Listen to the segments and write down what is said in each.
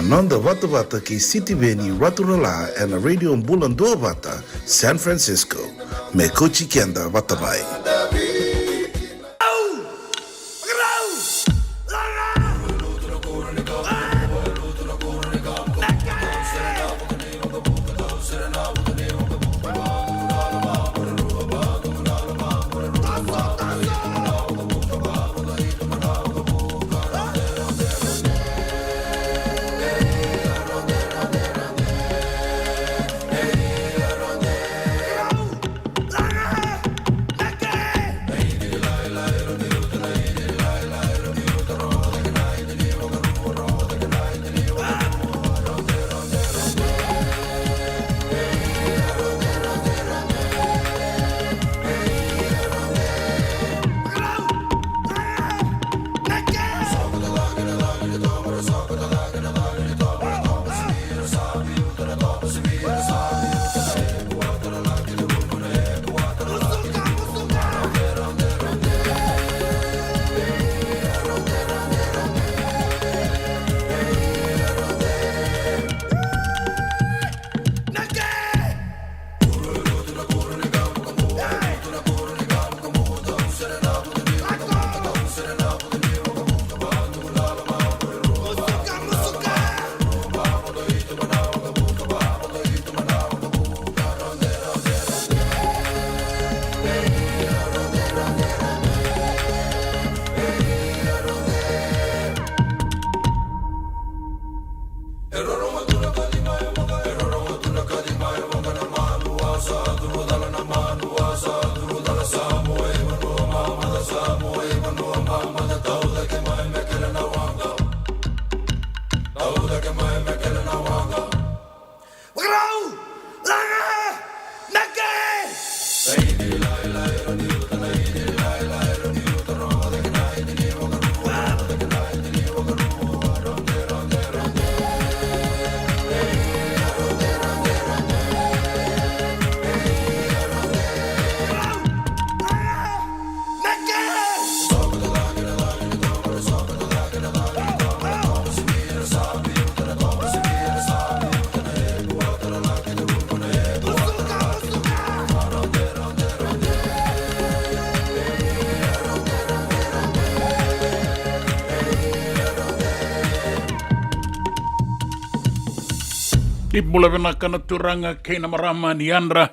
Nanda Vata Vata ki City Veni Raturala and a radio Bulan Dua Vata, San Francisco. Me Kochi Kenda Vatabai. Ni bula venaka na turanga keina marama ni andra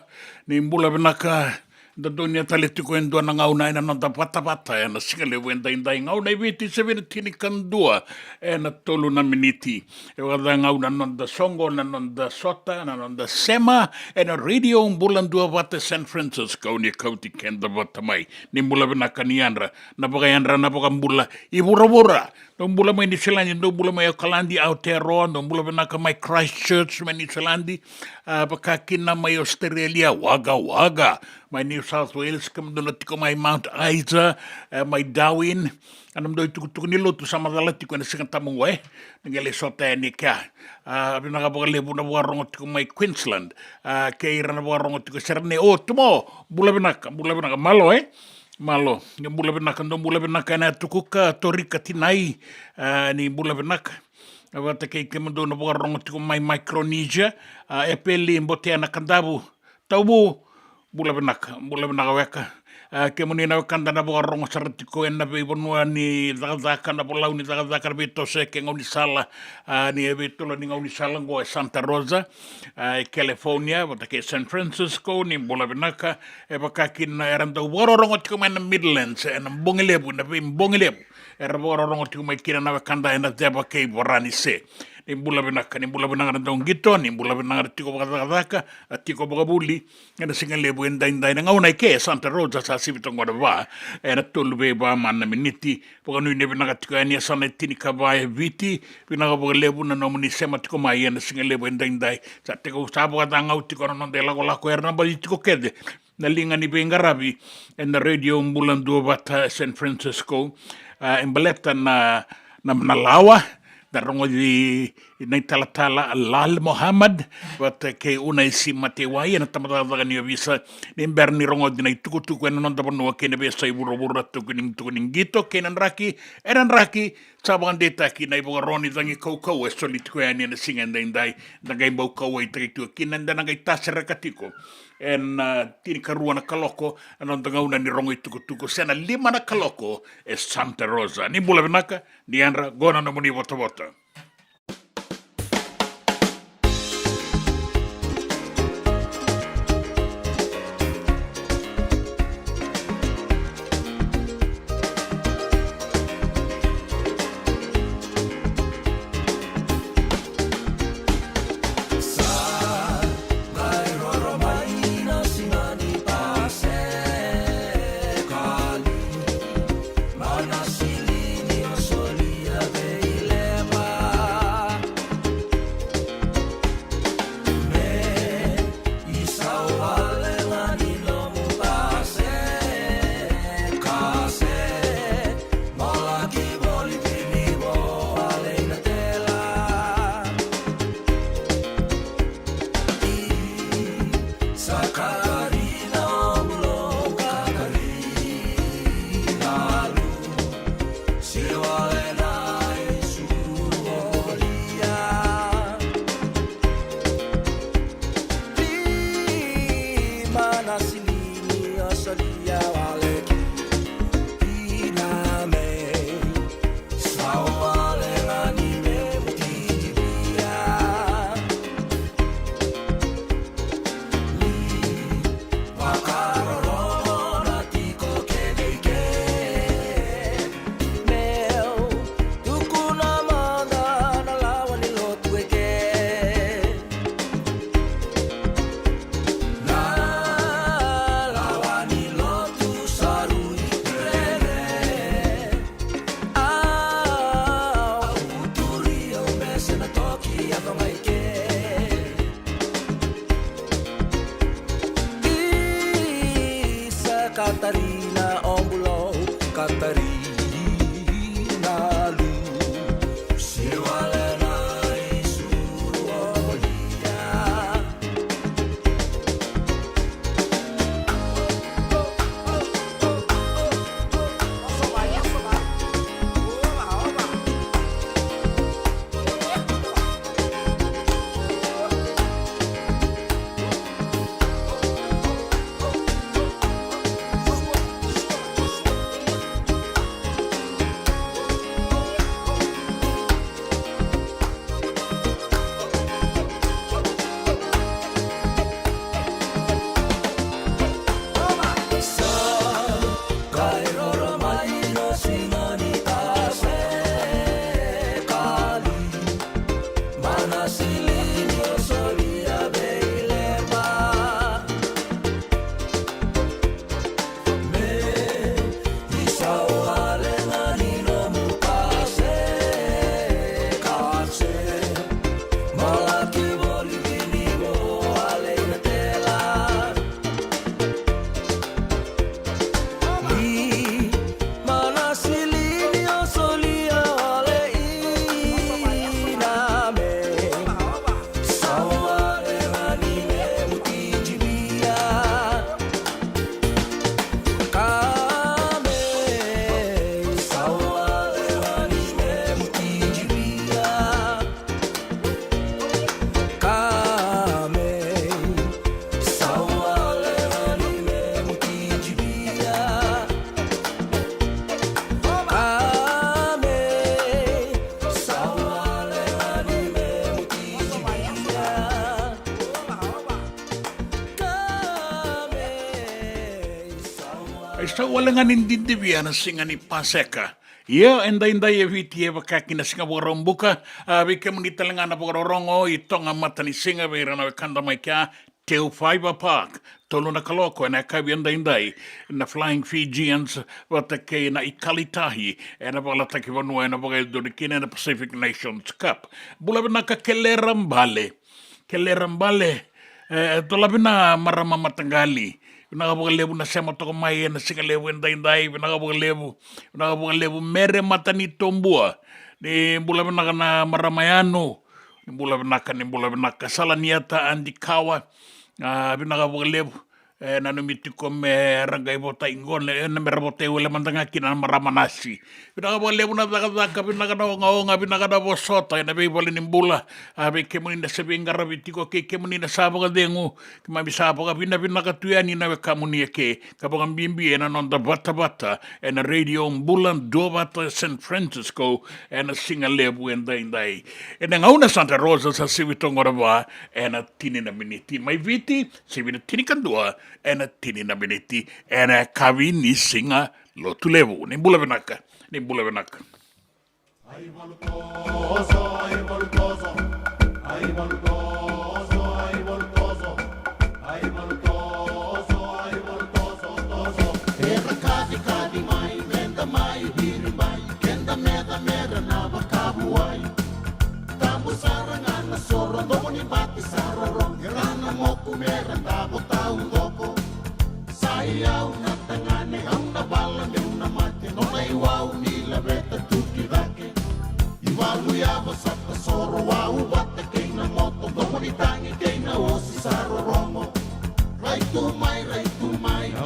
ni bula venaka da dunia talituko endua na ngauna ina nonta pata e na singale wenda indai ngauna i viti se vina tini kandua e na tolu na miniti e wada ngauna nonta songo na nonta sota na nonta sema e na radio mbulandua vata San Francisco ni kauti kenda vata mai ni bula venaka ni andra na baka mbula i vura no mbula mai ni Selandi no mbula mai Kalandi Aotearoa no mbula venaka mai Christchurch mai ni Selandi baka kina mai Australia waga mai New South Wales kamdona tiko mai Mount Isa mai Darwin anam doi tuku ni lotu sama dala tiko na singa tamu ngale sota ni ka abina ka baka lebu na warongo tiko mai Queensland ke ira na warongo tiko serane tumo bula venaka malo malo ni bula venaka na tukuka torika tinai ni bula venaka wata kei kemando na warongo tiko mai Micronesia e peli mbotea na kandabu taubu bula venaka weka ke moni na kanda na warongo saratiko en na bibonua ni dagaka na bolau ni dagaka beto se ke ngoni sala ni beto ni ngoni sala ngo Santa Rosa California wata ke San Francisco ni bula venaka e bakakin na eranda warongo tiko mai na Midlands en mbongelebu na mbongelebu era warongo tiko mai kina na kanda en na deba ke borani se ni bula venaka na dongito ni bula venaka tiko bakadaka tiko bakabuli ena singalebu en dainda na ngauna ke Santa Rosa sa sibitongo da va era tolbe ba mana miniti pokanu ne venaka tiko ania sana tini kabae viti venaka bakalebu na nomuni sema tiko mai ena singalebu en dainda sa tiko sabo kada ngau tiko no de lako era ba tiko kede na linga ni bengarabi en radio mbulandu bata San Francisco en baleta na lawa rongo di nei talatala Lal Mohammed wata ke una isi matewai na tamatata ni visa ni berni rongo di nei tuku ena non tapano ke ne besa iburo tukuning gito ke nan raki sabang deta ki nei boga roni tangi kau e solit ko ani na singa ndai ngai bau kau e tritu ki nan ngai tasera katiko en tini karua na kaloko anon tanga una ni rongo tuku sena 5 na kaloko e Santa Rosa ni bula benaka ni andra gona no muni voto Katarina Ombulo, Katarina Lu, Siwalena Isuruolia. Sa walangan indindibia na singa ni Paseka. Ia enda e viti e wakaki na singa warombuka. Vike munita lenga na wakarorongo i tonga mata ni singa vera na wakanda mai kia Teo Fiber Park. Tolu na kaloko na kawi enda na Flying Fijians watake na Ikalitahi e na walataki vanua e na wakadorikine na Pacific Nations Cup. Bula ka Kelerambale. Tolabina marama matangali. Vinagabugalevu na sema toko mai na singalevu endai vinagabugalevu mere matani tombua ni bula benaka na Maramayano, ni bula benaka Salaniata Andikawa, benaka Walevu, nanumiti ko me rangay bota ingon na merabote wala mandanga kina Maramanasi. Benaka Walevu na daka benaka na nga benaka na bosota na be wala nimbula, abe kemuni na sabing garabiti ko ke kemuni na sabo ka dengu, kemabisabo ka benaka tuyani na kamuni ke kabang bimbi na non da bata and a radio bulan dobata San Francisco and a singa lebu and day and ang una Santa Rosa sa sivitong orava and a tini na miniti may viti sivina tini kandua and a tini na miniti and a kavi ni singa lotu lebu ni bula benaka Ay voltoso, ay voltoso, ay voltoso, ay voltoso, ay voltoso, ay voltoso, toso. Era kadi mai, menda mai, diri mai, kenda mera na bakabuai. Tambo sarangan na soro, domo ni bati saroro, irana mo kumera tabo tau doko. Sayaw na tangane, ang nabala ng namate, no naiwaw nila beta tuki dake. Iwaluya sa tesoro wau bate kay na moto domoni tangi kay na osi saro romo right to my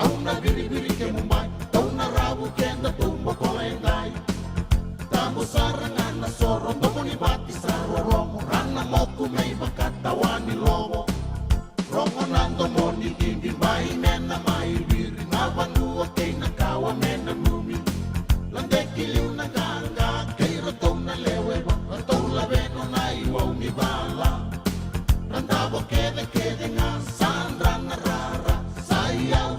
au na biri kay mumbai tau na rabu kenda tumbo kolendai tamo sarangan na soro domoni bati saro romo rana moku may bakatawani lobo romo nando moni dindi mai mena mai biri na vanua kay na kawa mena mumi lande kiliw na ganga kay rotong na lewe rotong labeno na iwaw mi bala randabo kede nga sandra na rara sayaw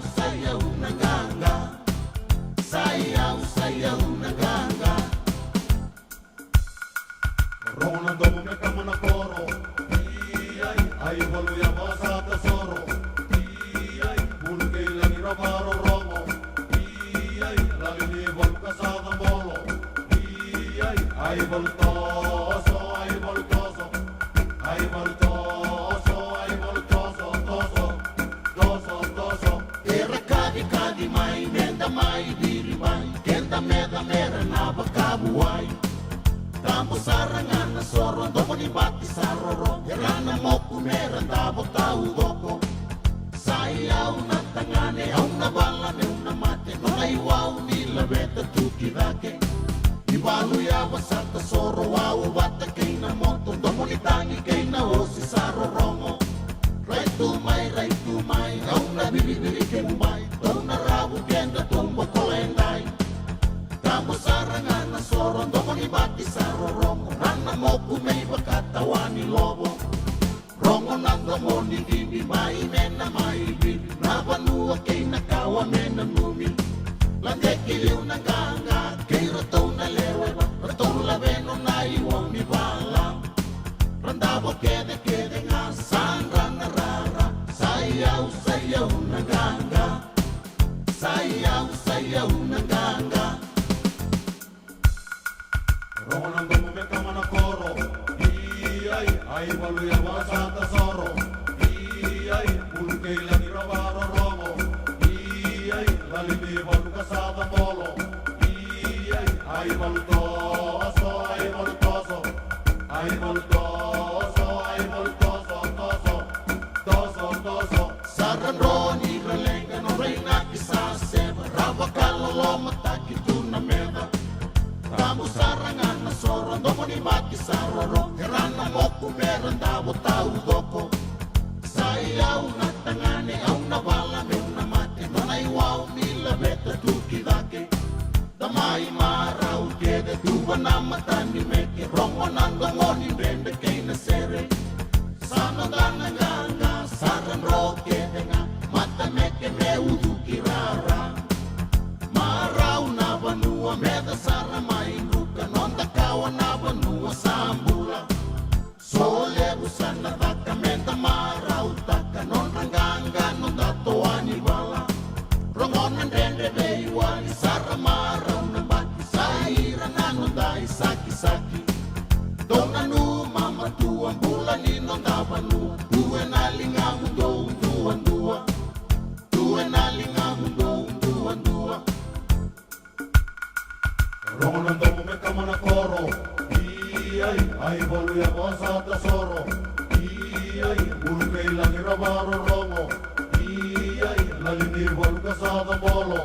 na ganga sayaw na ganga rona domo me kama na koro ay waluya sa tesoro bulke lagi rabaro romo lagi kasada bolo ay voltoso, ay voltoso, ay voltoso, ay voltoso, toso. Era kadi mai, menda mai, diri mai, kenda mera na bakabuai. Tambo sarangan na soro, domo ni bati saroro, era na moku mera dabo tau doko. Sayaw na tangane, au na bala me una mate, no naiwaw nila beta tuki dake. Iwaluya sa tesoro wau bata kay na moto domo ni tangi kay na osi saro romo right to my au na bibili kay mumbai tau na rabu kenda tumbo kolendai tamo sarangan na soro domo ni bati saro romo rana moku may bakatawani lobo romo nando mo ni dindi mai mena mai bibi na vanua kay nakawa mena mumi lande kiliw na ganga kay roto na lewe roto labeno na iwang mi bala randabo kede nga sandra na rara sayaw na ganga sayaw na ganga romo nang domo me kama na koro ay waluya sa tesoro bulke lagi rabaro romo lalibi balu kasada bolo ay voltoso, ay voltoso, ay voltoso, ay voltoso, toso. Saran roni relenga no reina kisase, rabakalo loma takitu na meda. Tamo sarangan na soro, domo ni mati saroro, herana moku meron dabo tau doko. Sayaw na tangane, au na bala me una mate, no naiwaw nila beta tuki dake. Tamai marau kede tuwa na matani meke rongo nando ngoni bende kay na sere sana ganga saran ro kede nga mata meke me udu kirara marau na vanua meda sara mai ruka nonda kawa na vanua sambula sole busana taka menda marau taka non ranganga non datoani bala rongonan dende beiwani sara marau na baki saira nanondai saki dona nu mama tua bulan ino davanu due nalingamu dua due nalingamu dua rongonan domo me kama na koro ai volu ya mosa tesoro. Ai bulu kei lagi ramaro rongo. Ai lagi ni volu kasada bolo.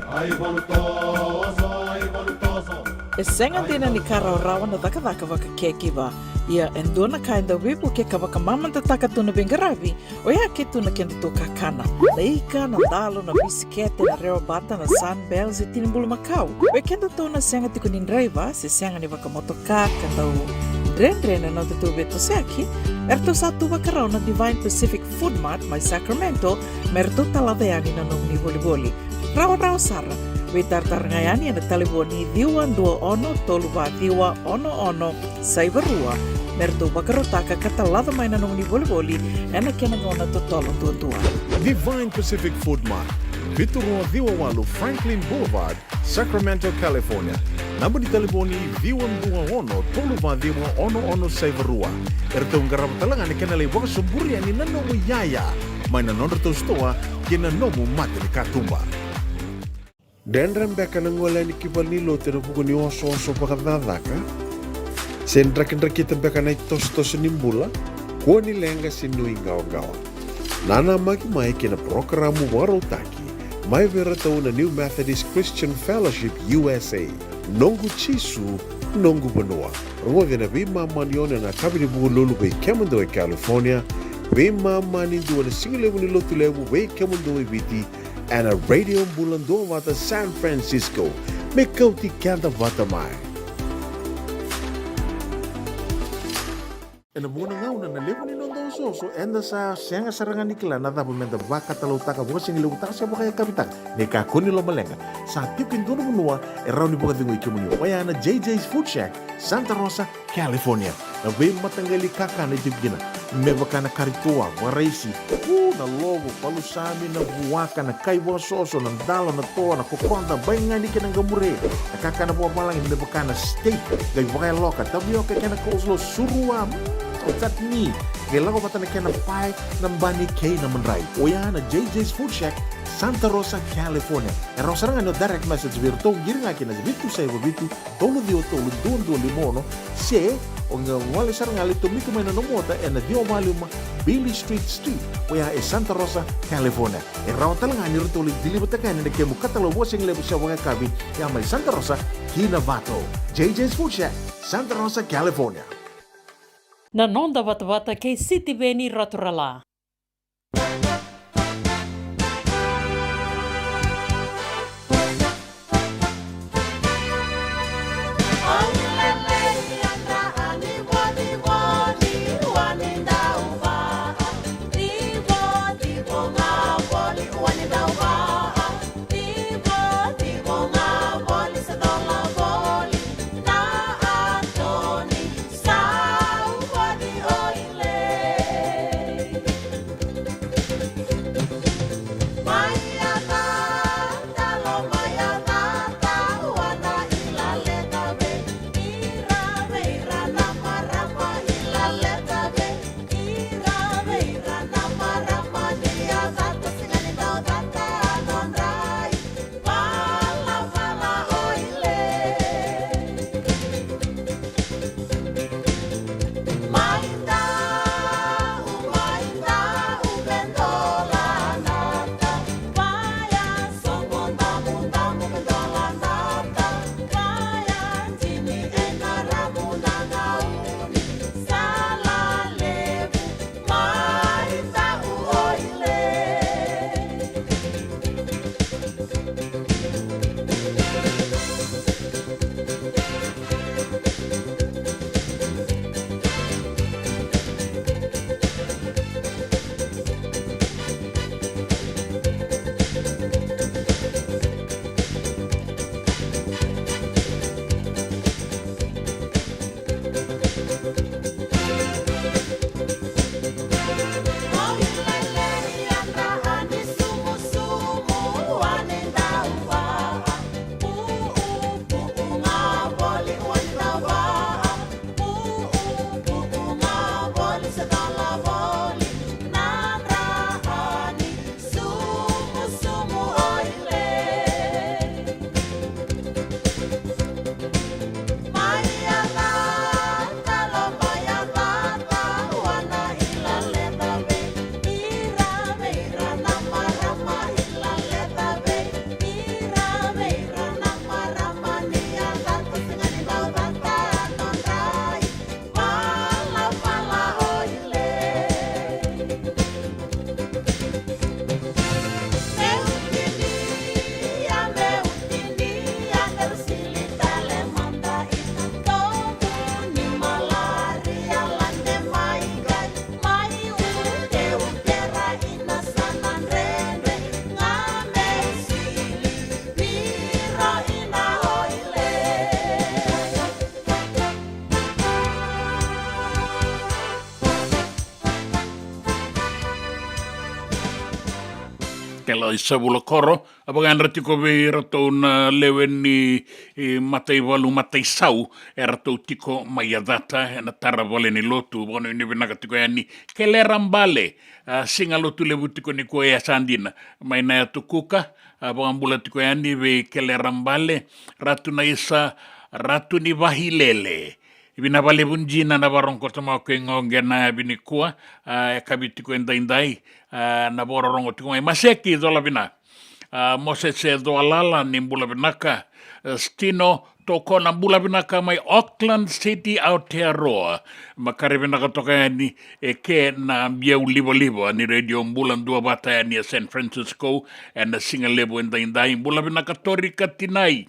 Ai volu toso, ai volu toso. E senga dina ni kara o rawa na daka waka kekiwa. Ia endona ka enda wipu ke ka waka mamanta taka tuna bengaravi o ia ke tuna kenda tō kakana. Na ika, na dalo, na bisikete, na reo bata, na sunbells e tinimbulu makau. O e kenda tōna senga tiko ni driver se senga ni waka motoka kanda o Rendre na te tō beto seaki. Erto sa tō waka rau na Divine Pacific Food Mart mai Sacramento merto talaveani na nong ni voliboli. Rawa sara. We tartarangayani na taliboni diwa dua ono toluwa diwa ono saivarua merto bakarotaka katalada mai na nung ni voliboli ena kena ngona totolo tua. Divine Pacific Food Mart, Viturua Diwawalu Franklin Boulevard, Sacramento, California. Namba di taliboni diwa dua ono toluwa diwa ono saivarua. Erto ngarap talangan kena lewa suburi ani nanomu yaya. Mai na nonderto stoa kena nomu mate ni katumba. Dendram beka na ngola ni kibalilo te no puku ni oso pakadadaka. Sen kita beka na tos nimbula. Kua ni lenga sinui gawa. Nana maki mai kena programu warotaki. Mai vera tau na New Methodist Christian Fellowship USA. Nongu chisu, nongu banoa. Rongo vena vima manione na kabini buku lulu bei Kemando e California. Vima mani dua na singilewu ni lotu lewu bei Kemando e viti. And a radio bulandoa wata San Francisco. Me kauti kanta wata mai. En de mona ngau na lewa ni nondo so enda sa senga sarangan nikla na dapat menda baka talau taka buka singi lewu taka siapa kaya kapitan. Neka kuni lo malenga. Sa tipin dono menua erau ni buka tingu ikumuni. Waya na JJ's Food Shack, Santa Rosa, California. Na we matangali kaka na jibgina. Me baka na karitoa, waraisi. Na logo, palusami, na buwaka, na kaiwa soso, na dalo, na toa, na kukonda, baingan ni kinang gamure. Nakaka na buwa malang, me baka na steak, gay baka loka, tabioka kena coleslaw, surua, chutney. Gay lago bata na kena pie, ng bani kay na manray. Oya na JJ's Food Shack, Santa Rosa, California. E rosarangan no direct message virto, giring aki na bitu sa iba bitu, tolo dio tolo, duon limono, se, o nga wali sarangali tumiko may nanomota e na dio maluma Billy Street, oya e Santa Rosa, California. E raw talaga ni rito ulit dilibutakan na kemu katalo wasing lebo sa mga kabi ya may Santa Rosa, Kinavato. JJ's Food Shack, Santa Rosa, California. Nanonda wata kay City Beni Raturala. tela I savula koro, apaga andra tiko ve ratou na lewen ni matai walu matai sau, e ratou tiko mai adata, e na tara vale ni lotu, wano ni vinaka tiko e ni kele rambale, singa lotu lewu tiko ni koe asandina, mai na atu kuka, apagambula tiko e ni ve kele rambale, ratu na isa, ratu ni wahilele, Ibina vale bunjina na varongko tama ko ngonge na bini kua e kabiti ko indai na bororongo tiko mai maseki dola bina mose se doalala ni mbula binaka stino toko na mbula binaka mai Auckland City Aotearoa makare binaka toka ni e ke na biau libo ni radio mbula ndua bata ni San Francisco and na singa lebo indai mbula binaka torika tinai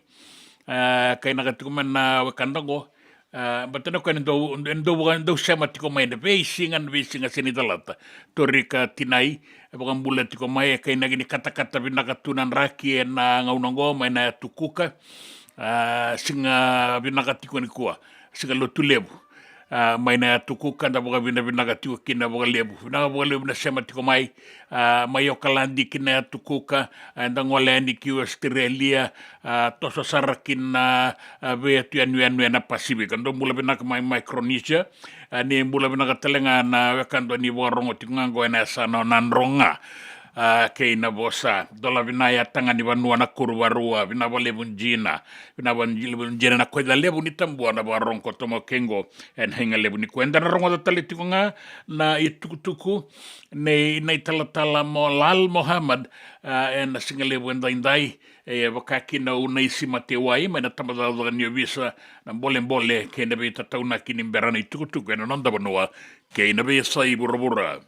kai nakatukuman na wakandango batana ko ndo sama tiko mai na vesinga sini talata torika tinai bakang bulat tiko mai kay nagini kata-kata binakatunan raki na ngaunango mai na tukuka singa binakatiko ni kuwa singa lotulebu mai na tukuka na baka binakatiko kina baka lebu na sama tiko mai mai okalandi kina tukuka na ngolani ki Australia toso sarakin na vetu anu na Pasifik ando mula binaka mai Micronesia ni mula binaka telenga na wakando ni warongo tingango na sana nanronga kei na bosa dola vinaya tanga ni vanua na kurwarua vinava lebunjina na kweda lebu ni tambua na warongo tomo kengo en henga lebu ni kwenda na rongo da talitiko nga na itukutuku na italatala mo Lal Mohammed en singa lebu indai wakaki na unaisi matewai na tamadala ni visa na mbole kei na be tatauna kini mberana itukutuku en nonda vanua kei na be sai burabura.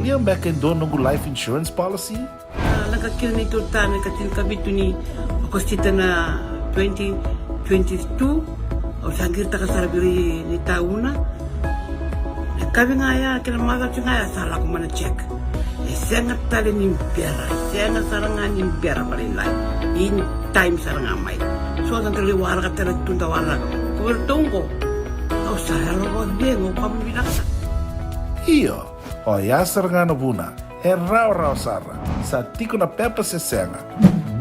William back in doon nungu life insurance policy? Nakakil na ito tayo katil kabito ni Akostita na 2022 o sagir ta kasarabiri ni tauna. Kabi nga ya kila maga nga ya sala ko mana check. Sengat tali ni pera, sengat sarangan ni pera palilay. In time sarang amay. So ang kaliwara ka tala tunda wala. Kuwertong ko. O sa halo ko bien o pamilya ka. Iyo, o yasar nga na buna, raw sara, sa tiko na pepa se senga,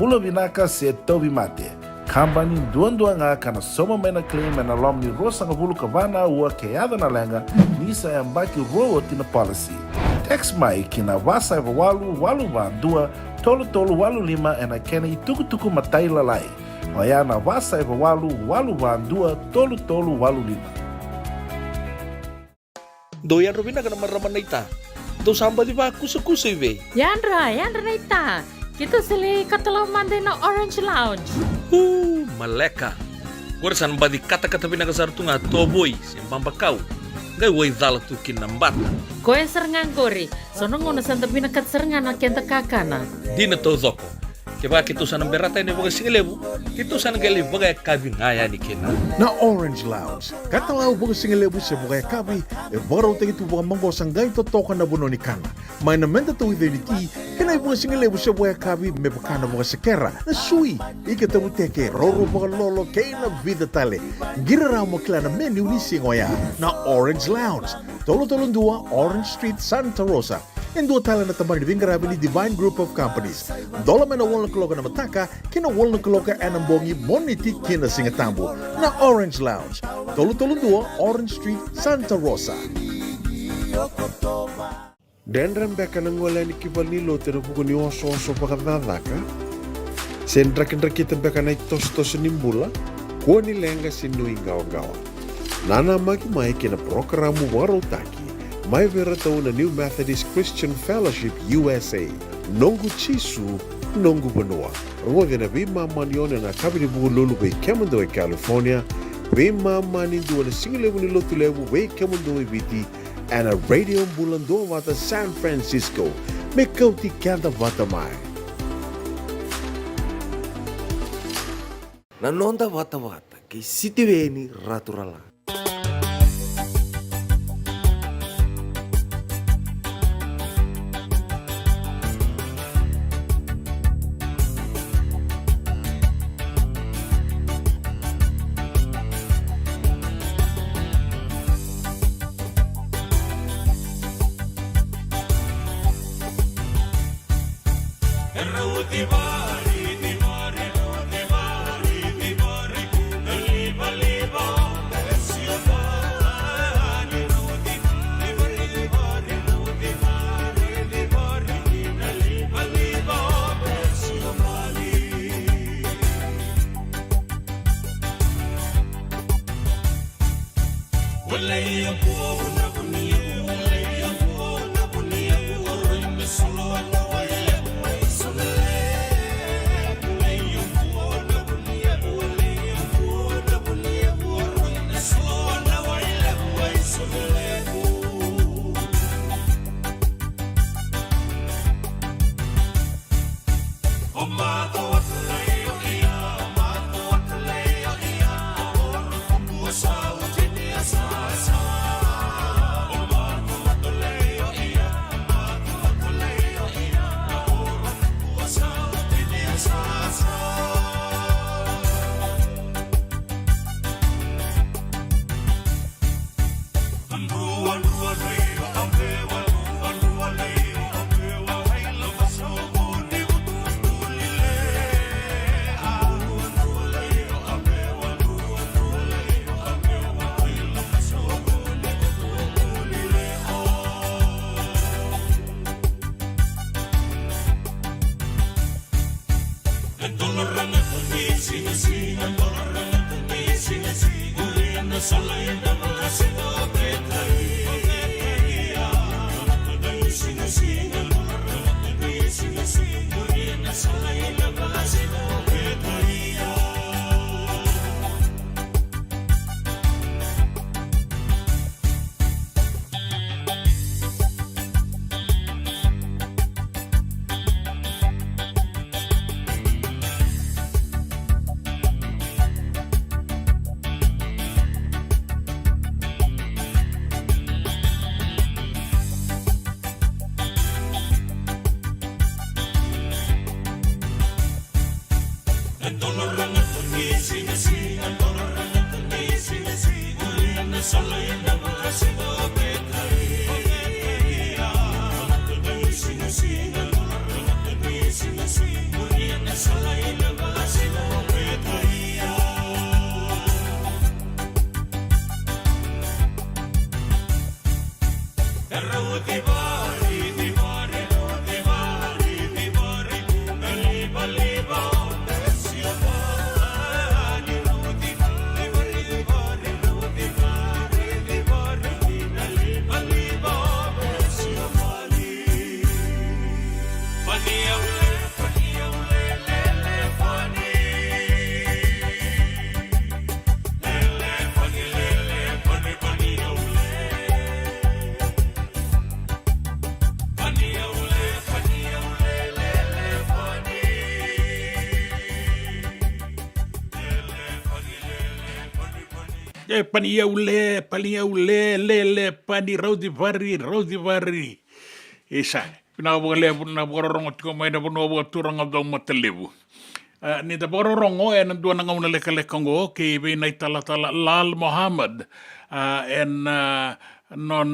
bula binaka se tobi mate, kambani duan nga kana soma mena claim na lom ni rosa nga bulu kavana ua keada na lenga, nisa yang baki roa tina policy. Text mai kina wasa eva walu dua, tolu walu lima ena kena tuku matai lalai. O ya na wasa eva walu dua, tolu walu lima. Doyan Robina ka naman raman na ita. Do samba di ba kusa iwe? Yandra na ita. Kita sili katalaw Monday na Orange Lounge. Maleka. Gurasan ba di kata-kata pinakasar tu nga toboy, simpang bakaw. Gay way dala tu kinambat. Koe serengan kori. Sono ngono santa pinakat serengan na kenta kakana. Di na to zoko. Kaya kita sana beratay ni baga singalebu, kita sana gali baga kabi ngaya ni kina. Na Orange Lounge, katalaw baga singalebu siya baga kabi, baraw tayo ito baga manggosang gay totokan na buno ni kana. May namenta to ito ni kanay baga singalebu siya baga kabi, may baka na baga sakera, na sui, ikatabuteke, roro baga lolo, kay na vida tale. Giraraw mo kila na menu ni singoya, na Orange Lounge, tolo-tolong dua, Orange Street, Santa Rosa. En dua tala na tamang nibingarabi ni Divine Group of Companies. Dola man na walang kaloka na mataka, kina walang kaloka anambongi moniti kina singatambo na Orange Lounge. Tolo-tolong dua, Orange Street, Santa Rosa. Dendram beka nang wala ni kibal ni lote na puko ni oso-oso pakadadaka. Sendrak-indrak kita beka na itos-tos nimbula, kuwa ni lenga sinu ingaw-gawa. Nana magi-mai kina programo waro taki. Mai vera tau na New Methodist Christian Fellowship USA. Nongu chisu, nongu banua. Ruwaga na bima manione na kabini buku lulu bei kemando e California. Bima mani dua na singilewu ni lotu lewu bei kemando e biti. And a radio bulan doa wata San Francisco. Me kauti kanda wata mai. Nanonda wata-wata kay sitiweni raturala. Pania ule, le, pani raudi vari. Isa, pinakabukalebo na bororong at kumay na puno at turang ang daw matalibu. Ni da bororong o, nandun na nga una lekalekang o, kay Binay Talatala Lal Muhammad, non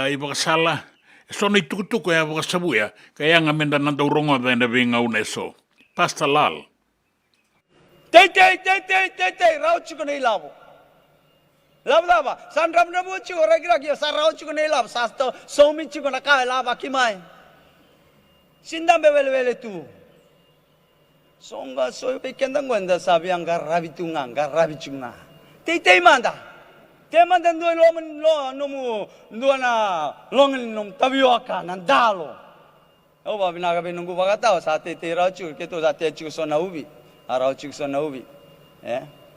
ibakasala, so na itukutuko ya bakasabuya, kaya nga menda nandaw rongo da na bingaw na eso. Pasta Lal. Tay, rau chico na ilabo. Lava, san ram na mo chico, ragi, sa rau chico na ilabo, sa sto, so min chico na kaya lava, kimay. Sindang bebele tu. Songa, so kendang gwenda sabi ang garabi chunga. Tay, manda. Tay, manda doon doon na, longin nom, tabioka, nandalo. O ba, binagabi nung gubagataw, sa tay, rau chico, kito sa tay chico so na ubi. Araw chikso na ubi,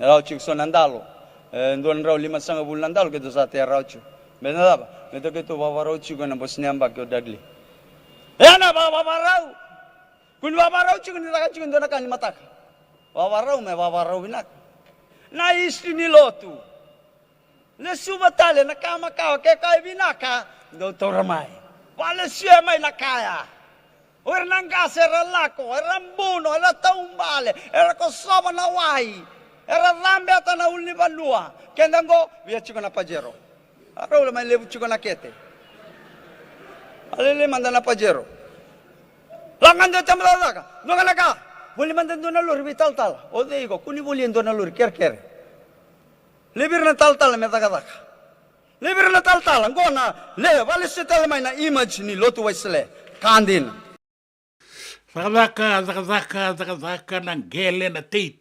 araw chikso nandalo, doon raw 5 bulan nandalo kito sa ati araw chik. Benar ba? Kito babaraw chiko na bos niyamba kyo dagli. Na babaraw. Kun babaraw chiko nila chiko doon na matak. Babaraw binak. Na istri ni lotu. Le subatale na kama kaya binaka Dr. Ramay. Wala siya may nakaya. Ora nangase era lako, era mbuno, era taumbale, era kosova na wahi, era rambeata na ulni balua. Kendango, via chico na pajero. Arola mai levu chico na kete. Alele manda na pajero. Langando tamlaka, naka. Buli manda na lur vital. O deigo, kuni buli na lur ker. Libir na tal metaka. Libir na tal, ngona le vale setel mai na image ni lotu waisle. Kandin. Zakazaka ng gele na tay.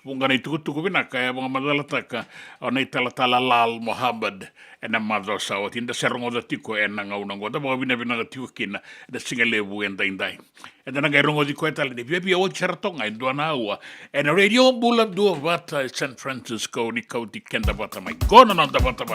Kung ganay tukutuko binaka, mga madalataka, o na Talatala Lal Muhammad, and a mother sa o tinda serong o tiko en nga unang wada mga binabinang tiukin na singalebu en dainday. And then nagayarong o di kweta ni Bibi o chartong ay doon na awa. And a radio bulan do bata San Francisco ni Kauti Kenda bata may kono ng bata.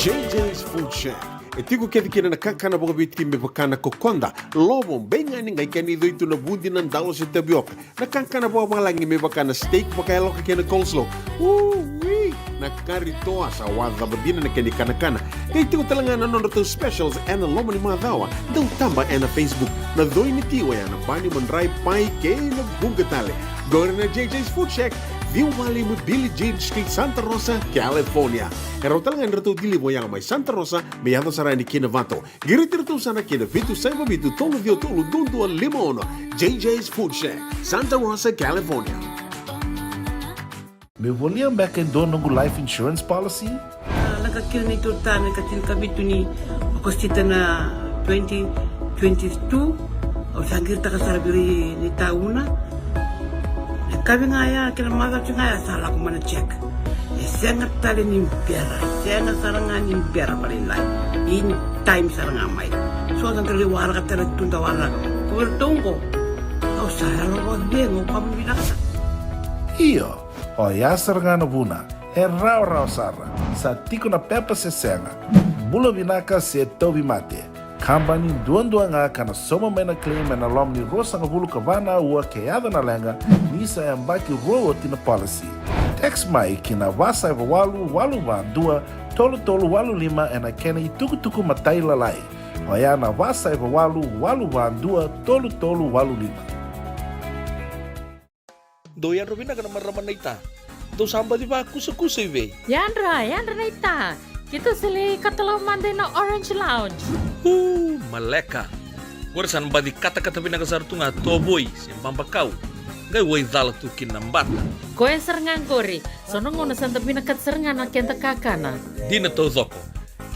JJ's Food Shack. E tiku kedi kina na kakana boka biti me bakana kokonda. Lobo benga ni ngai kani do itu na bundi nan dalo se tabioka. Na kakana boka malangi me bakana steak boka eloka kena coleslaw. Na kari toa sa wadha badina na kani kana. Kay tiku talangana non to specials and the lomo ni madawa. Dau tamba na Facebook. Na doi ni tiwa ya na bani mandrai pai ke na bungatale. Go na JJ's Food Shack. Viu Valley mo Billie Jean Street, Santa Rosa, California. Karo talagang rito dili mo yang may Santa Rosa, may yato sarani kinavato. Girit-rito sana kinavitu sa mabitu tolo dio tolo dundo al limon. JJ's Food Shack, Santa Rosa, California. Me volia back in dono go life insurance policy? Nakakil na ito tayo katil kabito ni akostita na 2022 o sagir ta kasarabiri ni tauna. Kami ngaya kila mara ngaya salah ko mana check. Sengat tali ni biara, sengat sarangan ni biara balilai. In time sarangan mai. So ang kali wala ka tala tunda wala. Kuwertongko. Au saya lo bengo kamu bilang. Iyo, o ya sarangan na buna. E rau sara. Sa tiko na pepa se senga. Bulo binaka se tobi mate. Kambani duan nga kana soma mena claim na lom ni rosa nga bulu kabana ua keada na lenga nisa ambaki roa tina policy. Text mai kina wasa eva walu ba dua tolu walu lima ena kena ituku matai lalai. Oya na wasa eva walu ba dua tolu walu lima. Doyan Robina kana maraman naita. Do samba di ba kusa iwe. Yandra naita. Kita sili katalaw mande na Orange Lounge. Maleka. Gurasan ba di kata-kata pinakasartunga toboy siyang pampakaw. Ngay way dala tu kinambata. Koe serengan kori. Sono ngono santa pinakat serengan na kenta kakana. Di na to zoko.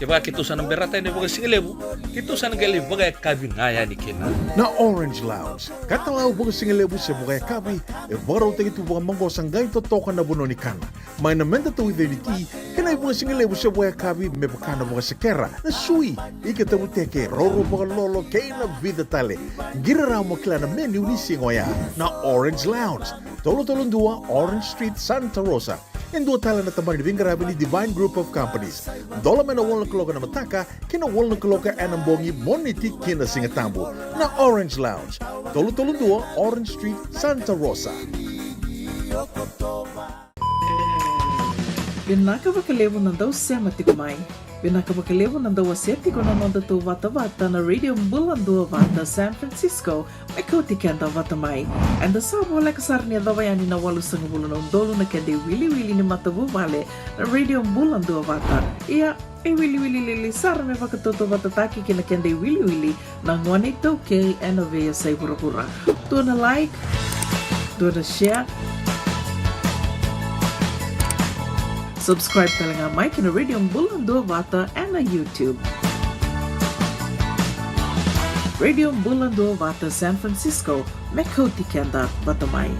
Ke baka kitusan ng berata ni baga singalebu, kitusan gali baga kabi ngaya ni kena. Na Orange Lounge, katalaw baga singalebu sa baga kabi, baraw tayo ito baga manggosang gayon totokan na buno ni kana. May namenda to ito ni ti, kanay baga singalebu sa baga kabi, may baka na baga sekera, na sui, ikatabu teke, roro baga lolo, kay na vida tale. Giraraw mo kila na menu ni singoya, na Orange Lounge. Tolo-tolong dua, Orange Street, Santa Rosa. Yung dua tala na tamang ni Grabe ni Divine Group of Companies. Dola may nawal na kaloka na mataka, kinawal na kaloka anambongi moniti kina singatambo na Orange Lounge. Tolo-tolong dua, Orange Street, Santa Rosa. Pinakabakalevo ng daw siya matikumay. Pinakabakalevo ng daw aseti ko na nonda to vata-vata na Radio Bulandua Vata San Francisco may kautikan daw vatamay. And the sabo wala kasar niya daw yan na walo sa ngubulo ng dolo na kende wili-wili ni matabu vale na Radio Bulandua Vata. Iya, wili-wili lilisar may vakatoto vatataki kina kende wili-wili ng 182K Enovea sa Pura-Pura. Tuwa na like, tuwa na share, subscribe talaga Mike na Radio Bulandua Vata and na YouTube. Radio Bulandua Vata San Francisco, Mekoti Kenda Batamay.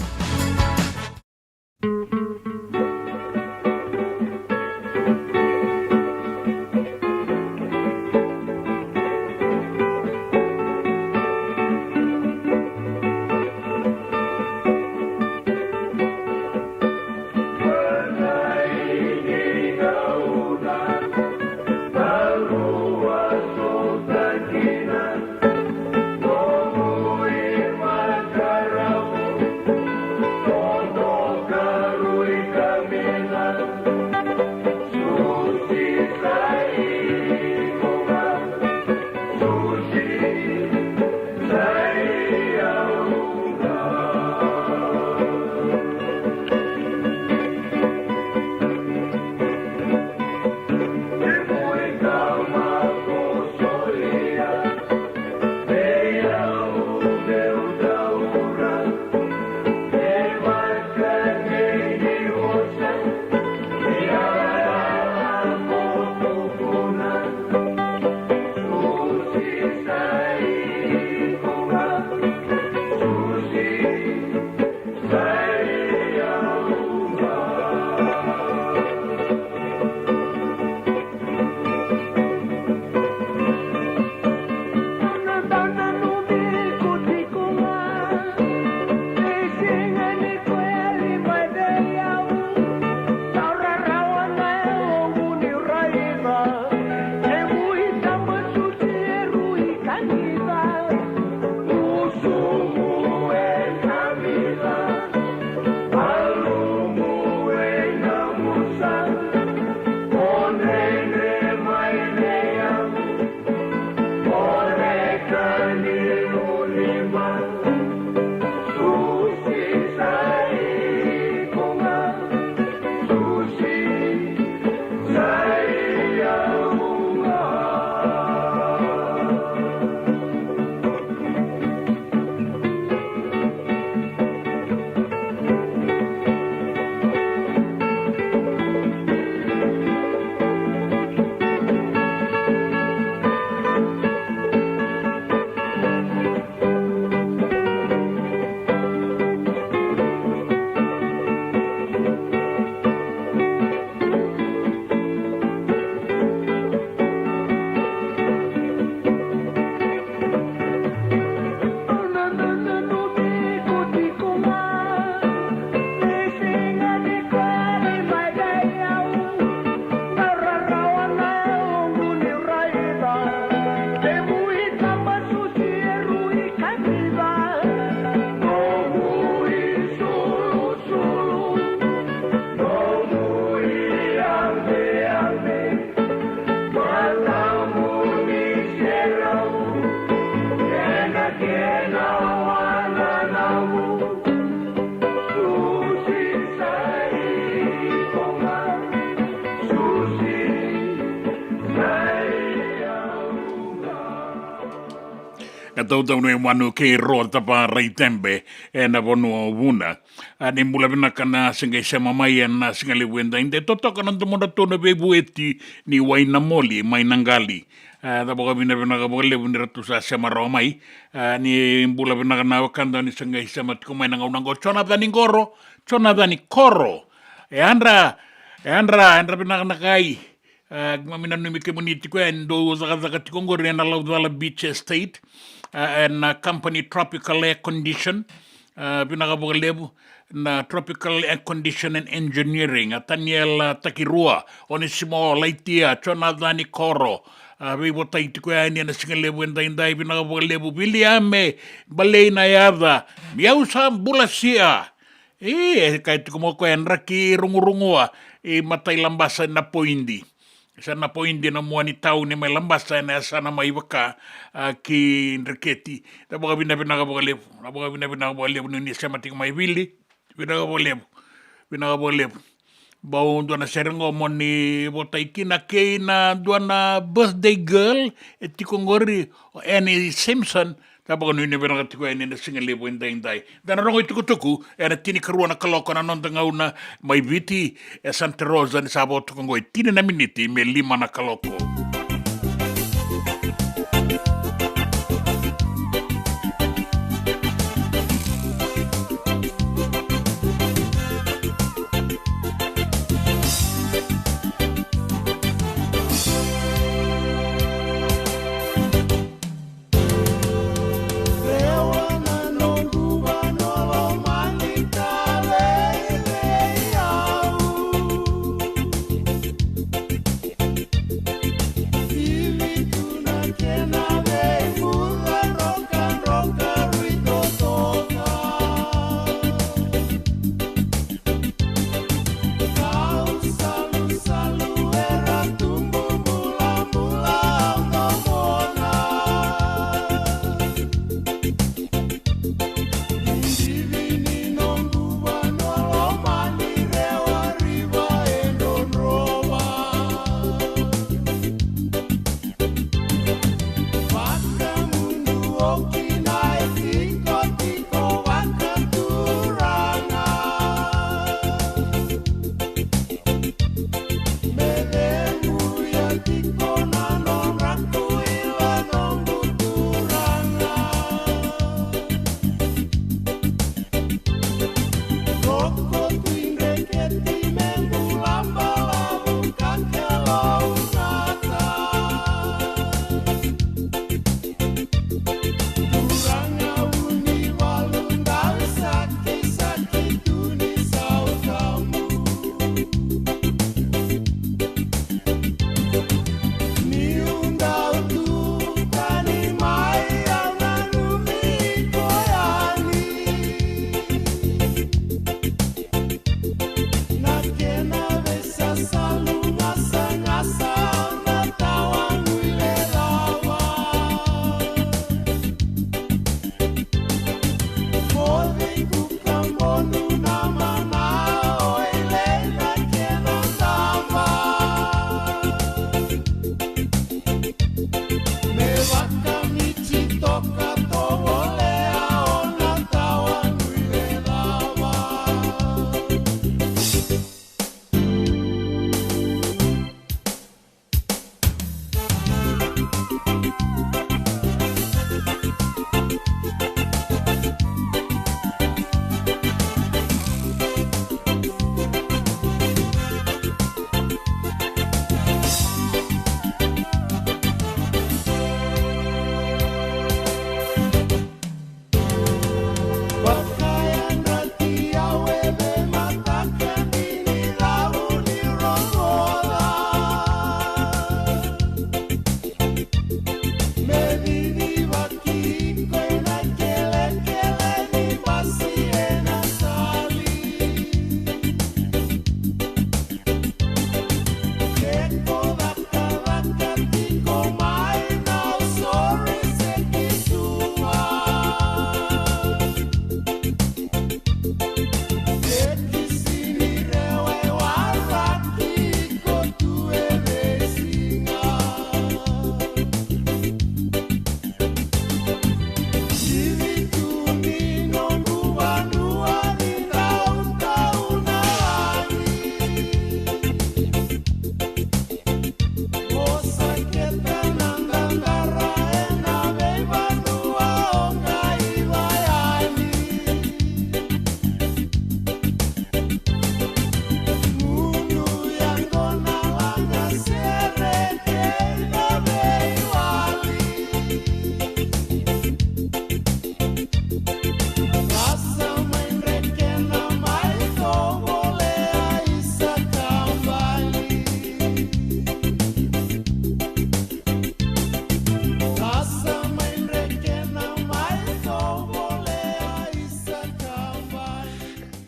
tau no manu ke ro tapa rai tembe e na vonu vuna ni mula vina kana singa sema mai na singa le wenda inde toto kana tumona tona bebu eti ni waina moli mai nangali da boga vina ka boga le vina tu sa sema ro mai ni mula vina kana wakanda ni singa sema tiko mai nanga unango chona dani koro e andra vina kana kai mina numi ke muniti ko endo zaga tiko ngori na Laudala Beach Estate and company Tropical Air Condition pinakabogalebu na Tropical Air Condition and Engineering Taniel Takirua Onisimo Laitia Chonadani Koro vivo taitiko ani na singalebu indai pinakabogalebu Williame Balena Yada Miausa Bulasia kai tuko ko en raki rungurungua matai lambasa na poindi sana poindi na muani tau ni mai lambasa na sana mai waka ki ndreketi da boga bina ka bogalebu ni sema ting mai vili bina ka bogalebu bau dona serengo moni botaikina keina dona birthday girl etikongori Annie Simpson Tapos nung nabinang katiko ay nina singalebu indai. Dan arong ito kutuku, na tinikaruan na kaloko na nung tangaw na may biti Santa Rosa ni Sabo tukong goy. Tina na miniti, may 5 na kaloko.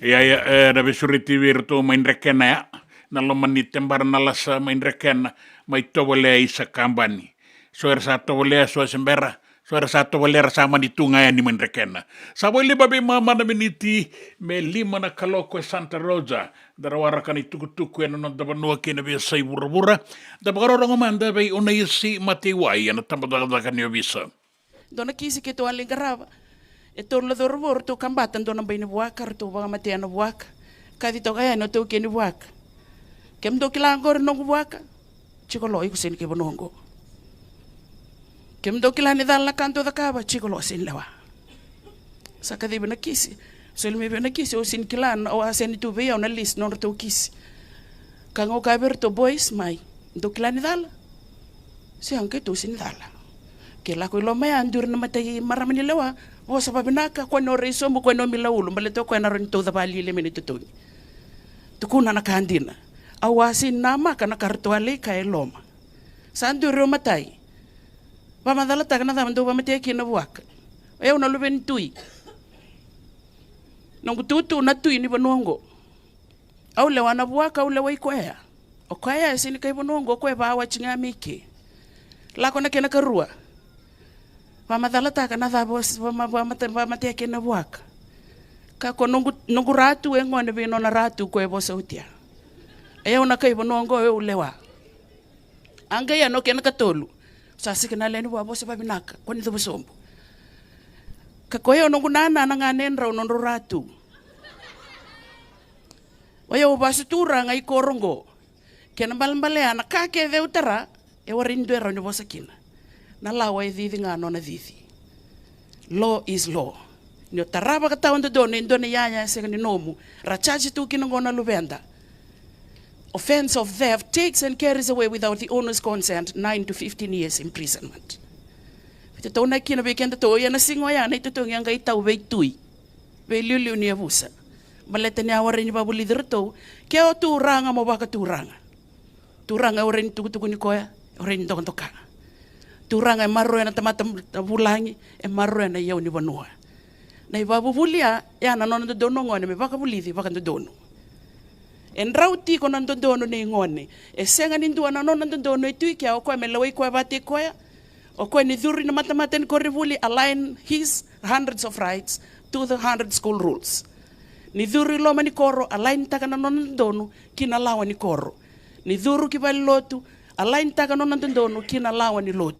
Ia da besuriti virtu main rekena ya. Nalo manitembar nalasa main rekena mai towale isa kambani. So sa towale so sembera. So sa towale sa manitunga ya ni main rekena. Sa wale babe mama na miniti me lima na kaloko Santa Rosa. Darawara kani tukutuku na non da banua kina be sai burabura. Da bagaro ngomanda be una isi matiwai na tambada kani obisa. Dona kisi ke to aling garava. E to la dorvor to kambatan dona baini buaka to ba matia na buaka. Kadi to kaya no to keni buaka. Kem do kila ngor no buaka. Chiko lo iku sen ke bonongo. Kem do kila ni dal la kanto da kaba chiko lo sen lewa. Saka di bena kisi. So me bena kisi o sin kilan o asen tu be na list no to kisi. Kango kaber to boys mai. Do kila ni dal. Si anke to sin dal. Ke la ko lo mai andur na matai maramani lewa. O sa babinaka kwa no reiso mo kwa no milaulu maleto kwa na ron to da bali le minute to. Tukuna na kandina. Awasin nama kana kartuale ka eloma. Sandu ro matai. Ba madala ta kana mando ba matai kina buak. Eu na luben tui. Nongu tutu na tui ni bonongo. Au le wana buaka au le wai kwa. O kwa ya sini kai bonongo kwa ba wa chinga miki. La kona kena karua. Pamadala ta kana da bos mate ke na buaka. Ka ko nungu ratu e ngone be na ratu ko e bosa utia. E ona kai bonongo e ulewa. Anga ya no ke na katolu. Sa sikina le ni wa bosa babinaka ko ni do bosombo. Ka ko e nungu nana na nganen ra no ratu. Oya o basu tura ngai korongo. Ke na balmbale ana ka ke de utara e warindo ro ni bosa kina. Na lawa e dhithi ngā nona dhithi. Law is law. Nio taraba ka tau ndone ndone yaya se ni nomu. Rachaji tu kina ngona lubenda. Offense of theft takes and carries away without the owner's consent 9 to 15 years imprisonment. Vita tau na kina bekenda to ya na singo ya na ito yang kai tau be tui. Be liu ni abusa. Maleta ni awari ni babuli dirto. Ke o tu ranga mo baka tu ranga. Tu ranga oren tuku ni koya. Oren tokon tokanga. Turanga e marro na tamata bulangi e marro na yau ni banua. Na ibabu bulia ya na nona dono ngone me baka bulithi baka dono. En rauti ko nan dono ni ngone. E senga ni ndua na nona dono e tui kia o koe me lawai koe bate koe. O koe ni dhuri na matamata ni kore buli align his hundreds of rights to the 100 school rules. Ni dhuri loma ni koro align taka na nona dono kina lawa ni koro. Ni dhuru ki bali lotu align taka nona dono kina lawa ni lotu.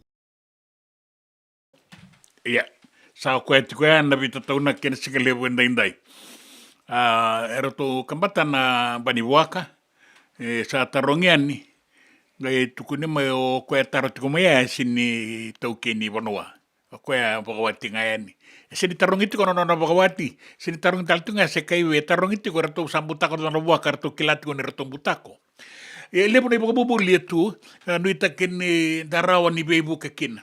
Ia, sa koe te koe ana vita tauna kena sika lewa ndai. Era to kambata na bani waka, sa tarongiani, ngai tukune mai o koe taro tiko mai sini tau keni wanoa. O koe wakawati ngai ani. Sini tarongiti kono nona wakawati, sini tarongiti taltunga se kaiwe, tarongiti ko rato sambutako na waka, rato kilati ko ni rato butako. Lepo na ipakabubulia tu, nuita kene darawa ni beibu kakina.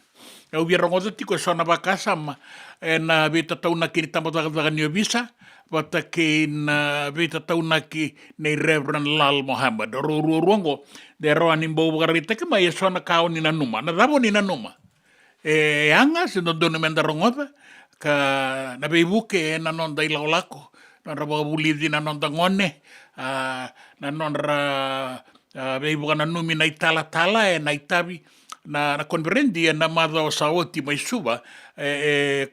Au biar ngoto tiko sona bakasama na beta tauna kini tambata ni obisa bata na beta tauna ki nei Reverend Lal Muhammad ruongo de roani mbo garita ke mai sona kau ni nanuma na dabo ni nanuma anga se no dono menda rongota ka na beibuke na non dai laolako na rabo buli di na non ngone na non ra beibuka na numi na itala na itabi na konferendi na madha o saoti mai suba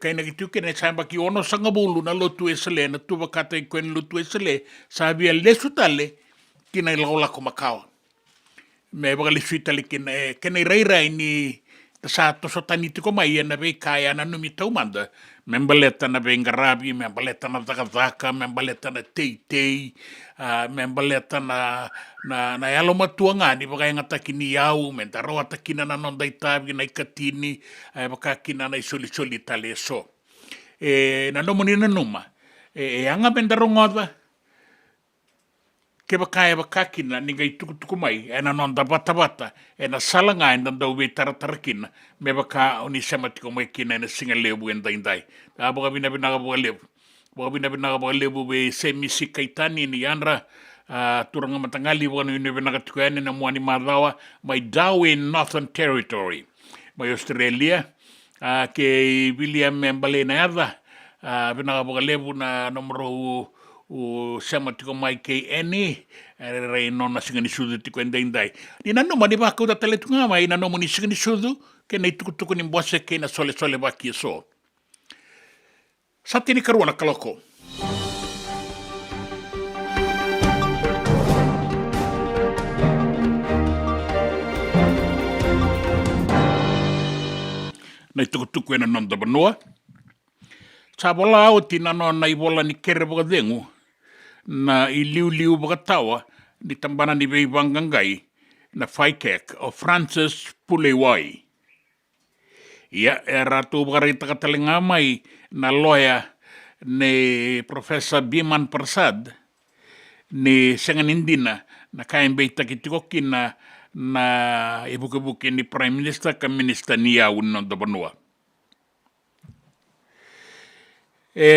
kaina ki tuke na samba ki ono sanga bulu na lotu esele na tuwa kata i kwen lotu esele sabia lesu tale kina i laula ko makawa me baga lesu tale kina i reirai ni sa to sotani tiko mai na be kaya na numi taumanda membaleta na bengarabi membaleta na zakazaka membaleta na tei membaleta na yalo matuanga ni baka ngata kini yau mentaro atakina na non dai tabi na ikatini baka kina na isoli tale so na no moni na numa anga bendaro ngoda ke baka kina ni ngai tuku mai na non da bata na salanga na do we tarakina me baka oni sematiko mai kina na singa lebu endai baka bina lebu be semisi kaitani ni yanra turanga matangali wanu ni benakatuane na mwani madawa mai Darwin Northern Territory mai Australia ke William Mbale na yada benakabalebu na nomro o sama tiko mai kei eni rei nona singa ni sudu tiko endai. Ni nano mani waka uta tale tunga mai nano mani singa ni sudu ke nei tuku ni mbose ke na sole waki so. Sati ni karua na kaloko. Nei tuku ena nonda banua. Tabola au ti nano na iwola ni kere wakadengu na i liu wakatawa ni tambana ni wei wangangai na whaikek o Francis Pulewai. Ia, e ratu wakareita katalinga mai na lawyer ne Professor Biman Prasad ni Senganindina na kaimbeita ki tikoki na ibuke ni Prime Minister ka Minister ni au nonda banua.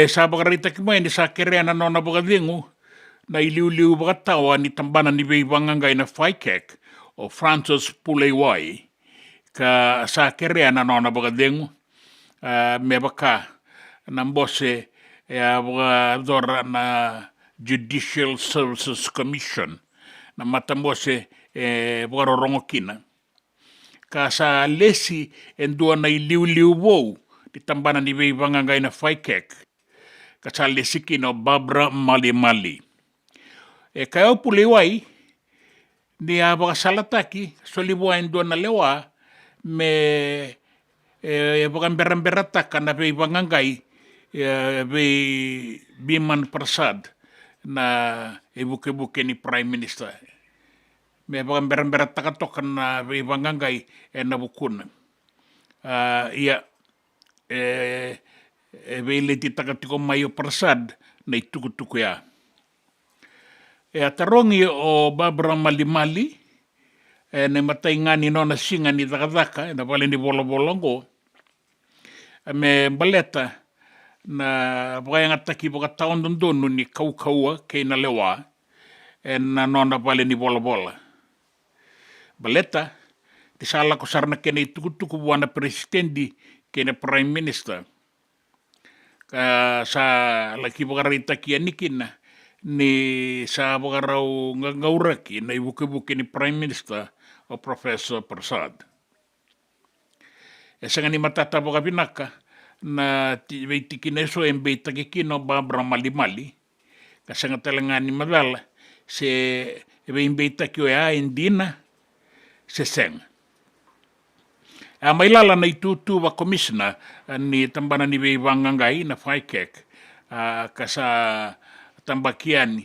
Sa bakarita ki mai ni sa kereana nona bakadengu na iliu bakatawa ni tambana ni wei wangangai na whaikek o Francis Pulewai ka sa kereana nona bakadengu me baka na mbose wakadora na Judicial Services Commission na matambose wakarorongo kina ka sa lesi endua na iliu wou ni tambana ni wei wangangai na whaikek kasali sikino Barbara Mali. Kaya Pulewai ni wakasalataki soliwa endua na lewa me wakamberamberataka na wei wangangai wei Biman Prasad na ibuke ni Prime Minister. Me wakamberamberataka toka na wei wangangai na bukuna. Ia wei ti takatiko mai o Prasad na tuku ya. Tarongi o Barbara Mali ne matai ngani nona singa ni takataka na wale ni bolo me baleta na wakayangata waka taon dondonu ni kaukaua kei na lewa na nona wale ni bolo. Baleta ti sala ko sarna kene tuku wana presidendi kene Prime Minister sa laki wakarita ki anikina ni sa wakarau ngauraki na ibuke ni Prime Minister o Professor Prasad. Sanga ni matata wakapinaka na veitikina so embeita kikino Barbara Mali kasanga talanga ni madala se embeita ki o indina se senga. Mailala na itutu wa commissioner ni tambana ni wei wangangai na whaikek kasa tambakiani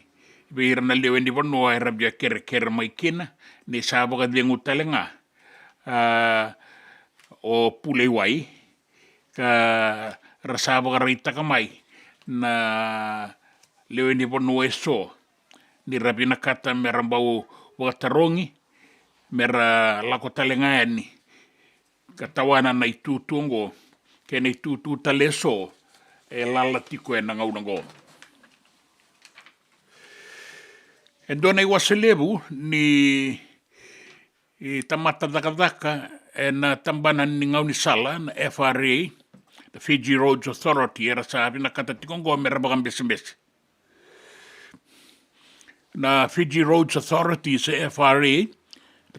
wei rana lewe ni wanua e rabia kere maikina ni sa wakadengu talenga o Pulewai ka rasa wakareita kamai na lewe ni wanua e so ni rabia nakata mera mbau wakatarongi mera lako talenga ni katawana na itutungo kena itutu taleso lala tiko na ngaunango. Dona i waselebu ni tamata dakadaka na tambana ni ngauni sala na FRA, the Fiji Roads Authority, era sabi na katatikongo merabakang besi. Na Fiji Roads Authority sa FRA,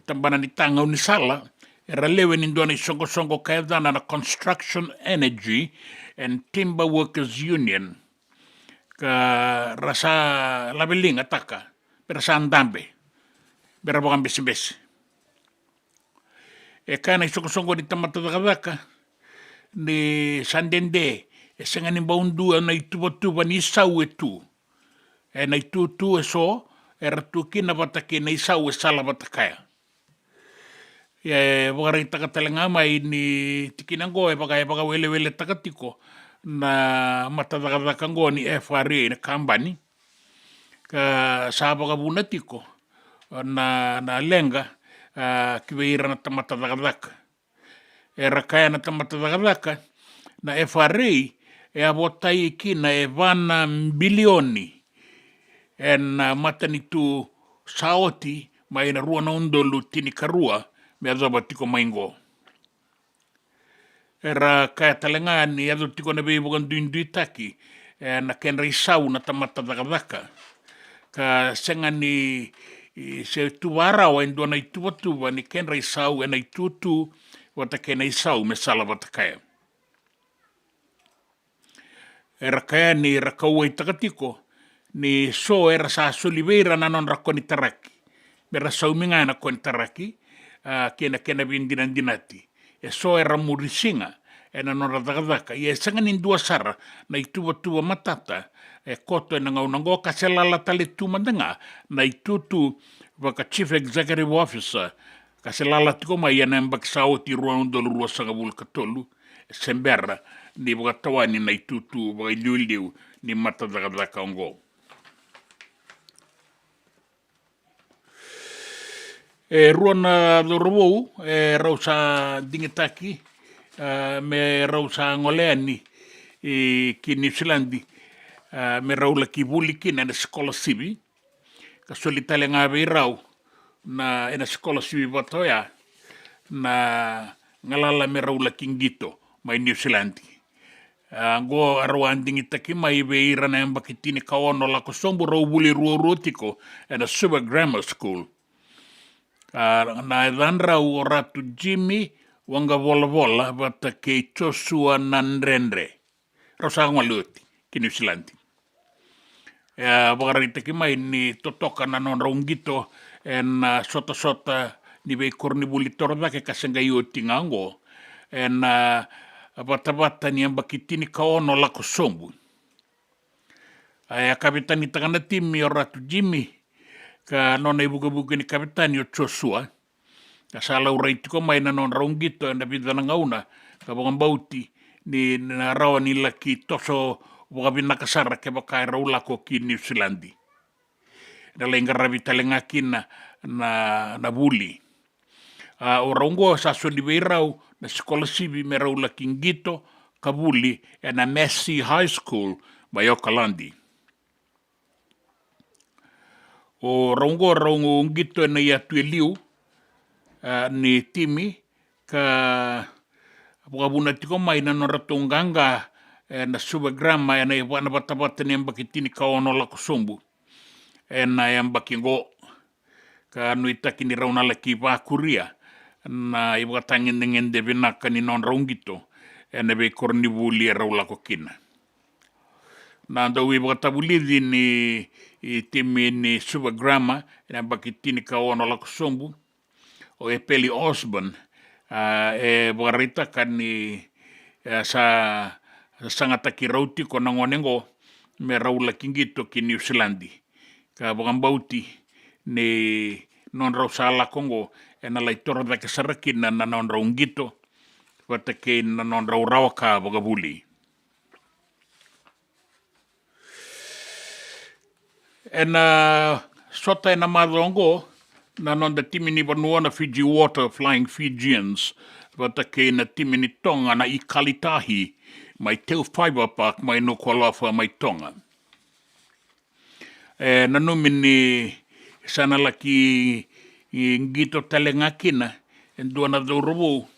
tambana ni tangaw ni sala, era lewe ni doon isongo kaya na Construction Energy and Timber Workers Union ka rasa labeling ataka pero sa andambe pero bakang besi kaya na isongo ni tamatadakadaka ni sandende sanga ni baundu na ituba ni isawe tu na itutu so era tuki na batake na isawe sala batakaya wakari takatalenga mai ni tikinango baka wele takatiko na matadakadakango ni FRA na kambani ka sabaka bunatiko na lenga kiweira na tamatadakadaka era kaya na tamatadakadaka na FRA abotai kina vana bilioni na matanitu saoti mai na rua na undolu tini karua me adoba tiko maingo. Era kaya talenga ni ado tiko na bei bukan duindui taki na kenra isau na tamata daka ka senga ni se tuwara o endo na tuwa ni kenra isau e na tutu wata kena isau me sala wata kaya. E rakaya ni rakaua i takatiko ni so era sa soliveira na non rakoni taraki. Me rasau minga na koni taraki kena vindinandinati. E so era murisinga e na non radakadaka. I e sanga ni dua sara na i tuwa matata e koto e na ngaunango ka se lala tale tumandanga na i tutu waka Chief Executive Officer ka se lala tiko mai ana mbakisao ti ruandolu rua sanga vulkatolu sembera ni wakatawani na i tutu waka iliuliu ni matadakadaka ongo. E ruana dorobou e rausa dingetaki me rausa ngoleani ki New Zealandi me raula ki vuliki na sekolah sibi ka solitale ngawe rau na ena sekolah sibi batoya na ngalala me raula kingito mai New Zealandi go arwan dingitaki mai veira na mbakitini kaono la kosombo rau buli ruorotiko ena Suba Grammar School na danra o ratu Jimmy wanga vola bata ke Joshua Nandrendre rosa ngaluti ki New Zealand bagarita ki mai ni totoka na non raungito en sota ni ve korni bulitorda ke kasenga yoti ngango en bata ni ambakitini kaono la kosombu kapitani takana timi o ratu Jimmy ka nona ibuka ni kapitani o Joshua ka sala uraiti ko mai na non raungito na bidana ngauna ka bauti ni na rawa ni laki toso wakabina kasara ke baka raula ko ki New Zealandi na lenga rabita lenga kina na buli o raungo sa soliveirau na sekolah sibi me raula kingito kabuli na Massey High School by Okalandi. O raungo ngito na iatu liu ni timi ka wakabuna tiko mai na noratonganga na Suba Grama na wana batabata ni ambakitini kaono la kosombu na ambakingo ka nuitaki ni rauna la ki vakuria na iwatangin ngende vinaka ni non raungito na be korni vuli raula kokina na ndo iwatabulidi ni timi ni Suba Grama na ambakitini kaono la kosombu o e Peli Osborne e warita kani sa sangataki rauti ko nangonengo me raula kingito ki New Zealandi ka bauti ni non rausala kongo e na laitora da kasaraki na non raungito watake na non raurawa ka bugabuli e na sota e na madongo na non da timini vanua na Fiji Water Flying Fijians watake na timini tonga na i Kalitahi mai Teo Fiber Park mai no Kualafa mai tonga. Na numini sana laki ngito talengakina en duana do robo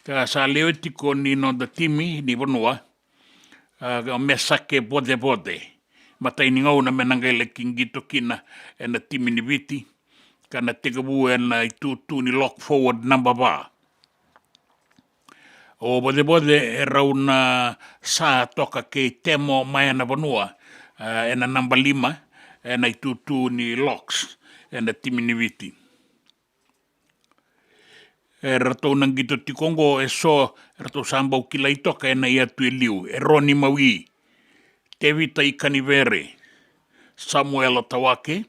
ka sa leotiko ni no da timi ni vanua mesake bode matai ni ngau na menangele kingito kina en timi ni viti kana tegabu en itu ni lock forward number ba o bode e rauna sa toka ke temo mai na vanua ena number 5 ena itu ni locks ena timi ni viti e rato nang gito tikongo e so rato samba ukila itoka ena iatu liu e Roni Maui Tevita Ikanivere Samuel Tawake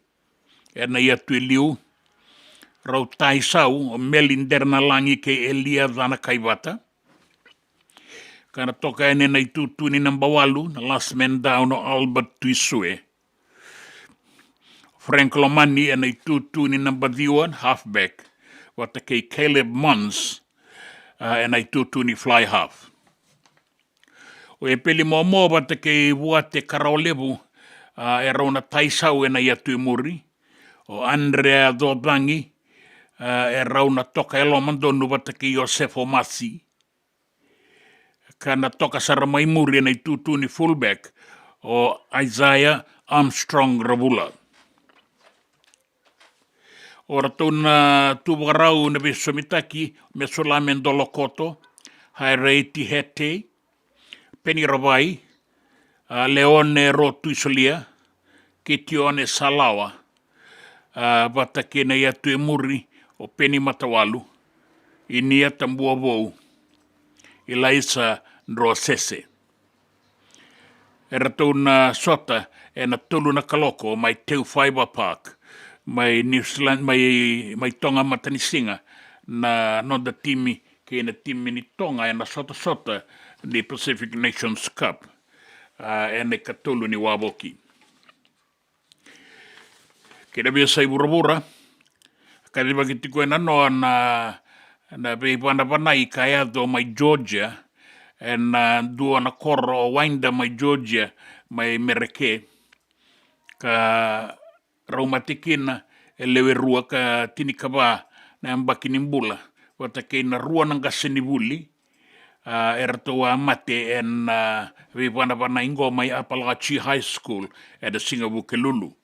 ena iatu liu rau taisau o melinderna langi ke Elia Dana Kaivata kana toka ene na itutu ni number 8 na last man down o Albert Tuisue Frank Lomani ene itutu ni number 1 halfback wata ke Caleb Mons ene itutu ni fly half o e peli momo wata ke Vuate Karaolevu e rauna taisau ene iatu muri o Andrea Dodangi e rauna toka elomandonu wata ke Josefo Masi kana toka saramai muri na itutu ni fullback o Isaiah Armstrong Ravula. Ora tōna tūwarau na beso mitaki, me solamen dolokoto, hai reiti hete, Penny Ravai, Leone Rotuisolia, ke Tione Salawa, wata ke nei atu e muri o Penny Matawalu, I nia tambua vou, Ilaisa Ndrosese. E ratou na sota e na tolu na kaloko mai Teu Fiber Park, mai New Zealand, mai Tonga Matanisinga, na noda timi ke na timi ni Tonga e na sota ni Pacific Nations Cup, e na katolu ni Waboki. Ke na bia sai burabura, ka riba ki tiko e na noa na bei pana I ka ea do mai Georgia, e na dua na koro o wainda mai Georgia, mai Mereke, ka raumatikina e lewe rua ka tinikaba na ambaki nimbula, wata kei na rua nanga senibuli, e ratoa mate e na bei pana ingo mai Appalachi High School e da Singabuke Lulu.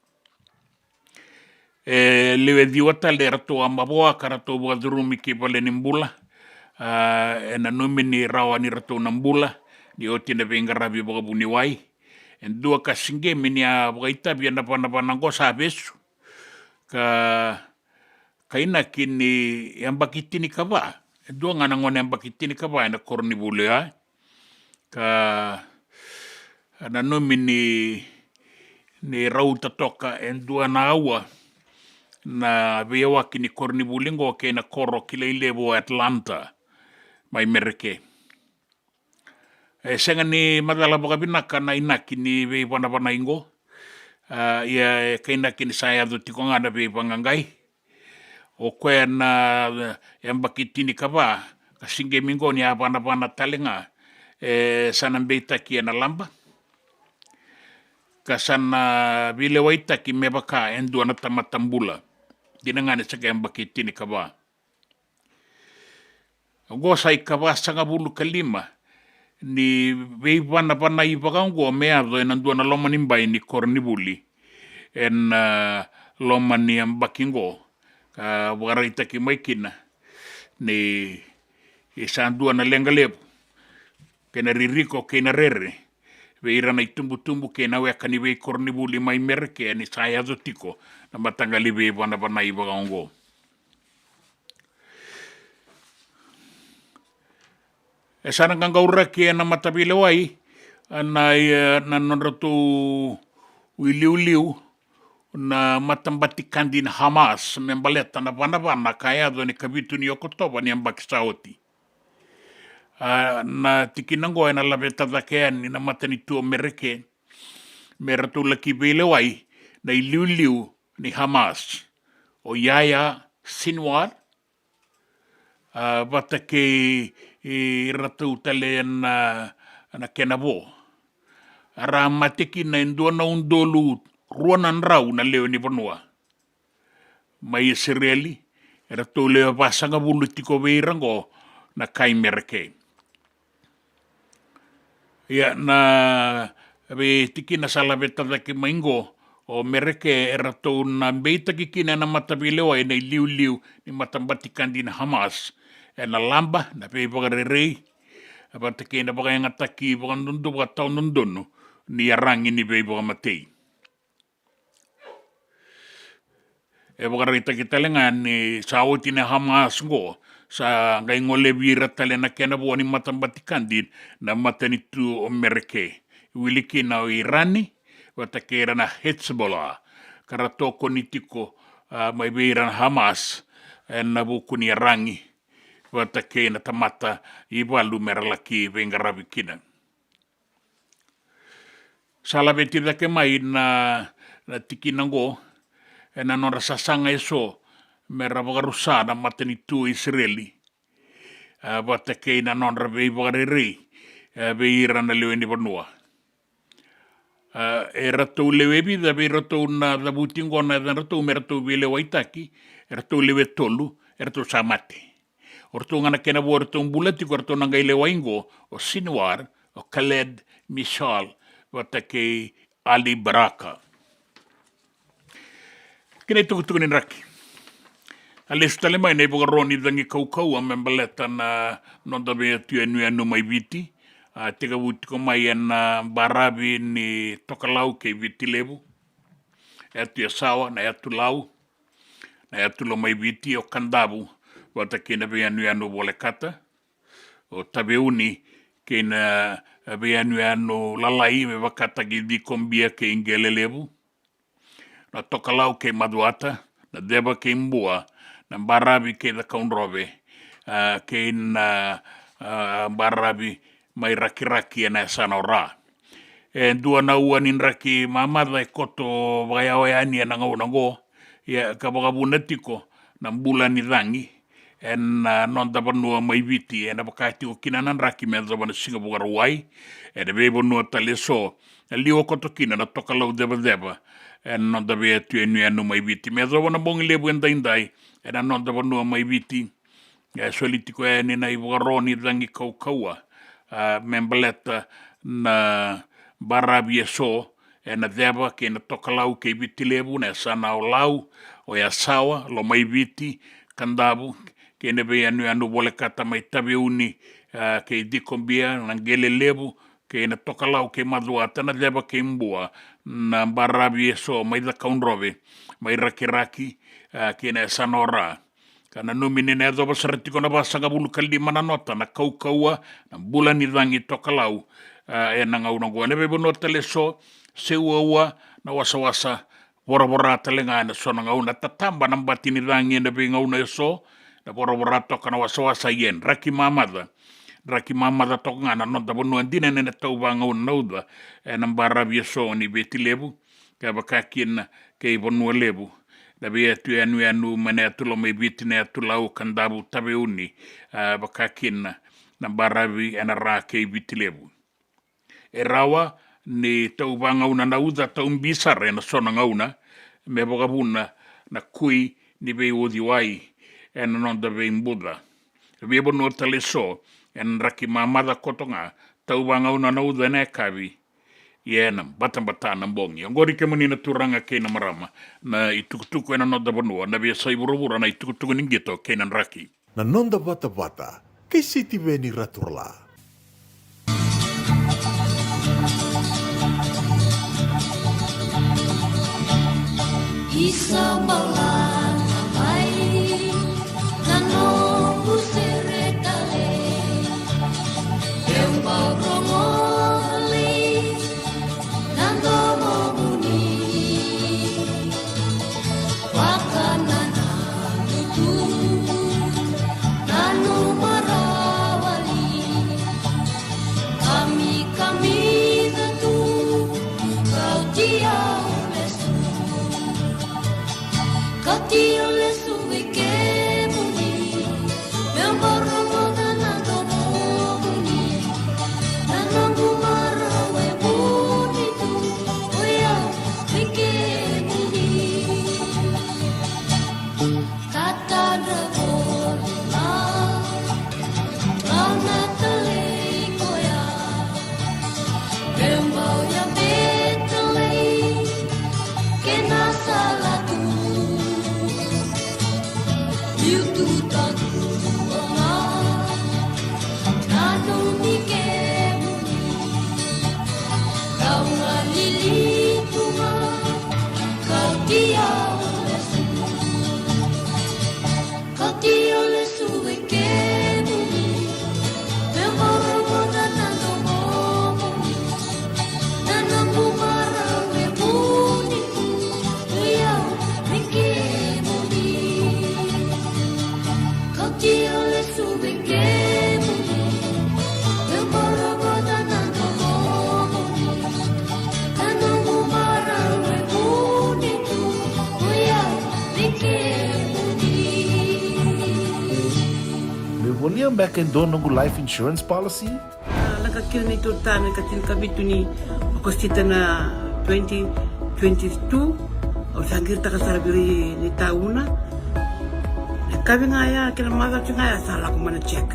E lewe diwata le ratoa maboa ka ratoa wadurumi ki pale nimbula, e na numini rawa ni rato nambula ni oti na vengarabi bagabuni wai en dua ka singe mini a bagaita bia na pana go sa besu ka kaina kini yang bakitini ka ba dua ngana ngone yang bakitini ka ba na korni bule ka na numini ni rauta toka en dua na awa na bewa kini korni bulingo ke na koro kilelebo Atlanta mai Mereke. Senga ni madala bakabinaka na inaki ni vei pana ingo. Ia kainaki ni saya do tikonga na vei pangangai. O koe na embakitini ka ba, kasinge mingo ni a pana talenga, sana beitaki na lamba. Kasana vile waitaki mebaka endua na tamatambula. Dinangane saka embakitini ka ba. Gosa I kawa sanga bulu kalima ni vei pana I vakango mea do e nandua na loma nimbai ni kornibuli en loma ni ambakingo ka waraita ki maikina ni isandua na lenga lepu ke na ririko ke na rere vei rana I tumbu ke na weka ni vei kornibuli mai Mereke ni saya zotiko na matangali vei pana I vakango. E sana kangaura ke na matapile wai na nonratu uiliu na matambati na Hamas membaleta na pana kaya do ni kabitu ni Okotoba ni ambakisaoti. Na tikinango e na labeta dakean ni na matani tuo Mereke meratu laki bile wai na iliu ni Hamas o Yaya Sinwar bata ke I ratu tale na kenabo. Ara mateki na indua na undolu ruanan rau na leo ni vanua. Mai Israeli, ratu leo pasanga bulu tiko veirango na kai Mereke. Ia na be tiki na salabeta dake maingo o Mereke ratu na beita kikina na matabilewa na liu ni matambati na Hamas. E na lamba, na pei pagarerei, apata kei na pagayangata pagandondo, pagatao nondono, ni arangi ni pei pagamatei. E pagarita kita lengan ni saoti na Hamas go, sa ngai ngole vira tale na kena buo ni matambatikandin, na matanitu o Mereke. Wiliki na o Irani, wata keira na Hezbollah, karatoko nitiko mai vira na Hamas, na buku ni arangi. Wata ke na tamata I walu meralaki vengarabi kina. Sala beti dake mai na tikinango e na nora sasanga eso mera vagarusa na matani tu Israeli. Wata ke na nora vei vagariri veira na lewe ni vanua. E ratou lewe vida vei ratou na dabutingo na ratou meratou vile waitaki e ratou lewe tolu e ratou samate. Orto ngana kena bo orto mbulati ko orto nangai le waingo o Sinwar o Khaled Mishal wata ke Ali Baraka. Kene tukutuku ni raki. Ales tale mai nei boga roni dangi kaukau a membaleta na nonda be tu enu mai viti. Teka wuti ko mai na barabi ni tokalau ke viti lebu. Atu ya sawa na atu lau. Na atu lo mai viti o kandabu. Wata kena be enu bole kata. O tabe uni kena be enu lalai me wakata ki di kombia ke ingele lebu. Na tokalau ke maduata. Na deba ke imbua. Na barabi ke da kaunrobe. Ke na barabi mai raki na sana ora. Dua na ua nin raki mamada e koto waiawaiani na ngau. Ia kabagabunetiko na mbula ni rangi. Non dapanua mai viti. Na pakati o kinanan raki me zabana Singapore Hawaii. Da bebo nua taleso. Liwa koto kina na tokalau deba. Non da be tu enu mai viti. Me zabana bongi lebu endai. Non dapanua mai viti. Solitiko ni na iwaroni rangi kaukaua. Membaleta na barabi so na deba ke na tokalau ke viti lebu na sana o lau o ya sawa lo mai viti kandabu ke ne be anu bole kata mai tabe uni ke dikombia na gele lebu ke na tokalau ke maduata na deba ke mbua na barabi so mai da kaunrobe mai raki ke na sana ora. Kana numini na edo basaratiko na basanga bulu kaldi mananota na kaukaua na bulan ni rangi tokalau na ngaunangua. Nebe bono teleso se ua na wasa bora talenga na so na ngauna tatamba na mbati ni rangi nebe ngauna so na bora toka na wasa yen. Raki mamada toka ngana nota bono andina nene tau ba ngauna nauda na mbarabi so ni beti lebu kaya bakakin kaya bono lebu. Dabi atu enu mane atu lo mai viti ne atu lau kandabu tabe uni bakakin na barabi ena rake viti lebu. E rawa ni tau ba ngauna na uda tau mbisare na sona ngauna me bogabuna na kui ni be udi wai ena non da be imbuda. Dabi ebo no tale so en raki mamada kotonga tau ba ngauna na uda ne kavi. Yenam batang bongi. Ngori ke muni na turanga ke na marama na itukutuku ena no dabanua na biasa iburu na itukutuku ningito ke na raki. Na nonda bata ke siti veni raturla. Isa balan ai nano buseretale eu barongo William back in Donongu life insurance policy? Laka kira ni tutana katil kabitu ni okostita na 2022 o sangir takasarabiri ni tauna. Kabi ngaya kila maga ngaya salah aku mana cek.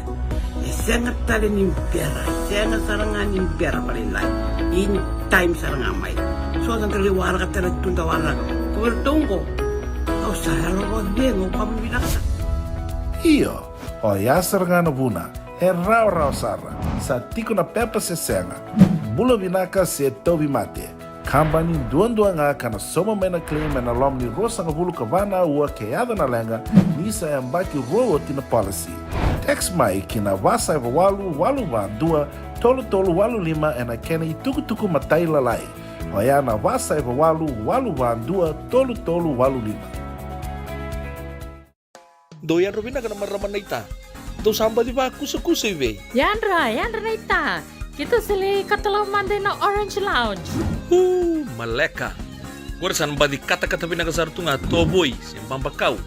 Sangat tali ni biara, sangat sarangan ni biara paling lain. Ini time saranga mai so tan tele wara ka tele tunda wara ko tongo o sa halo ro bien o pa mina Iyo, o yasar ngana buna, e rau sara, sa tiko na pepa se senga, bula vinaka se tobi mate, kambani duan nga kana soma mena claim na lom ni rosa nga bulu kavana ua keada na lenga, nisa e mbaki roa tina policy. Text mai kina wasa e walu wa dua, tolu walu lima e na kena i tuku matai lalai, o ya na wasa e walu wa dua, tolu walu lima. Doyan Robina ka naman raman na ita. Do samba di ba kusa iwe? Yandra na ita. Kita sili katalaw manday na Orange Lounge. Maleka. Kursan ba di kata-kata pinakasar tu nga toboy, simbang bakaw.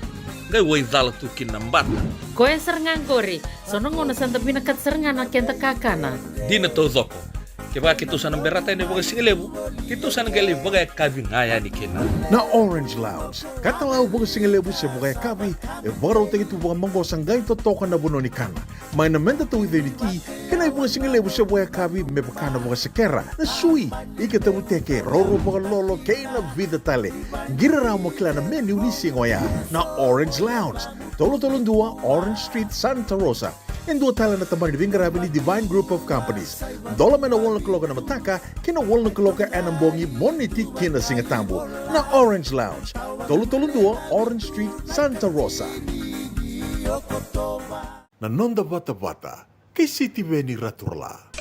Ngay way dala tu kinambata. Koe serengan kori, sono ngona santa pinakat serengan na kenta kakana. Di na to zoko. Kaya kita sana berata ini bagai singelebu, kita sana gali bagai kabi ngaya ni kena. Na Orange Lounge, katalau bagai singelebu se bagai kabi, e baro te itu bagai manggo sanggai to toka na bono ni kana. Mai na menda to identity, kena bagai singelebu se bagai kabi me bakana bagai sekera. Na sui, ike te muteke roro bagai lolo keina vida tale. Gira ramo kila na menu ni singoya. Na Orange Lounge, tolo-tolong dua Orange Street, Santa Rosa. En dua tala na tamang ni Divine Group of Companies. Dola mena wala kaloka na mataka, kina wala kaloka anambongi moniti kina singatambo. Na Orange Lounge, tolo-tolong dua Orange Street, Santa Rosa. Na nonda bata-bata, kay City Veni Raturla.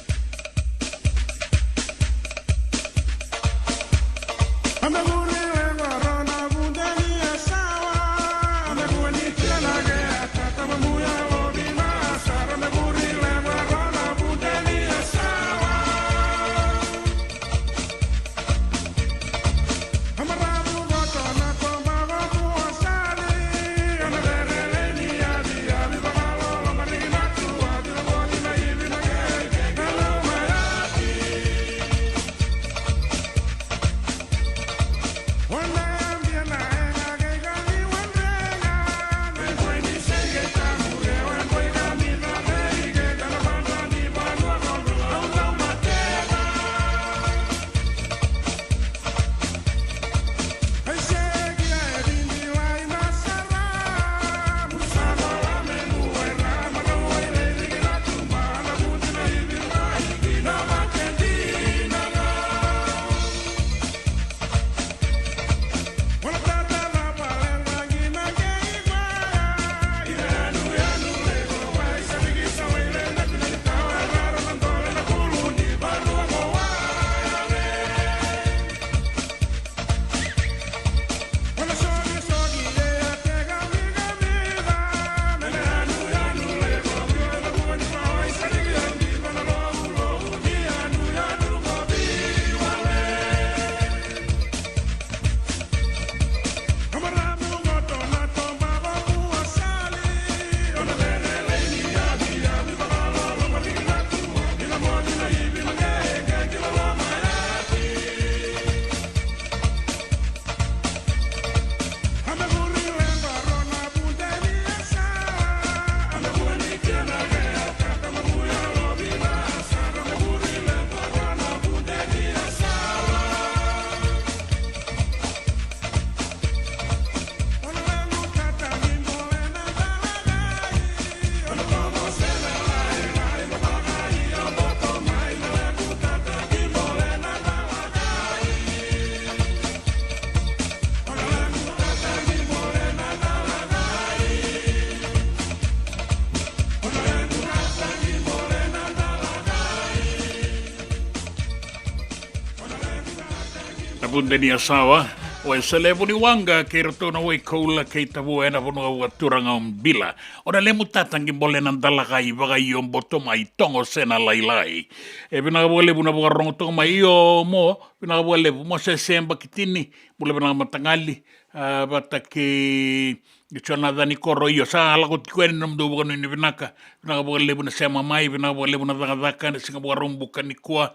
Punde ni asawa, o e selebu ni wanga kei rato na wai kaula kei tabu e na punua ua turanga bila. O na lemu tatangi bole nan dalakai waga i o mboto mai tongo sena lailai. E pina kabu lebu na buka rongo tongo mai i o mo, pina kabu lebu mo se semba kitini, mula pina matangali, bata ke chona dani koro i o sa alako tikueni namdu buka nini pinaka, pina kabu lebu na sema mai, pina kabu lebu na daka na singa buka rombuka ni kua,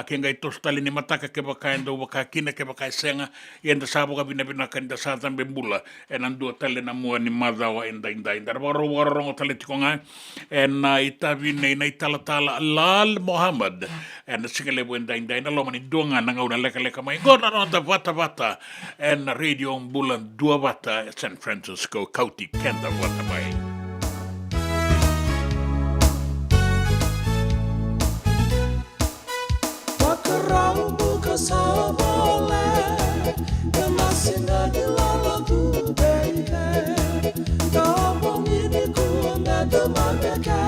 ke ngai tos tali ni mataka ke baka endo baka kina ke baka senga yenda sabo ka bina kan da satan bembula en andu tali na mua ni madha wa enda waro tali tikonga en ita vine na itala lal Muhammad en sikale wenda na lo mani donga na ngau na leka mai gona no da vata en radio mbula dua vata San Francisco County Kenda vata mai. Wakarau buka sabole, kemasinga di lala tu beke, kampung ini ku meda mabeke,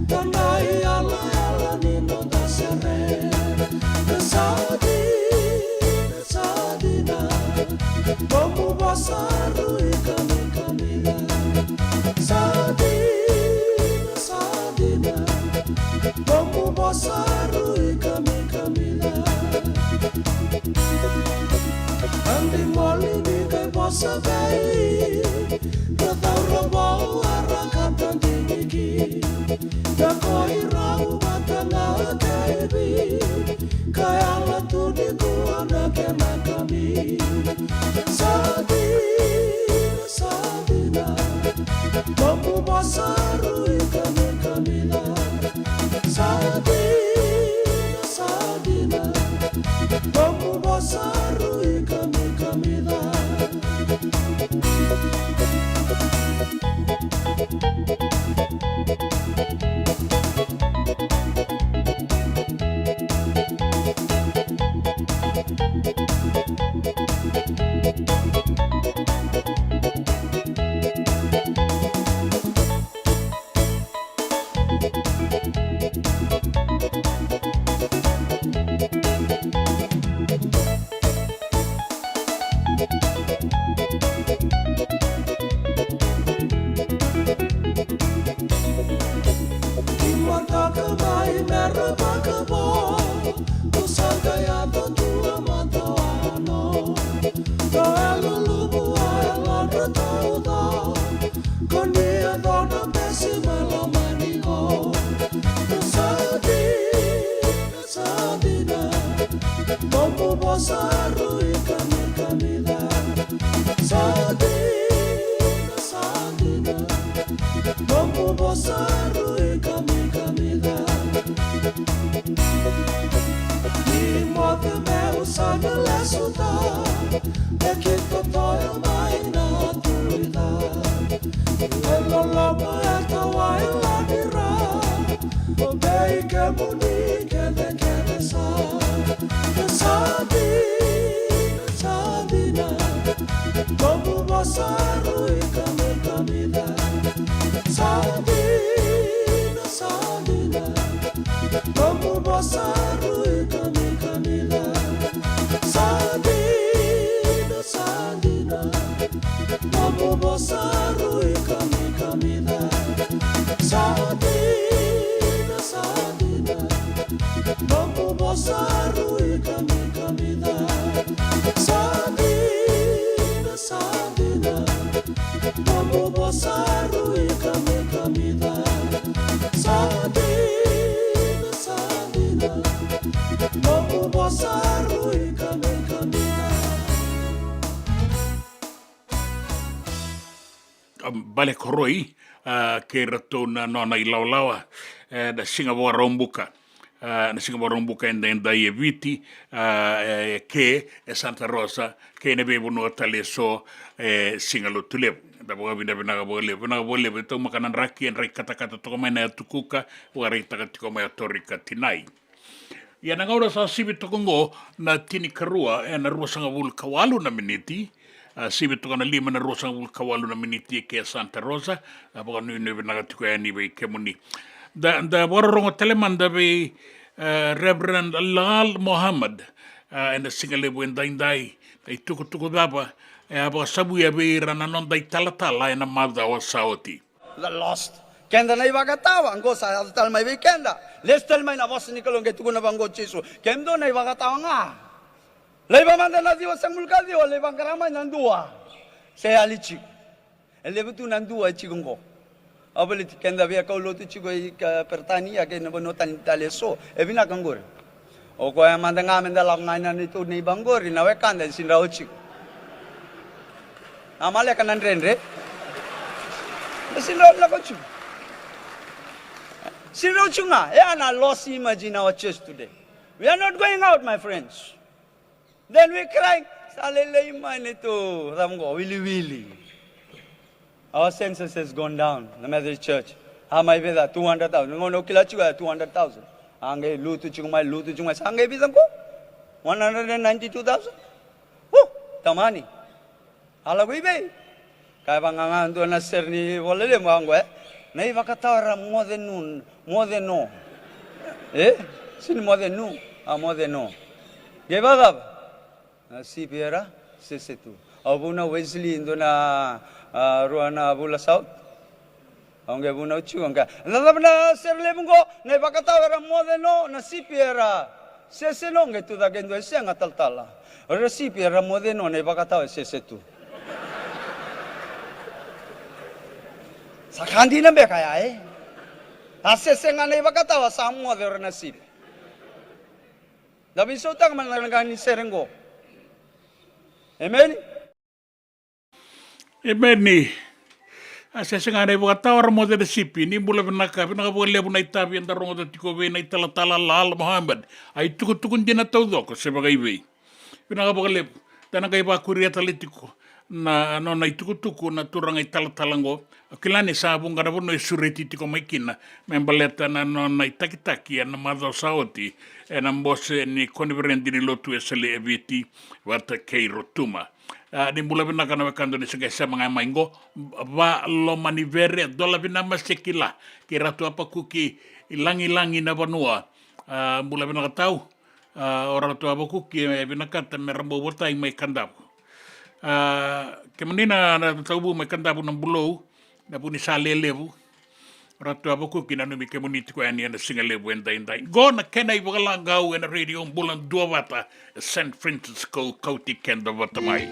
tanai ala ni no dasere, kesadina, kamu basaru kami sadina, kamu basaru kami Andi moli ni kai bossa bei, da tauro bau arangkat dan tinggi, da koi rau batanga kaibi, kai ala tu di kuana kena kami, sadina, kamu basaru kami la, sadina, kamu basaru kami la. Bale koroi ke rato na nona I laulawa na singa wa rombuka enda I viti ke Santa Rosa ke ne bebu no tale so singa lo tule da boga bina bole to makanan raki en rai kata to mai na tukuka wa rai taka tiko mai torika tinai ia na ngaura sa sibi tokongo na tini karua na rua sanga vul kawalu na miniti sibi tokana 5 na rua sanga vul kawalu na miniti ke Santa Rosa boga nui naga tiko ni be kemuni da wararongo telemanda be Reverend Lal Muhammad and the singale wendai tuku daba aba sabu ya be rana non dai talatala na mada o saoti the lost kenda na ibagatawa ngo sa tal mai weekenda lestel mai na boss ni kalong ketu na bango chisu kendo na ibagatawa nga leba manda na diwa sang mulkadi o leba karama nandua se alichi ele betu nandua chigongo abali kenda via kaulo tu chigo pertania ke na bonotan taleso e bina kangor O ko yang manda ngamen dalam ngainan itu ni banggori na wekan dan sinra uci. Amale kanan rendre. Sinra na uci. Sinra uci nga. Na lost image in our church today. We are not going out, my friends. Then we cry. Salele iman itu ramgo wili. Our census has gone down. The Methodist Church. How may be that 200,000? Ngono kila chuga 200,000. Angge lutu chumai sangge bisang ko 192,000. Tamani. Ala be. Kaya bangangan tu na ser ni boleh mo angwe. Nei vakatara more than no. Sin more than no. More than no. Gebagab. Si piera sesetu. Abuna Wesley indona ruana abula south. Angge buna ucu angga. Nalabna serle bungo ne bakata era modeno na sipiera. Seseno nge tu da gendo senga taltala. Ora sipiera modeno ne bakata sesetu. Sakandi na be kaya Asesenga ne bakata wa samu ora na sip. Dabi sotang man langani serengo. Amen. Amen ni. Asa sengare buka tawar mo de sipi ni bula benaka boleh lebu na itabi anda rongo de tiko ve na itala tala lal Muhammad ai tukun dina taudoko sebagai ve pinaka buka lebu tanaka iba kuria talitiko na no na tuku na turanga itala talango kilane sabung kada bono sureti tiko makina membaleta na no na itakitaki na madho saoti na mbose ni konverenti ni lotu esele eviti wata keirotuma di bula bina kana wakando ni segai sama ngai maingo va lo manivere dola bina masekila kira tu apa kuki ilangi na banua bula bina katau orang tu apa kuki bina kata merambo botai mai kandap kemenina na tabu mai kandap na bulo na puni salelebu orang tu apa kuki na numi kemuniti ko ani na singalebu endai go na kena ibala gau na radio bulan dua wata San Francisco County kenda wata mai.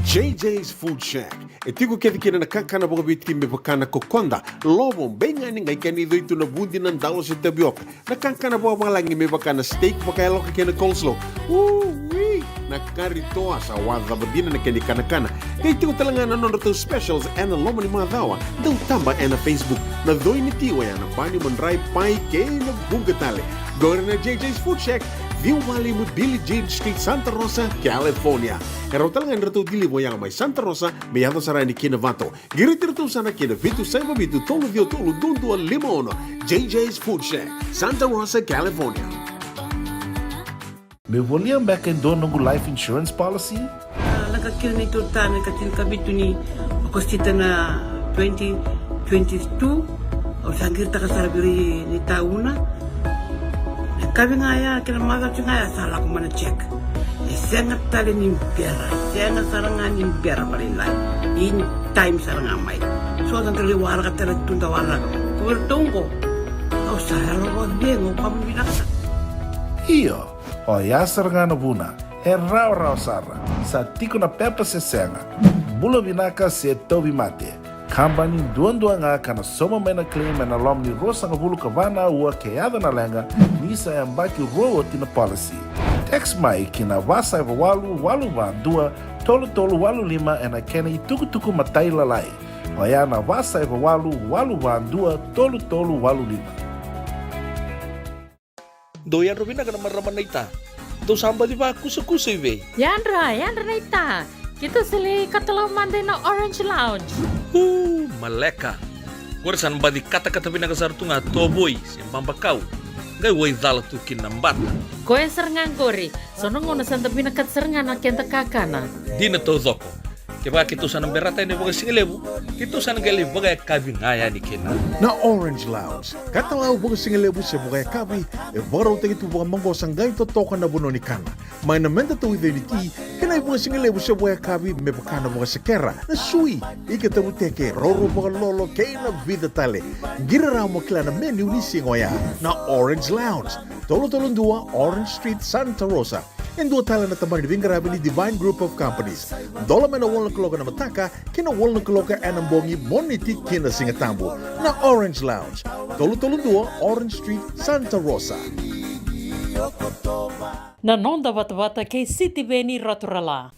JJ's Food Shack. E tiku kete kina na kakana boka biti me bakana kokonda. Lobo benga ni ngai kani doitu na bundi na ndalo se tapioca. Na kakana boka malangi me bakana steak baka eloka kena coleslaw. Wee! Na kari toa sa wadha badina na kani kana. Kay tiku talangana non to specials and lomo ni madawa. Dau tamba na Facebook. Na doi ni tiwa ya na pani mandrai pai kena bungatale. Go na JJ's Food Shack. Viu Valley mo Billie Jean Street, Santa Rosa, California. Kaya talagang narato dili mo yang may Santa Rosa, may yato sarani kinavato. Giritirto sana kinavitu sa mabitu tolo vio tolo dundu al limono. JJ's Food Shack, Santa Rosa, California. Me volia back in dono life insurance policy? Nakakil na ito tayo katil kabitu ni akostita na 2022 o sangir ta kasarabiri ni tauna. Kami ngaya kena mata tu ngaya salah aku mana cek. Sangat tali nimpiara, sangat sarangan nimpiara paling lain. In time sarangan mai. So kan terliwar kata tunda wala. Kau tunggu. Kau saya lo dengo kamu binasa. Iyo, o ya sarangan buna. Rau sara. Sa tiku na pepa se senga. Bula binaka se tobi mate. Kambani duan nga kana soma mena claim na lomni rosa nga bulu kavana ua keada na lenga nisa ya mbaki roa tina policy. Text mai kina wasa eva walu van dua tolu walu lima ena kena ituku matai lalai. Oya na wasa eva walu van dua tolu walu lima. Doyan Robina kana maraman na ita. Do samba di ba kusa iwe. Yandra na ita. Kita sili katalaw mande na Orange Lounge. Maleka. Kuarsan badi kata-kata pinakasar tu nga toboy siyang pampakaw. Ngay way dala tu kinambat. Koe serangan gori. Sono ngono santa pinakat serangan na kenta kakana. Di na to zoko. Kaya kitusan ng berata ni baga singalebu. Kitusan ng gali baga kabingaya ni kina. Na Orange Lounge. Katalaw baga singalebu siya baga kabi. E baraw tayo ito baga manggosang gayon totokan na buno ni kana. May namenda to with unity. Kanay baga singalebu siya baga kabi. May bakana baga sekera. Na sui. Ikatabuteke. Roro baga lolo. Kaya na vida tale. Giraraw mo kila na menu ni singoya. Na Orange Lounge. Tolo-tolong dua Orange Street, Santa Rosa. And dua tala na tamang ni Vingarabi ni Divine Group of Companies. Dola may na walang kaloka na mataka, kina walang kaloka anambongi moniti kina singatambo na Orange Lounge. Tolo-tolong dua Orange Street, Santa Rosa. Na nonda wata kay City Beni Raturala.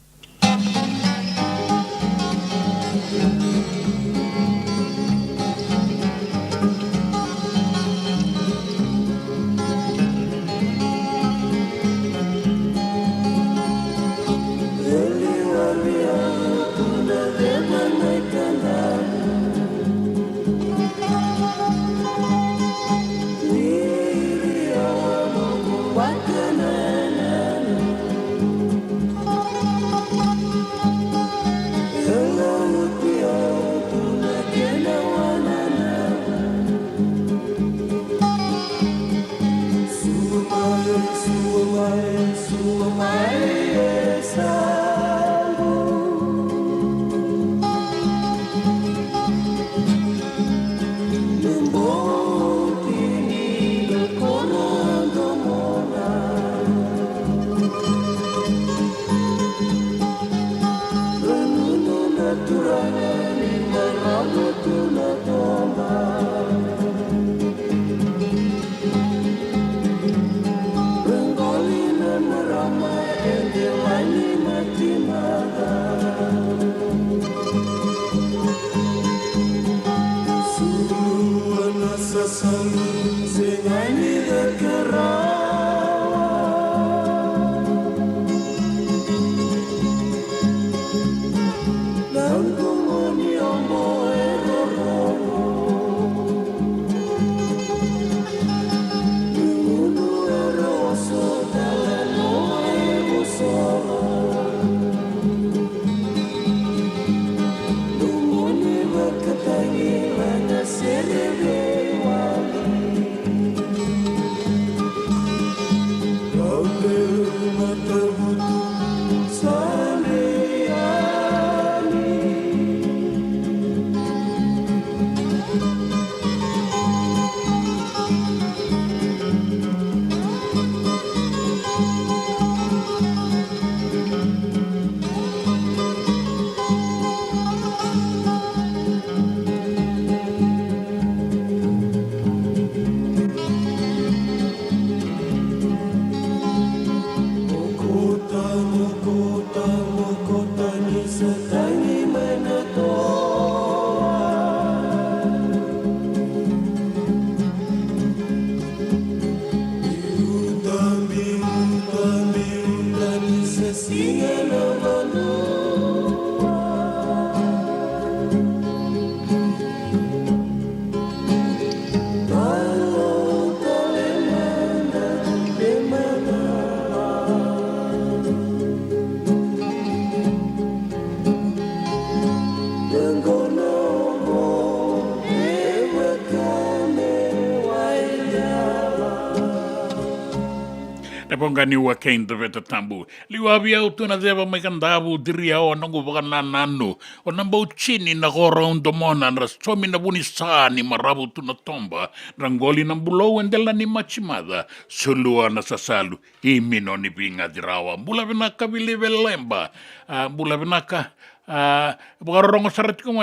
Pongani wa kain te veta tambu. Liwa via utuna deva mai kandavu diria o nangu waka nananu. O nambau chini na gora undo mona na somi na buni saani marabu tuna tomba. Rangoli na mbulo endela ni machimada. Sulua na sasalu. Imino ni pinga dirawa. Mbula vinaka vili velemba. Mbula vinaka. Bukarorongo saratiku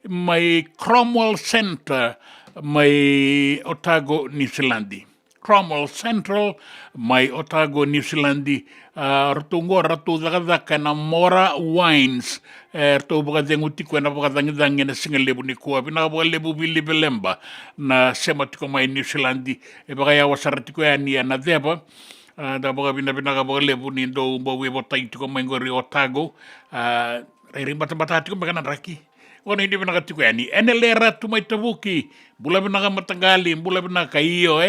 mai Cromwell Center. Mai Otago, New Zealandi. Cromwell Central, mai Otago, New Zealandi, ratungo ratu zakazaka na Mora Wines, ratu bakazengu tiku na bakazangi na singa lebu ni kuwa, pinaka baka lebu vili belemba na sema tiko mai New Zealandi, baka ya wasaratiku ya ni na deba, da baka pinaka baka lebu ni ndo umbo webo taitiko mai ngori Otago, rei bata tiko baka na raki. Kono hindi pinaka tiko yani. Enelera tumay tabuki. Bula pinaka matagali. Bula pinaka iyo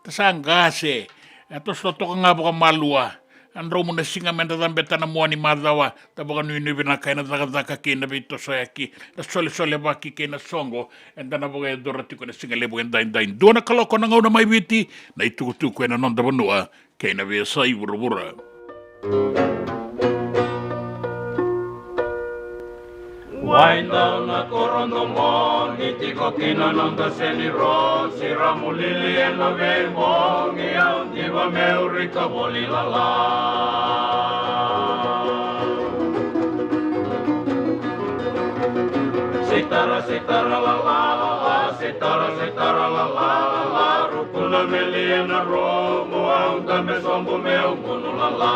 tasangase. Ito sloto ka nga baka malua. Andro mo na singa menta tambeta na mua ni madawa. Tabaka nui pinaka na zakazaka kina bito soyaki. Na sole baki kina songo. Enda na baka dora tiko na singa lebo dain. Doon na kaloko na ngaw na may biti. Na itukutuko na nonda banua. Kina vya say bura-bura. Wainda na korondo mo, iti ko kinanonda seniro, sira mulili en la vemo, ngia undiva meurika bolilala. Sitara la la, sitara la, rukuna meli en la romo, aunta me sombo meu munu la la.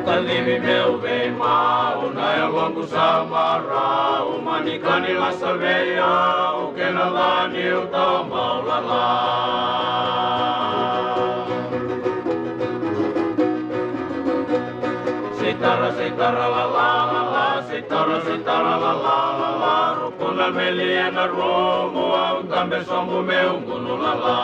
Kalimi meu vem mau, na eu longo samara, o manicani la saveia, o que na lá niu tão mau la la. Sitara la la, sitara la la, rupuna melia na romo, au tambe sombo meu munu la la.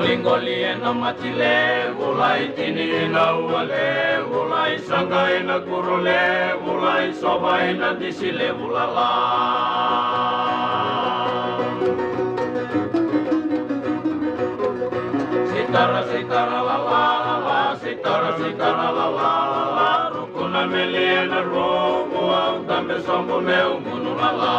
Lingoli na matile, ulai tini na uale, ulai sangai na kurule, ulai sobai na disile ulala. Sitara la la, sitara la la, rukuna melia na romo, au tambe sombo meu munu la la.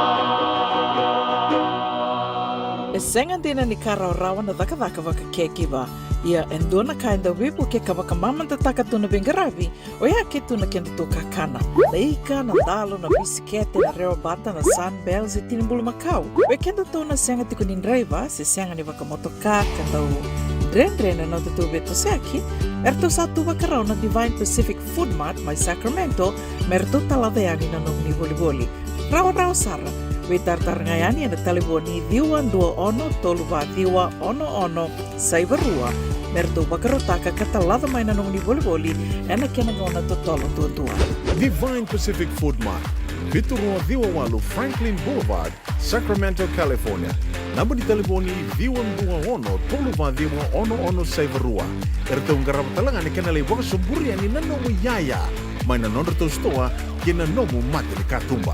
E senga dina ni kara rawa na dhaka waka kekiwa. Ia endona kainda wipu ke kawaka mamanta taka tuna bengaravi, o ia ke tuna kenda tō kakana. Na ika, na dalo, na bisikete, na reo bata, na sunbells e tinimbulu makau. We kenda tō na senga tiko ni nreiva, se senga ni waka motoka, kanda u drena no te tū beto seaki, erto sa tū wakarau na Divine Pacific Food Mart mai Sacramento, merto taladeani na nong ni voliboli. Rao sara. We tartarangayani na taliboni diwa ndua ono toluwa diwa ono saivarua. Merto bakarotaka katalada mai na nung ni voliboli ena kena ngona totolo tua. Divine Pacific Food Mart, Viturua Diwawalu Franklin Boulevard, Sacramento, California. Namba di taliboni diwa ndua ono toluwa diwa ono saivarua. Erto ngarapatalangan ni kena lewa sumburi ani na nomu yaya. Mai na nonreto stoa kena nomu mati ni katumba.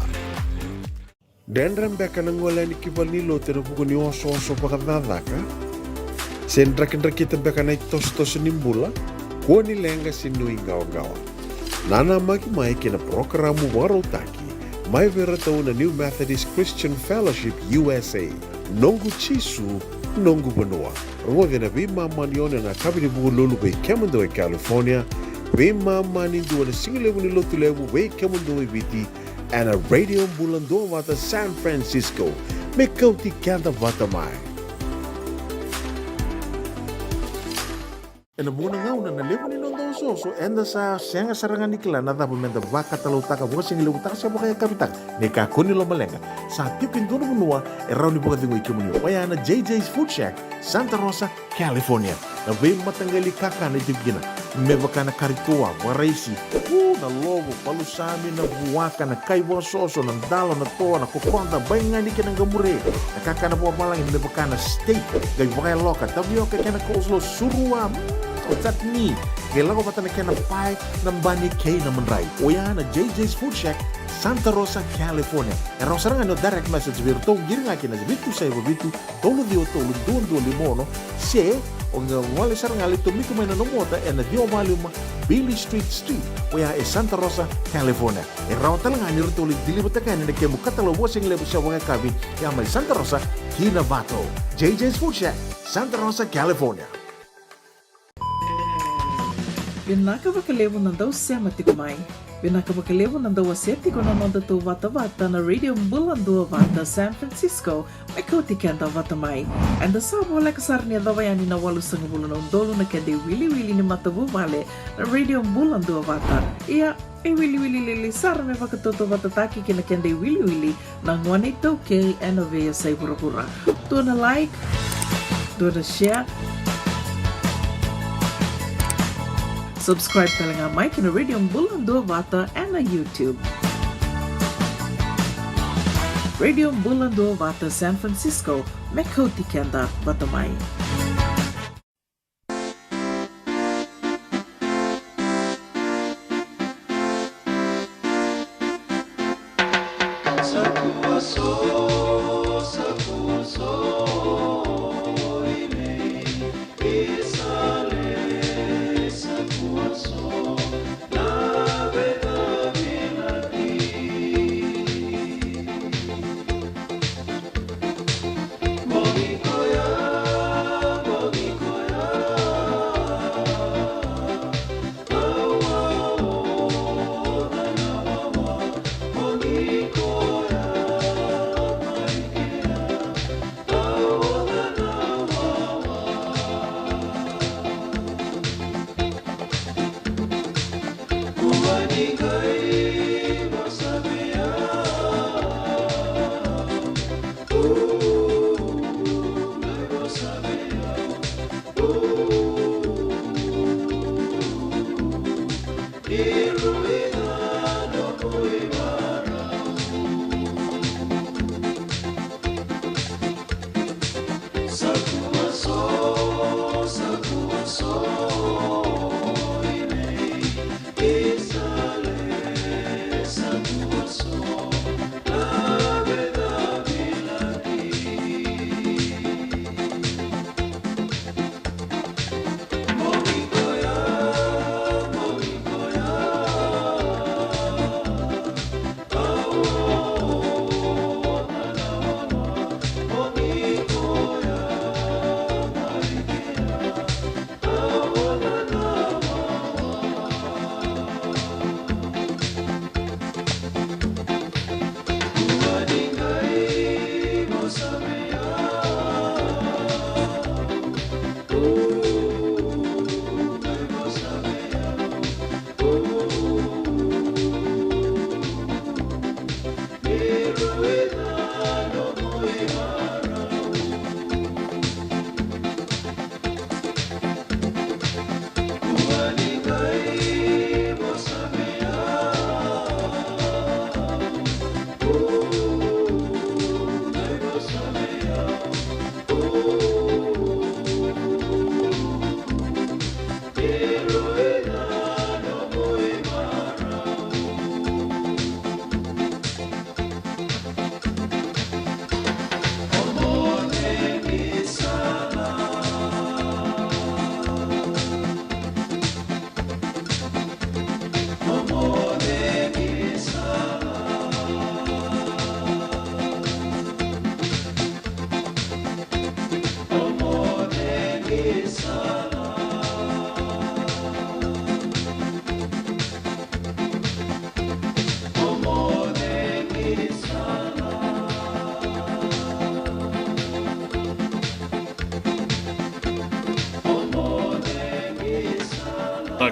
Dendram beka nangola ni kibali lo tena buku ni oso paka dadaka. Sen drakin beka na tos nimbula. Kua ni lenga sinu ingawa. Nana maki mai kena programu warotaki. Mai vera tau na New Methodist Christian Fellowship USA. Nongu chisu, nongu banua. Rongo na bima manione na kabini buku lulu bei kemundo e California. Bima mani dua na singilewu ni lotu lewu bei kemundo e viti. And a radio bulando wata San Francisco. Me kauti kanta wata mai. Ena muna ngauna na levo ni nondo soso enda sa senga sarangan nikla na dabu menda vaka talau taka buka singi lewu taka siapa kaya kapitak ne ka kuni lo malenga sa tipin dono bunua erau ni buka dingo ikimuni wayana JJ's Food Shack Santa Rosa California na vei matangali kaka na tibgina mevaka na karitoa waraisi na lobo palusami na buwaka na kaiwa soso na dalo na toa na kokonda baingani kena gamure na kaka na buwa malang mevaka na steak gai wakaya loka tabioka kena kouslo surua o chutney kailangan ko patana kena pie ng bani kay na manray o yan na JJ's Food Shack Santa Rosa, California. Erau serangan no direct message virtu giring akin na bitu saya bitu tolo dio tolo do limono se o nga wale serangan itu miku main no mota en dio maluma Billy Street o ya Santa Rosa, California. Erau talang ani tolo dilibata kan ne kemu katalo washing lebu sa wanga kabi ya mai Santa Rosa Kinabato. JJ's Food Shack Santa Rosa, California. Binaka bakalevo nandau sema tikumai. Binaka bakalevo nandau aseti ko nanonda tu vata na radio Mbulando vata San Francisco may kauti kenda vata mai. And the sabo la kasarnia dawayani na walu sangubulo na undolo na kende wili ni matabu vale na radio Mbulando vata. Ia wili lili sar me vakatoto vata taki kina kende wili na ngwane tauke enove sa pura. Tu na like, tu na share. Subscribe talaga Mike na Radio Mbulando Vata and na YouTube. Radio Mbulando Vata San Francisco, Mekoti Kenda Batamay.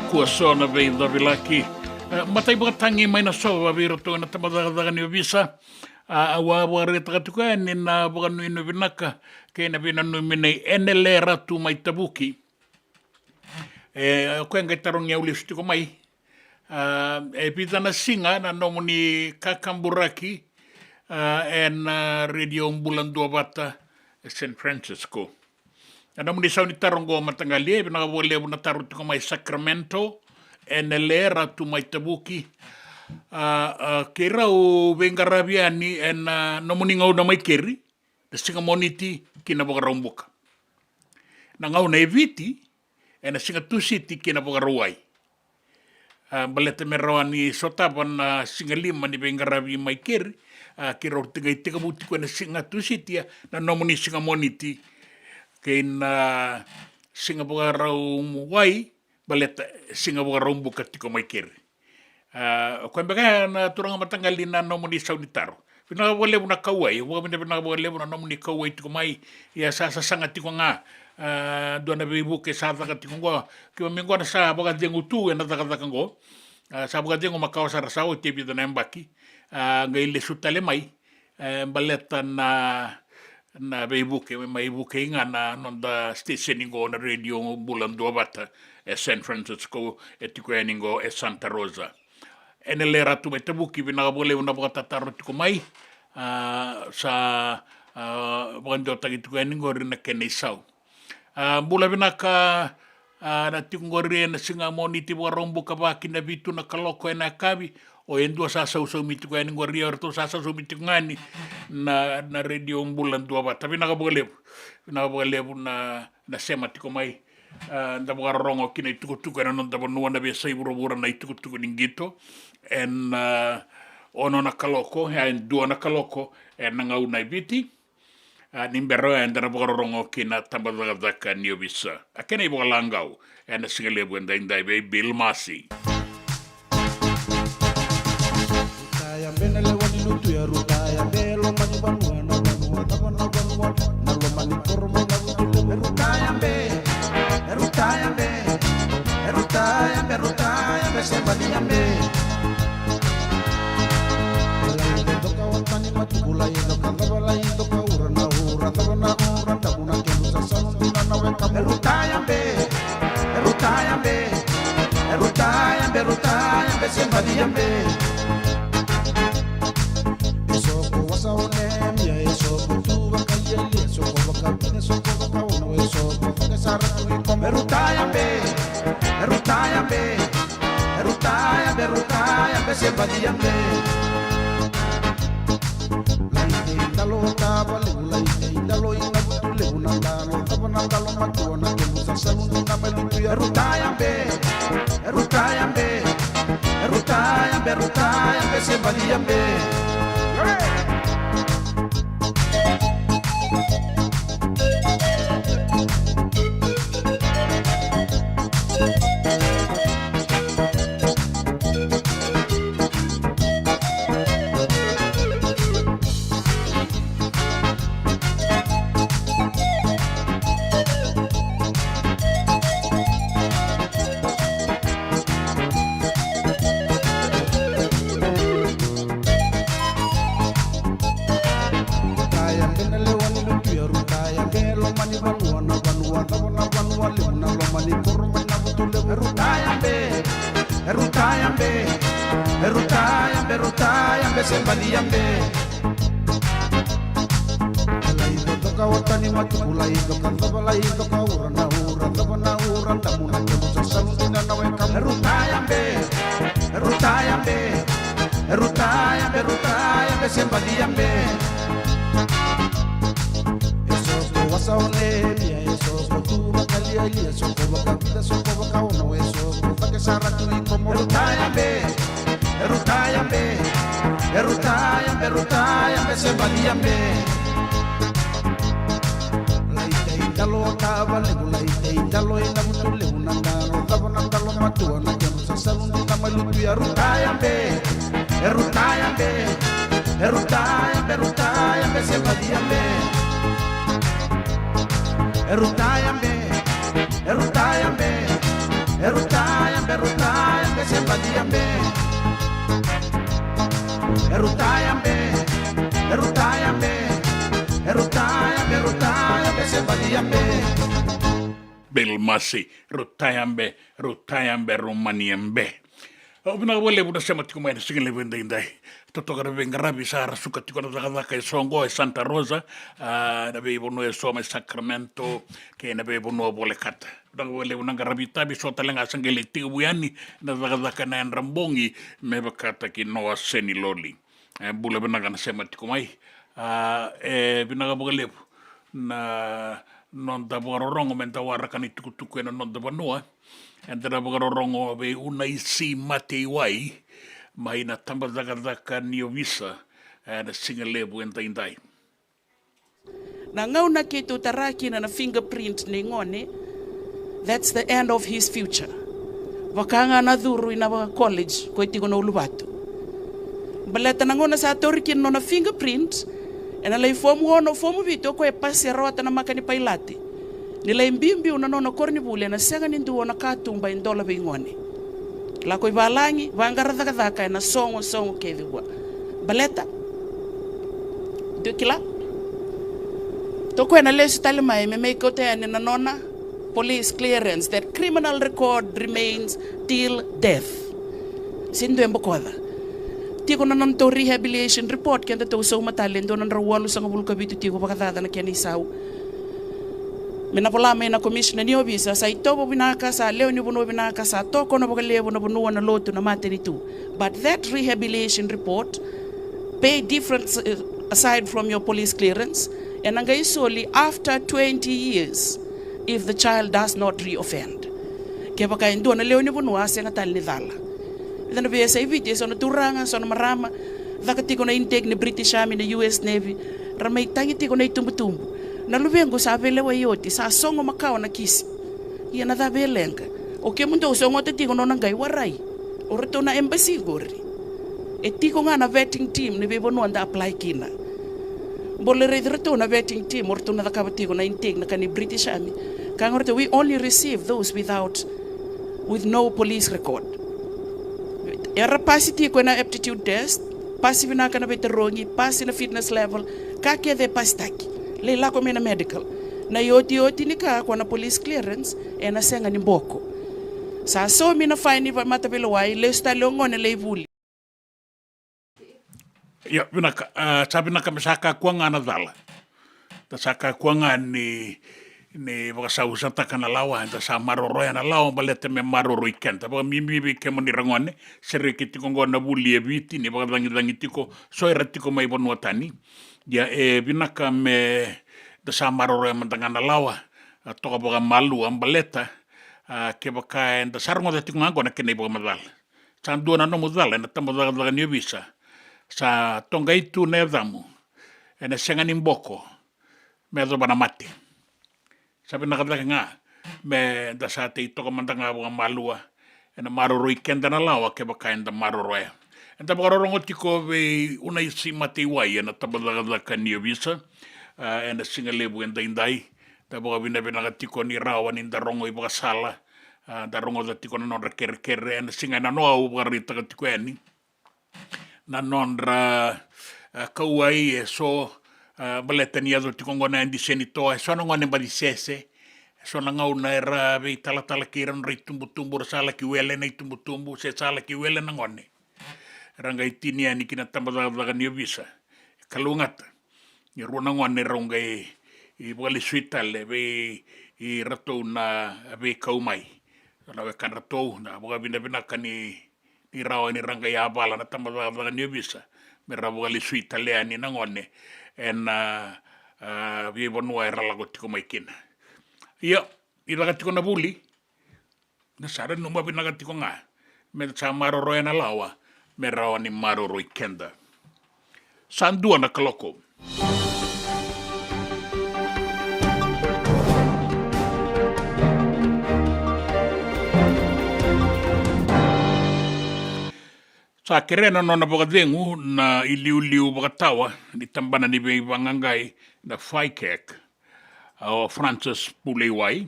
kua sona vei davilaki. Matai tangi mai na so vavira to na tamadara ni visa. Awa ware takatuka ni na banu ino vinaka ke na vina no mine enelera tu mai tabuki. Ko ngai tarong ya ulistu ko mai. Pitana singa na nomoni Kakamburaki en radio bulan dua bata San Francisco. Ana muni sauni tarongo matangalie bina wole buna taru tu mai Sacramento enelera tu mai tabuki. Kera o Vengarabiani en nomoni ngau na mai keri the singa moniti kina boka rombuka. Na ngau na eviti en singa tu city kina boka ruai. Baleta merawani sotapan singa lima ni Vengarabi mai keri kira o tinga itika buti ko na singa tu city na nomoni singa moniti kena singa boka rau muwai baleta singa boka rombuka tiko mai keri. Kau bagaimana na turang matangali na nomoni sauditaro. Pina wale buna kauai, pina wale buna nomoni kauai tiko mai ya sa sanga tiko nga dona bibu ke sa taka tiko ngo. Kiwa mingo na sa boka jengu tu na taka ngo. Sa boka jengu makau sa rasao te bida na mbaki. Ngai le sutale mai baleta na bibu ke mai buke nga na nonda station ngo na radio bulan dua bata San Francisco tiko ngo Santa Rosa. Enelera tu mai tabuki bina boleh una boka tataru tiko mai sa bondo tagi tiko ngori na kene sau. Bula bina ka na tiko ngori na singa moniti boka rombo ka baki na bitu na kaloko na kabi o endua sa sau miti ko ngori orto sa sau miti ngani na radio bulan dua bata bina boleh na sema tiko mai. Da boka rongo kina tuku na nonda bonua na besa ibura na tuku ningito en ono na kaloko en dua na kaloko en ngau na biti nimbero en da boka rongo kina tambadaka ni obisa akena ibo langau en singale bwenda indai be Bill Masi Rutaya benele wani lutu ya rutaya belo mani banua na lo mani kormo na butule rutaya be sembadi ambe la toka watani matukula indo kadabala indo kaura na ura tabuna kemusa saluna na weka rutaya be sembadi ambe eso ko wasa onem ya eso ko tu bakayeli eso ko bakapine eso ko bakauna eso ko bakasara tu ko rutaya be sembadi ambe laite indalo taba laite indalo ina butule unandalo tabana ndalo matuona kemusa salunu na melutu ya rutaya be sembadi ambe sembadi ambe la toka watani matukula indo kadabala indo kaura na ura tabuna kemusa saluna na weka rutaya be sembadi ambe eso ko wasa ole ya eso ko tu bakalia eso ko bakabida eso ko bakauna eso ko bakasara tu como rutaya be sembadi ambe laite indalo taba laite indalo ina butule unandalo tabana ndalo matuana kemusa salunu na malutu ya rutaya be sembadi ambe rutaya be bese badiambe erutayambe erutayambe erutayambe erutayambe se badiambe Belmasi rutayambe romaniambe. Obina wale buda sema tiku mai single wenda indai. Toto gara venga rabi sara suka tiku na zaka songo e Santa Rosa, na be bono e soma Sacramento ke na be bono bole kata. Da wale unanga rabi tabi so talenga sangele tiku buyani na zaka na rambongi me bakata ki noa seni loli. Bula binaga na sema tiku mai. Binaga bole na non da bororongo menta warakani tuku na non da banua. And then bororongo be una isi mate wai mai na tamba zaka nio visa na singa lebu enta indai. Na ngau na ke tu taraki na fingerprint ni ngone, that's the end of his future. Wakanga na dhuru ina college ko itiko na ulubatu. Baleta na ngona sa toriki no na fingerprint ena lei fomu vito ko e pasi rota na makani pailati. Nila imbimbi una nono korni bule na senga nindu ona katumba indola bingone. La ko ibalangi vangara dhaka na songo kedwa. Baleta Dukila Toko na lesu talima me make kote na nona police clearance that criminal record remains till death. Sindo embokoda. Tiko na non to rehabilitation report kenda to so matalendo na rawalu sa ngabulka bitu tiko pakadada na kiani sau. Minapolama na commissioner ni obisa sa itobo binaka sa leo ni bono binaka sa toko na bogalevo na bono na lotu na matenitu. But that rehabilitation report pay difference aside from your police clearance and angai solely after 20 years if the child does not reoffend. Kaya baka ndo na leo ni bono asa nga tal ni dala. Then be sa video so na turanga so na marama dakatiko na intake ni British Army na US Navy ramay tangi tiko na itumbutumbu. Na lubengo sa velewa yoti sa songo makao na kisi ia na belenga o ke mundo songo te tiko no ngai warai o reto na embassy gori e tiko nga na vetting team ne bebo no anda apply kina bolle reto na vetting team o reto na ka tiko na intake na kani British Army kang reto we only receive those with no police record era pasiti ko na aptitude test pasi vina kana veterongi pasi na fitness level ka ke de pastaki le la komena medical na yoti ni ka kwa na police clearance e na senga ni mboko sa so mina fine va matabelo wai le sta longone le vuli Ya binaka sabi na kamsaka kuanga na dala ta saka kuanga ni baka usata kana lawa ta sa maroro na lawa balete me maroro ikenta ba mimi ke moni rangone serikiti kongo na buli e viti ni baka dangi tiko so eratiko mai bonwatani ya binaka me da sa maroro e mandanga na lawa toka baka malu ambaleta ke baka da sarngo da tiko ngona ke nei baka madal san duana no mudala na tamo da ni visa sa tonga itu ne damu ena senga ni mboko me do bana mate sabi nakadaka nga me da sa te ito kamandanga baka malua ena maroro ikenda na lawa ke baka enda maroro e enda baka rorongo tiko ve una isi mate iwai ena tabadaka ni visa ena singa lebu enda indai da baka vina tiko ni rawa ni da rongo i baka sala da rongo da tiko na nonra kere ena singa na noa u baka rita ka tiko eni na nonra kauai e so baleta ni ado tiko ngona endi senitoa so na ngone badi sese so na ngau na era ve tala ki ran ri tumbu sala ki wele na tumbu se sala ki wele na ngone ranga itini ani kina tamba daga ni visa kalungata ni rona ngone ronga i bole suitale ve i rato na ve kaumai na ve kan rato na boga bina kani ni rawa ni ranga ya bala na tamba daga ni visa me rawa le suitale ani na ngone en vi bonua era lago tiko mai kina ia i laga tiko na buli na sara no mabi naga tiko nga me sa maroro na lawa me rawa ni maroro ikenda sandua na kaloko sa kerena nona bogadengu na iliu bogatawa di tambana ni bangangai na faikek o Francis Pulewai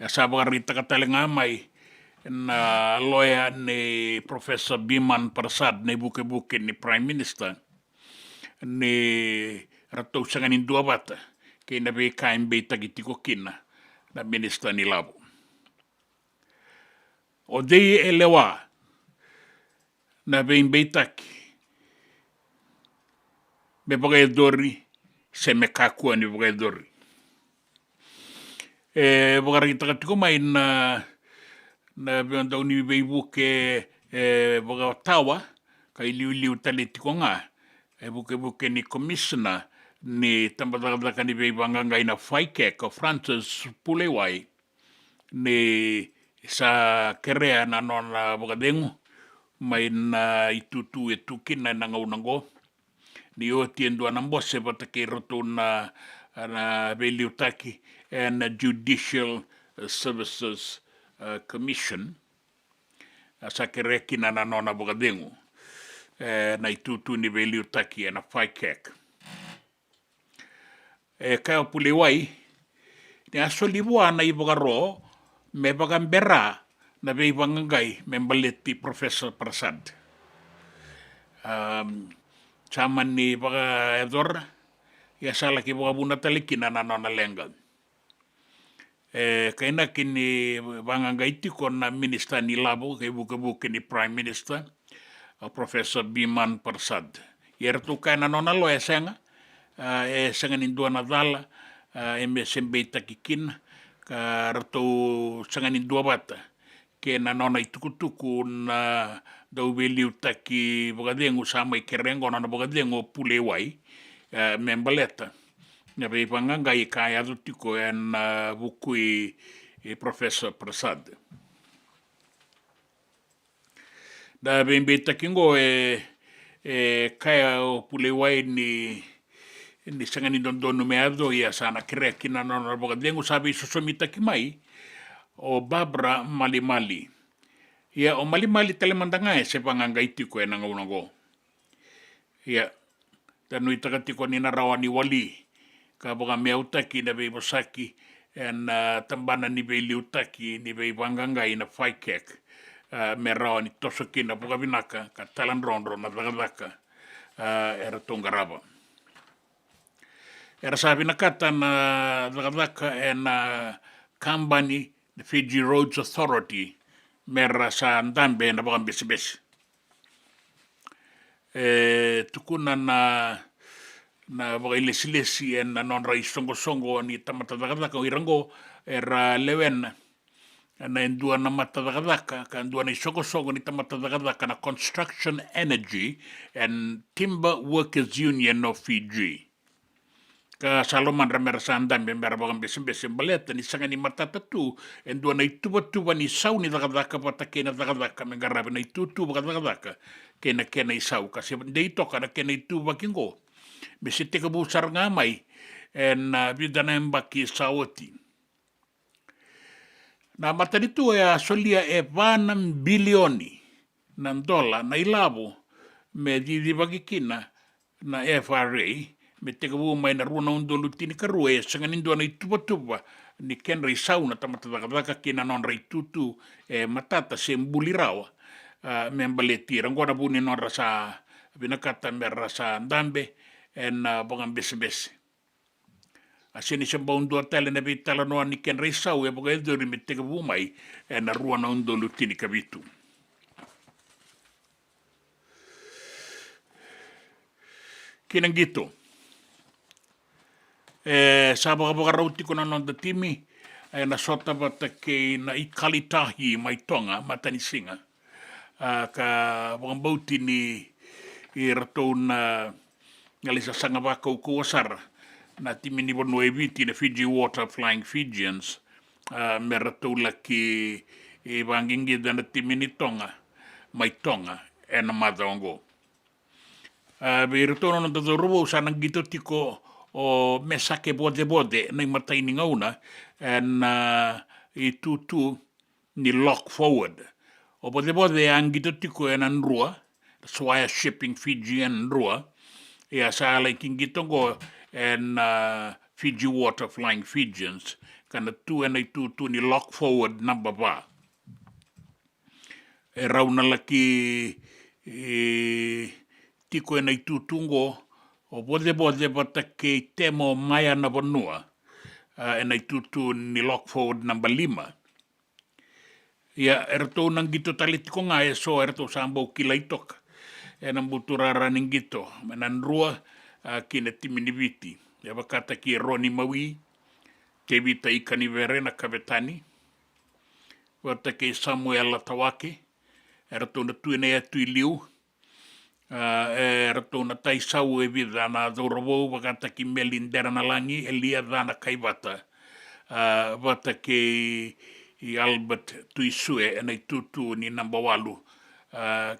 ya sa bogarita katalenga mai na lawyer ni Professor Biman Prasad ni buke-buke ni Prime Minister ni ratou sanganin dua bata kay na be kain be tagitiko kina na minister ni labo. O dei elewa na be taki be bagay dori se me kakua ni bagay dori. Bagay tagitiko may na daw ni be buke bagay tawa kay liu-liu talitiko nga buke-buke ni commissioner ni tambataka ni be bangangay na faike ko Francis Pulewai ni sa kerea na nona bagadengu may na itutu etukin na nangaunango ni o tiendo anambose batake roto na beliutaki and Judicial Services Commission sa kerea kina na nona bagadengu na itutu ni beliutaki na faikek kaya Pulewai ni asoliwa na ibagaro me bagambera na be bangangay membaleti Professor Prasad. Chaman ni baga edor ya sala ki baga buna talikin na nona lengan. Kaina kini bangangay ti kon na minister ni labo kay buka-buka ni Prime Minister Professor Biman Prasad. Yertu kay na nona lo esenga senga nindua na dala MSMB takikin ka rato sanganin dua bata ke na nona itukutuku na daw beliu taki bagadengo sama ikerengo na bagadengo Pulewai membaleta na be pangangai kaya tutiko en bukui Professor Prasad da be takingo kaya Pulewai ni sangani don meado ya sana krea kina nona bagadengo sabi sosomita kimai o Barbara Malimali. Ya o Malimali telemandanga se pangangaiti ko enang unago. Ya tanu itakatiko ni narawani wali ka boga meutaki na be bosaki en tambana ni be liutaki ni be pangangai na faikek merawani tosoki na boga binaka ka talan rondro na dagadaka era tongaraba. Era sabi nakata na dagadaka en company the Fiji Roads Authority mera sa ndambe na baka besi-besi. Tukuna na baka ilesi-lesi na non-rai songo-songo ni tamatadakadaka o irango era lewen na endua na matadakadaka ka endua na songo-songo ni tamatadakadaka na Construction Energy and Timber Workers Union of Fiji. Ka Saloman ramera sandam mera bagam besi baleta ni sanga ni matatatu endua na ituba ni sau ni dagadaka patakena dagadaka mengarabe na itutu dagadaka kena isau kasi dei toka na kena ituba kingo besi teka busar ngamai en bidana mbaki sawoti na matanitu ya solia vanam bilioni na dola na ilabo me di bagikina na FRA me te kawu mai na runa undolu tini karue sanganin doa na ituba ni ken rei sauna tamatadakadaka kina non rei tutu matata se mbulirawa membaleti rangona buni non rasa binakata mer rasa ndambe en bangam besi asini se bondo tele na bitala no ni ken rei sau e boga edori me te kawu mai na runa undolu tini kabitu kinang gitu sabaga rauti ko na nonda timi na sota bata ke na ikalitahi mai tonga matani singa ka bauti ni i ratou na ngalisa sanga baka ukuasara na timi ni bono eviti na Fiji Water Flying Fijians me ratou laki i bangingi dana timi ni tonga mai tonga na madongo be ratou na nonda rubo sanang gitu tiko o mesake bode na matai ni ngauna en i tutu ni lock forward o bode ang gitu tiko en rua Swire Shipping Fiji en rua ya sala king gitu go en Fiji Water Flying Fijians kana tu en i tutu ni lock forward number ba e rauna laki tiko e nei tutungo o bode bata ke temo mai ana vanua e nei tutu ni lock forward number 5. Ia e ratou nang gito talitiko ngā e so e ratou sambau ki laitoka. E na muturara ningito. Manan rua kina timiniviti. Ia wakata ki e Roni Maui, ke vita i kanivere na kavetani. Wata ke Samuel Latawake, e ratou na tuine atu I liu. E ratou na taisau e vida na dhouravou, wakata ki Melindera na langi, e lia dhana kaivata. Wata ke I Albert Tuisue, e nei tutu ni number 8,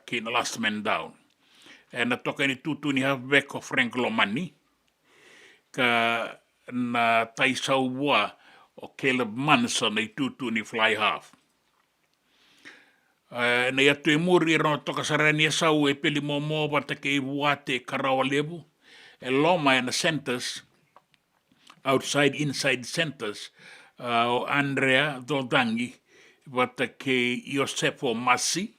ke na last man down. E na toka ni tutu ni halfback o Frank Lomani, ka na taisau wā o Caleb Manson nei tutu ni fly half. Nei atu e muri e rona toka sarani e sau e peli mō wata ke I Wuate Karawa levu, e loma e na centers, inside centers, o Andrea Dodangi, wata ke Iosefo Masi,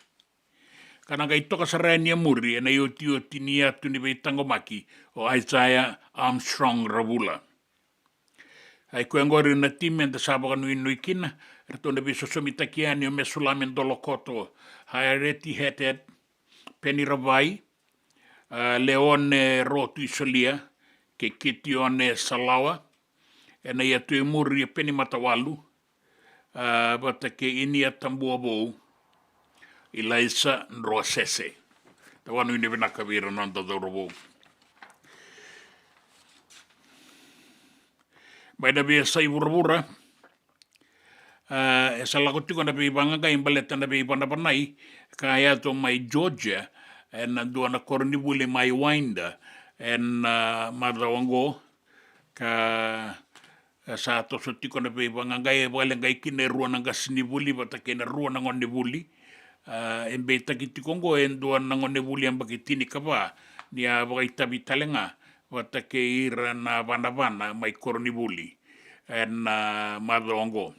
kana kai toka sarani e muri e nei oti ni atu ni vei tangomaki o Isaiah Armstrong Ravula. Ai koe ngori na time da sabaka nui kina, rato na viso somitakiani o Mesulame Dolokoto, Haereti Heted, Penny Ravai, Leone Rotu Isolia, ke Kitione Salawa, e nei atu e muri e Penny Matawalu, bata ke Inia Tambuabou, Ilaisa Nroasese. Ta wanu ini vinaka vira nanda dhaurabou. Mai na via sai vura e sa lako tiko na vei vanganga imbaleta na vei vanapanai ka iato mai Georgia e na duana kornibule mai Winder e na madawango ka sa toso tiko na vei vanganga e wale ngai kine rua nanga sinibuli vata kena rua nanga nibuli e mbeta ki tikongo e duana nanga nibuli amba ki tini kava ni a wakaitabi talenga wata ke ira na vana mai kornibuli na madongo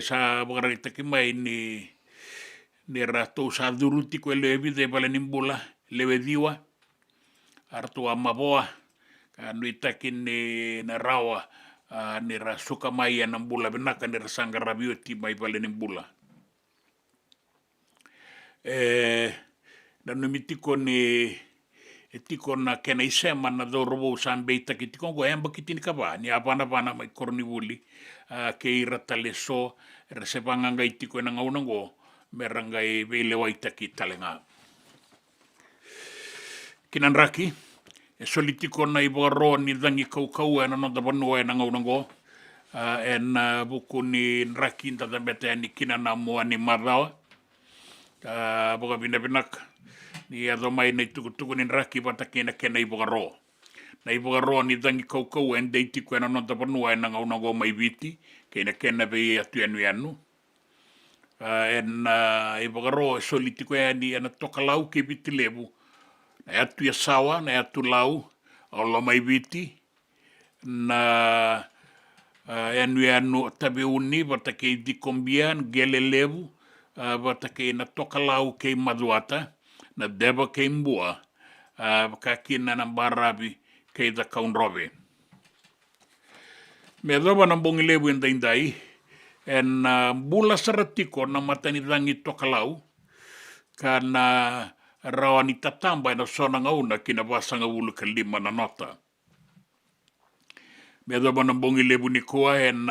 sa wakarita ki mai ni rato sa duruti ko levi de vale nimbula lewe diwa arto amaboa nui takin ni na rawa ni rasuka mai na mbula benaka ni rasanga rabioti mai vale nimbula na numitiko ni tiko na kena isema na dhorobo sambeita ki tiko ngo emba ki tini kava ni apana mai kornivuli ke ira taleso resepanga ngai tiko na ngauna ngo merangai vele waita ki talenga kinanraki e solitiko na iboro ni dangi kau na nonda banu na ngauna ngo en buku ni nraki nda bete ni kinana mo ni madawa boga binabinak ni ado mai nei tuku ni raki wata kena i bogaro. Na i bogaro ni dangi kau en deiti koe na nonta panua e na ngaunango mai viti, kena vei atu anu. En i bogaro e soliti koe ni ana toka lau ke viti levu. Na atu ia sawa, na atu lau, alo mai viti. Na anu tabe uni wata ke di kombian, gele levu, wata ke na toka lau ke maduata. Na deba ke mbua, kakina na barabi ke da kaunrobe. Me doba na bongi lebu indai, en bula saratiko na matani dangi tokalau, ka na rawani tatamba na sona ngauna kina wasanga ulu ka 5 na nota. Me doba na bongi lebu ni kua en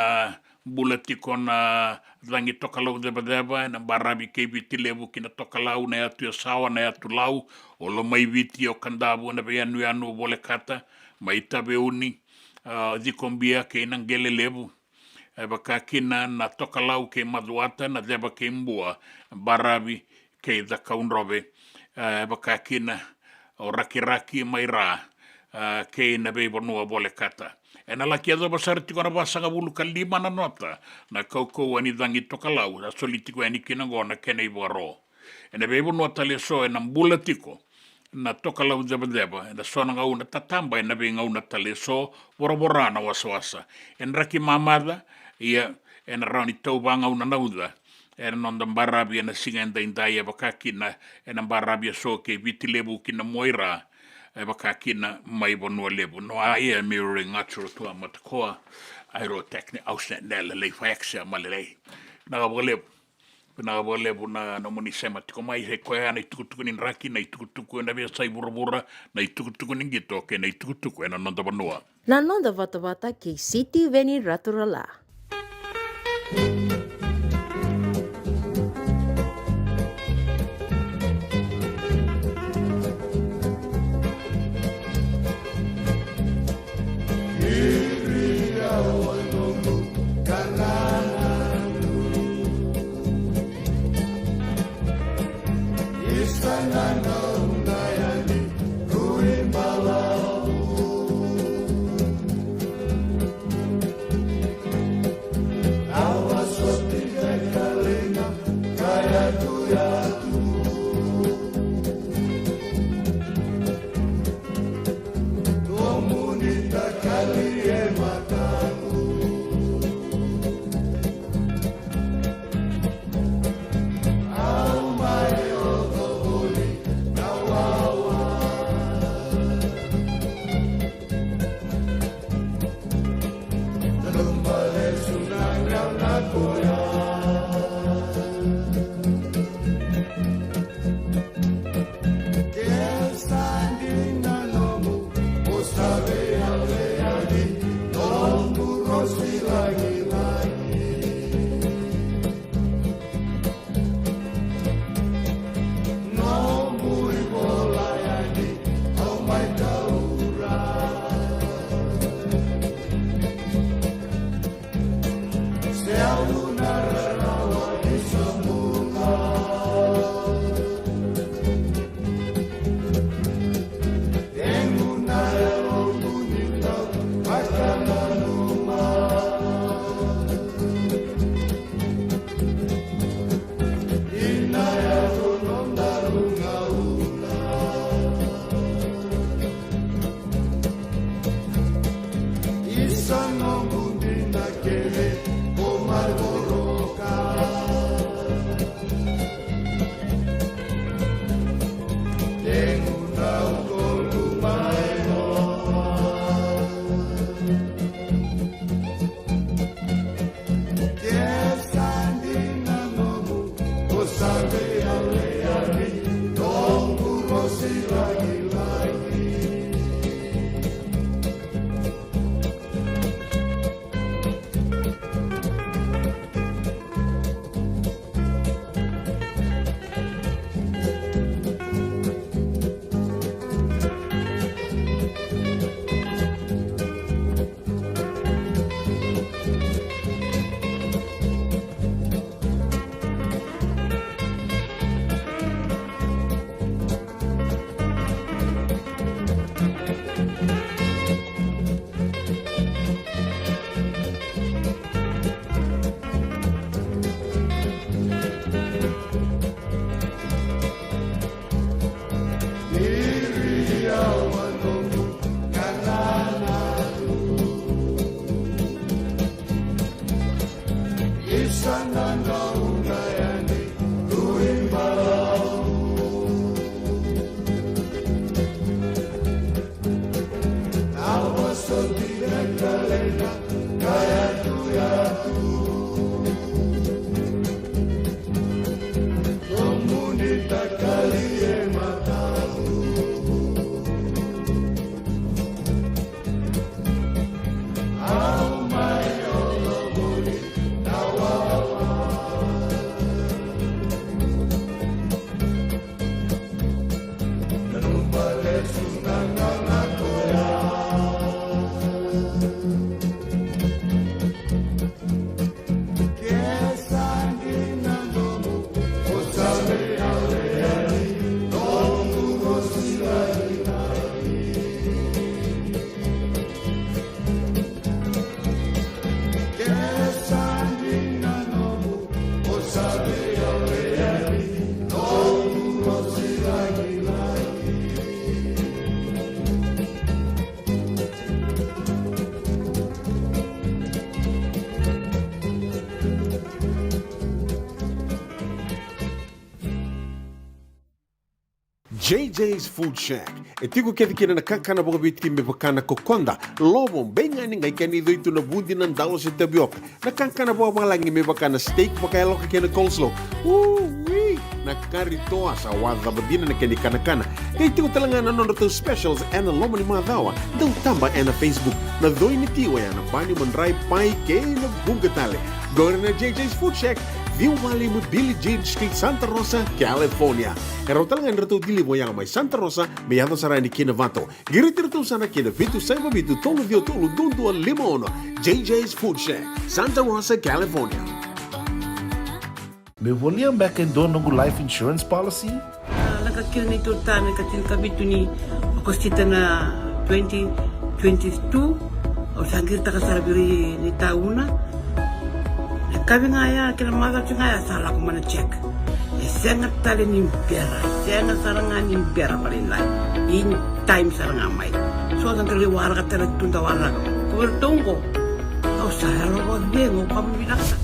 bula tiko na dangi tokalau deba na barabi ke viti levu kina tokalau na atu ya sawa na atu lau o lo mai viti o kandabu na be anu bole kata mai tabe uni di kombia ke nangele levu baka kina na tokalau ke maduata na deba ke mbua barabi ke da kaunrobe baka kina o raki mai ra ke na be bonua bole kata. E na laki ado basar tiko na basanga bulu ka 5 na nota na kau ani dangi tokalau na solitiko ani kinango na kena i bogaro. E na bebo nota le so e na mbula tiko na tokalau deba e na sona ngau na tatamba e na be ngau na tale so borobora na wasa. E na raki mamada ia e na rauni tau ba ngau na nauda e non barabi na singa indai e bakakina e na barabi so ke vitilebu kina moira e bakakina mai bonua lebu no ai e mirroring atro to matkoa aerotechnic ausnet nela le faxa malele na lebu na lebu na no moni sema tiko mai he koe ana tukutuku ni raki na tukutuku na via sai burabura na tukutuku ni ngito ke na tukutuku e na nonda banua na nonda vata ke City Veni Raturala. JJ's Food Shack. E tigo ke dikina na kakana boka biti me bakana kokonda. Lobo benga ni ngai kani do itu na bundi nan dalos e tapioca. Na kakana boka malangi me bakana steak baka elo ke na coleslaw. Wee! Na karitoa sa wadha badina na kani kana. Kay tigo talanga na nono specials and na lomo ni madawa. Dau tamba na Facebook. Na doi ni tiwa ya na bani mandrai pai ke na bungatale. Go na JJ's Food Shack. Viu Valley mo Billie Jean Street, Santa Rosa, California. Karo talagang rato dili mo yang may Santa Rosa, may yato sarani kinavato. Giritirto sana kina vitu saiba vitu tolo dio tolo dundu limono. JJ's Food Shack, Santa Rosa, California. Me volia back in dono life insurance policy? Nakakil ni tutana katil kabitu ni okostita na 2022 o sangir takasarabiri ni tauna. Kami ngaya kila mada tu ngaya salah aku mana cek. Sangat tali nimpera, sangat sarangan nimpera paling lain. In time sarangan mai. So kan kali warga terus tunda warga. Kau bertunggu. Kau saya lo dengo kamu binasa.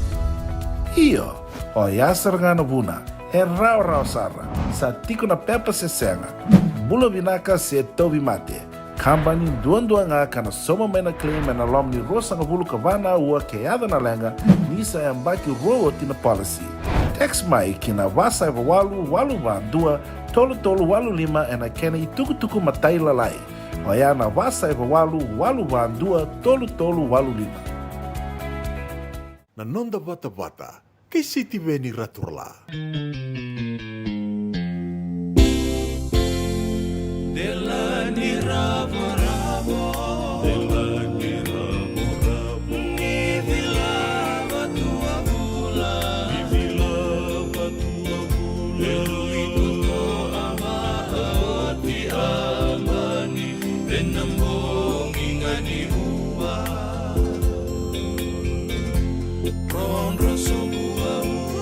Iyo, o ya sarangan buna. Rau sara. Sa tiko na pepa se senga. Bula binaka se tobi mate. Kambani duan nga kana soma mena claim na lom ni rosa nga bulu kavana ua keada na lenga nisa ya mbaki roa tina policy. Text mai kina wasa eva walu van dua tolu walu lima ena kena ituku matai lalai. Oya na wasa eva walu van dua tolu walu lima. Na nonda bata kay City Veni Raturla. Delani rabo Delani rabo Ni vilava tua bula Ni vilava tua bula Eluitu to amahati amani Denambongi ngani hua Ronro somua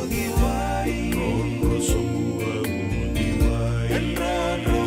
udiwai Ronro somua udiwai Enrano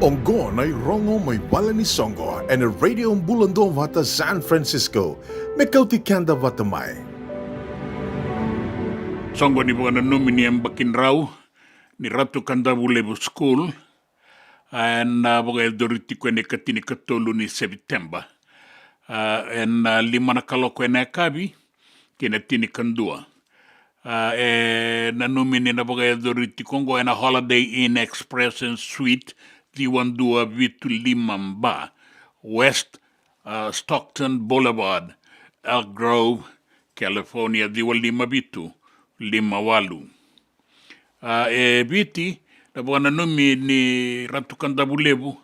Ongo na rongo may bala ni Songo and a radio bulando vata San Francisco. Mekauti kanda vata mai. Songo ni bukan nomini yang bakin rau ni Ratu Kanda Bulebu School and bukan doriti kene katini katolu ni September and lima na kaloko na kabi kene tini kandua na nomini na bukan doriti Kongo and a Holiday Inn Express and Suite Diwandua Vitu Limamba West Stockton Boulevard Elk Grove California Diwa Lima Bitu Lima Walu. Biti, na buwana numi ni Ratu Kanda Bulebu,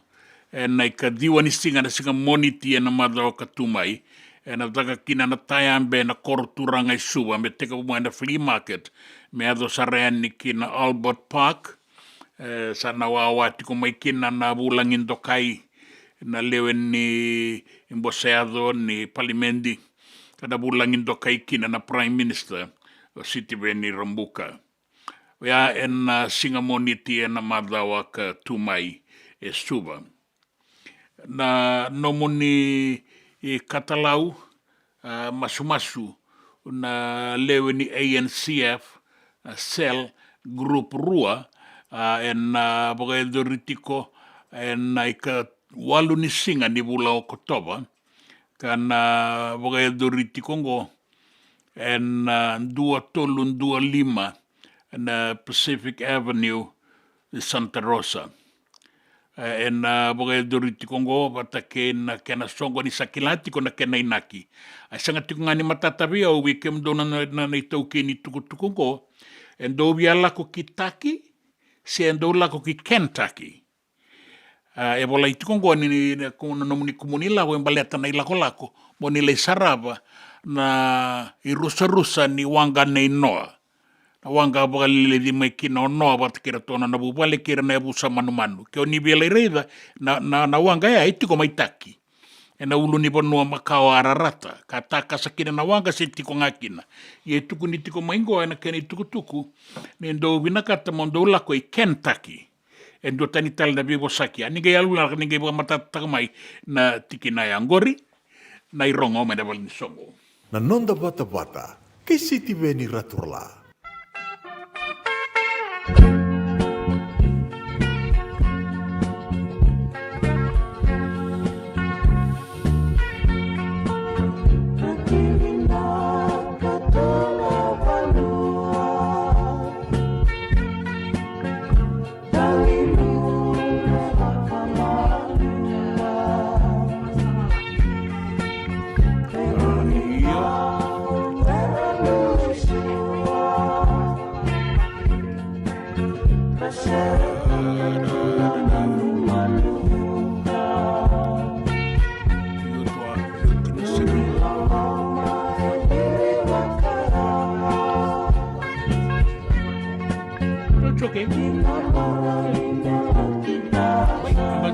na ika diwa ni singa na singa moniti na madao katumai, na daga kina na tayambe na korturanga isuwa, me teka bumwa na flea market, me ado sarean ni kina Albert Park, sana wawati kumai kina na bulangin dokai, na lewen ni imboseado ni palimendi, kada bulangin dokai kina na Prime Minister, City Beni Rambuka. Ya en singamoniti en madawa ka tumai e suba. Na nomoni e katalau masu na lewe ni ANCF cell group rua en bagaedo ritiko en ika walu ni singa ni bula o kotoba kana bagaedo ritiko ngo en 235 na Pacific Avenue Santa Rosa en bagaedo doriti Kongo bata kena songo ni sakilati kona kena inaki ai sanga tikungani matatabi au weekend dona na itau keni tuku ko en do biala ko kitaki se endo la ko ki Kentucky e bola itikongo ni kono nomuni komunila o embaleta na ilako lako moni le saraba na irusa ni wanga nei noa. Na wanga bagalile di mai kina noa bat kira tona na bubale kira na busa manu. Keo ni biela reida na wanga ya itiko mai taki. E na ulu ni bonua makao ararata. Ka taka sakina na wanga se tiko ngakina. Ye tuku ni tiko maingo na keni tuku. Ni ndo winakata mondo lako i Kentucky. E ndo tani tali na bibo saki. Anige yalula ninge iba matataka mai na tiki na yangori. Na irongo me na ni songo. Na nonda bata, kay City Beni Raturla.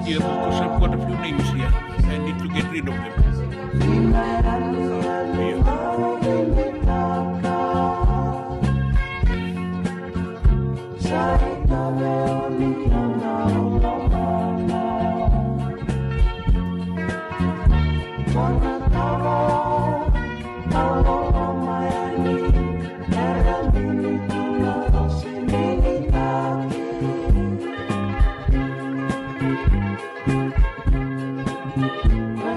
Because I've got a few names here. I need to get rid of them.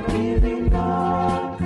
Giving up,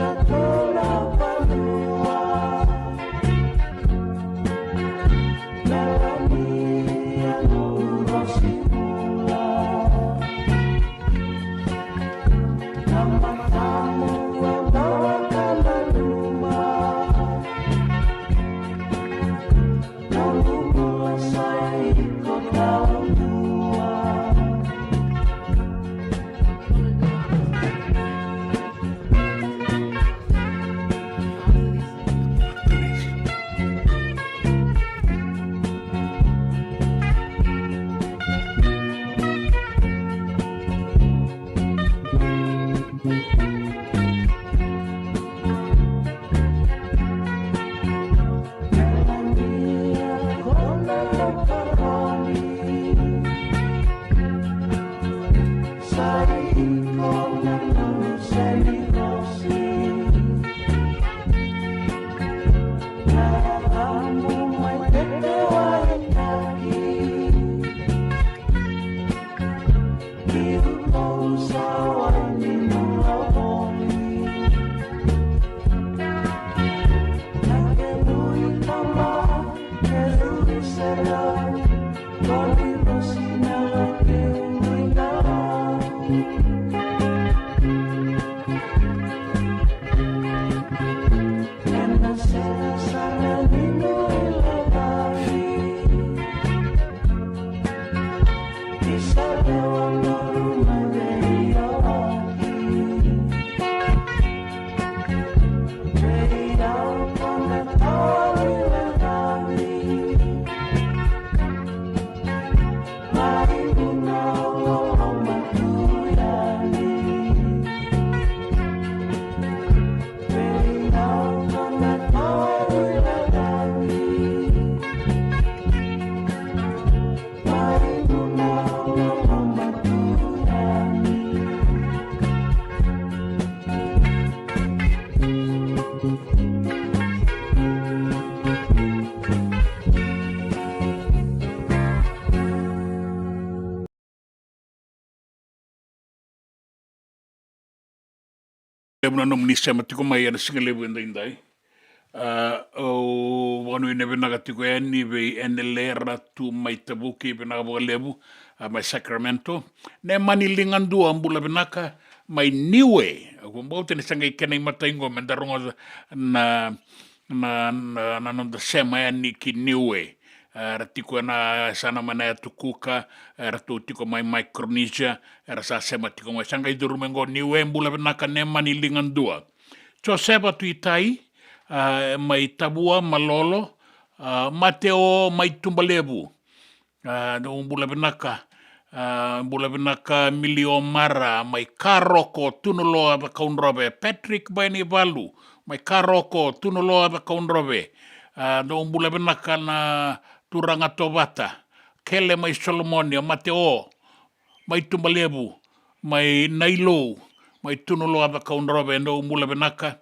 Muna nom ni sema tiko mai ana singa lebu indai. O wanu ine venaga tiko eni ve ene lera tu mai tabuki venaga boga lebu mai Sacramento. Ne mani lingandua ambula venaka mai niwe. Ako mbau tene sanga ikena imata ingo mendarongo na nanda sema ya niki niwe. Ratiko na sana mana ya tukuka ratu tiko mai Micronesia sa sema tiko mai sanga idurumengo niwe mbula venaka ne mani lingandua. So seba tu itai mai tabua malolo mateo mai tumbalebu no mbula venaka milio mara mai karoko tunulo aba kaunrobe Patrick Baini Valu mai karoko tunulo aba kaunrobe no mbula venaka na turanga tovata kele mai Solomonia mateo mai tumbalebu mai nailo mai tunulo aba kaunrobe no mbula venaka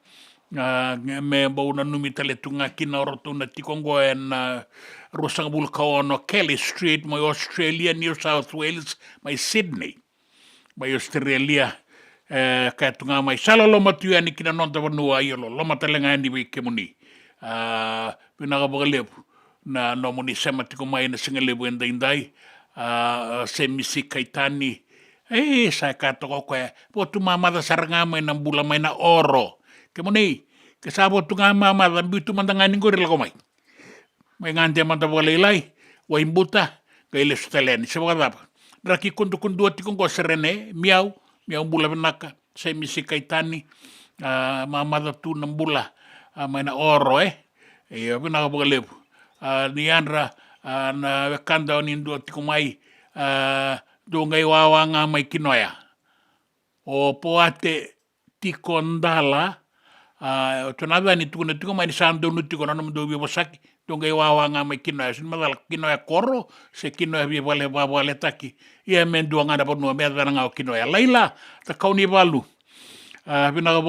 me bauna numi tale tunga kina oroto na tikongo na rusang bulkao no Kelly Street mai Australia, New South Wales mai Sydney mai Australia kaya tunga mai salolo matuya ni kina nonta vanua iolo loma talenga ni wi kemuni pinaga bagalepu na nomoni sema tiko mai na singalebu endai se misi kaitani sa katoko kwa po tu mama da saranga mai na bula mai na oro kemuni ke sabo tu mama da bitu mandangani ngori la komai mai ngante manda bolelai wa imbuta ga ile sutelen se bagaba raki kundu tiko ngo serene miau bula benaka se misi kaitani mama da tu nambula mai na oro bina bagalebu ni andra na kanda ni ndo tiko mai do ngai wawanga mai kinoya o poate tiko ndala tonada ni tiko mai sando no tiko no do bi bosaki do ngai wawanga mai kinoya sin madala kinoya koro se kinoya bi vale taki ia men do ngada bono me dana kinoya laila ta kauni valu bina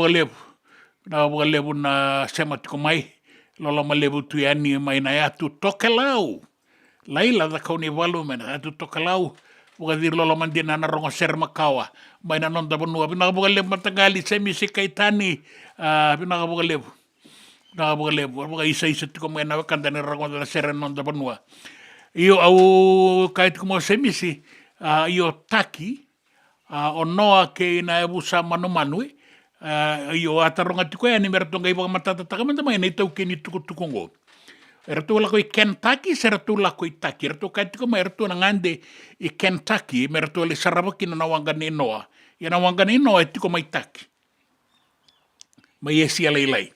bogalebu na sema tiko mai lolo malebu tu yani mai na ya tu tokelau laila da kauni valu men tu tokelau bukadir lolo mandina na rongo ser makawa mai na nonda bonua bina bogalebu matagali semi sikaitani bina bogalebu buka isa tiko mai na kanda na rongo na ser nonda bonua io au kait como semisi io taki o noa ke na ebusa manu io ataronga tiko ya ni mertonga iba matata takamanda mai nei tau ke ni tukutukongo ertu la koi Kentucky sertu la koi taki ertu kait ko mertu na ngande I Kentucky mertu le sarabaki na wangani noa ya na wangani noa tiko mai taki mai esi alai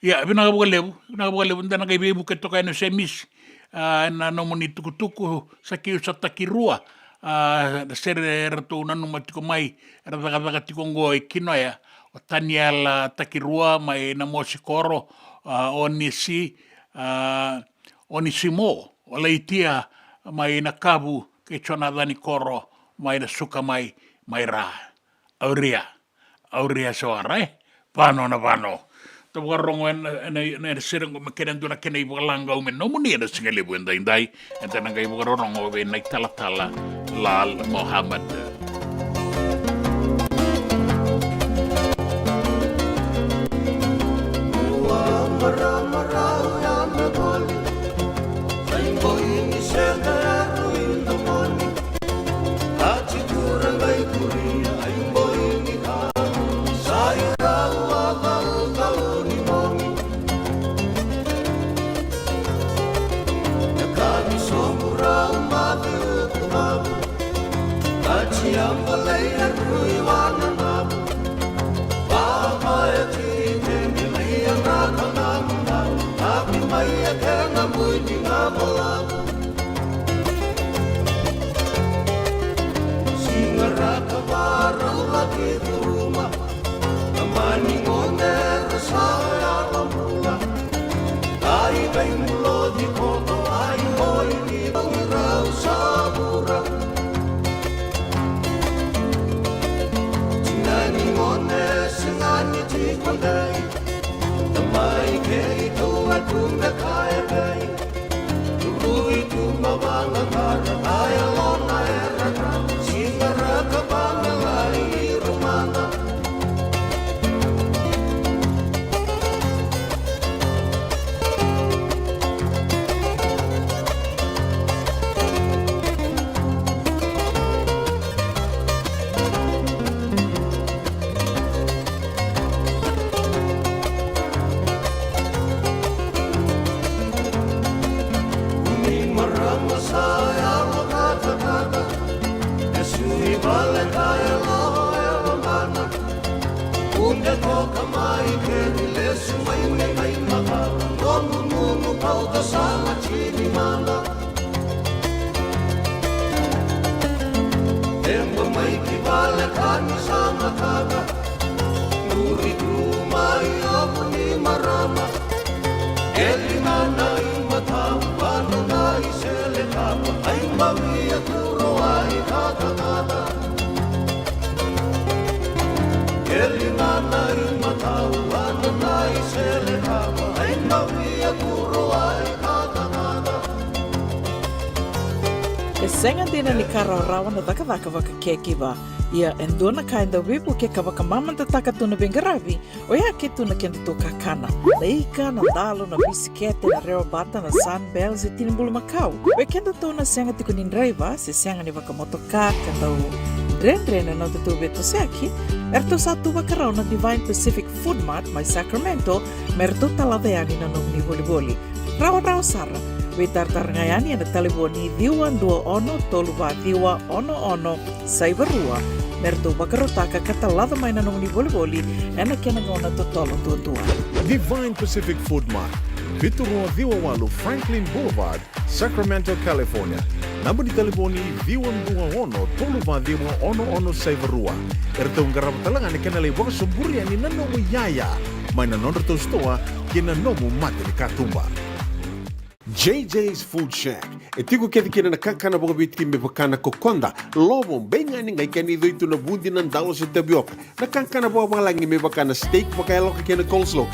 ya bina bogalebu ndana kai bebu ke toka no semis na no moni tukutuku saki sa takirua ser ertu na no matiko mai era tiko ngo kinoya o Taniela takirua mai na mosikoro onisimo o leitia mai na kabu ke chona dani koro mai na suka mai ra auria soare pano na pano to warongo en sereng me kenen duna kenei walanga me no muni na singale wenda indai en tena ngai warongo we nai tala lal Muhammad Senga dina ni karaurawa na daka waka kekiwa. Ia endona kainda wipu ke kawaka mamanta taka tuna bengaravi o ia ke tuna kenda to kakana. Na ika, na dalo, na bisikete, na reo bata, na sunbells e tinimbulu makau. O kenda tona senga tiko ni driver se senga ni waka motoka kanda o Drena na tutu beto seki, erto satu wakarau na Divine Pacific Food Mart mai Sacramento, merto talaveani na nomni voliboli. Rawa sara, we tartarngayani na taliboni diwa dua ono toluwa diwa ono saibarua, merto wakarotaka katalada mai na nomni voliboli, ena kenangona totolo tua. Divine Pacific Food Mart, Viturua Diwa Walu Franklin Boulevard, Sacramento, California. Namba di telefoni Diwan Dua Ono Toluva Diwa Ono Saivarua. Erto ngarap talangan kena lewak semburi ani nanomu yaya. Maina nonreto stoa kena nomu mate ni katumba. JJ's Food Shack. Etigo kedi kena nakakana boga bitki me bakana kokonda. Lobo benga ni ngai kani do itu na bundi nan dalos e tabiok. Nakakana boga malangi me bakana steak baka loka kena coleslaw.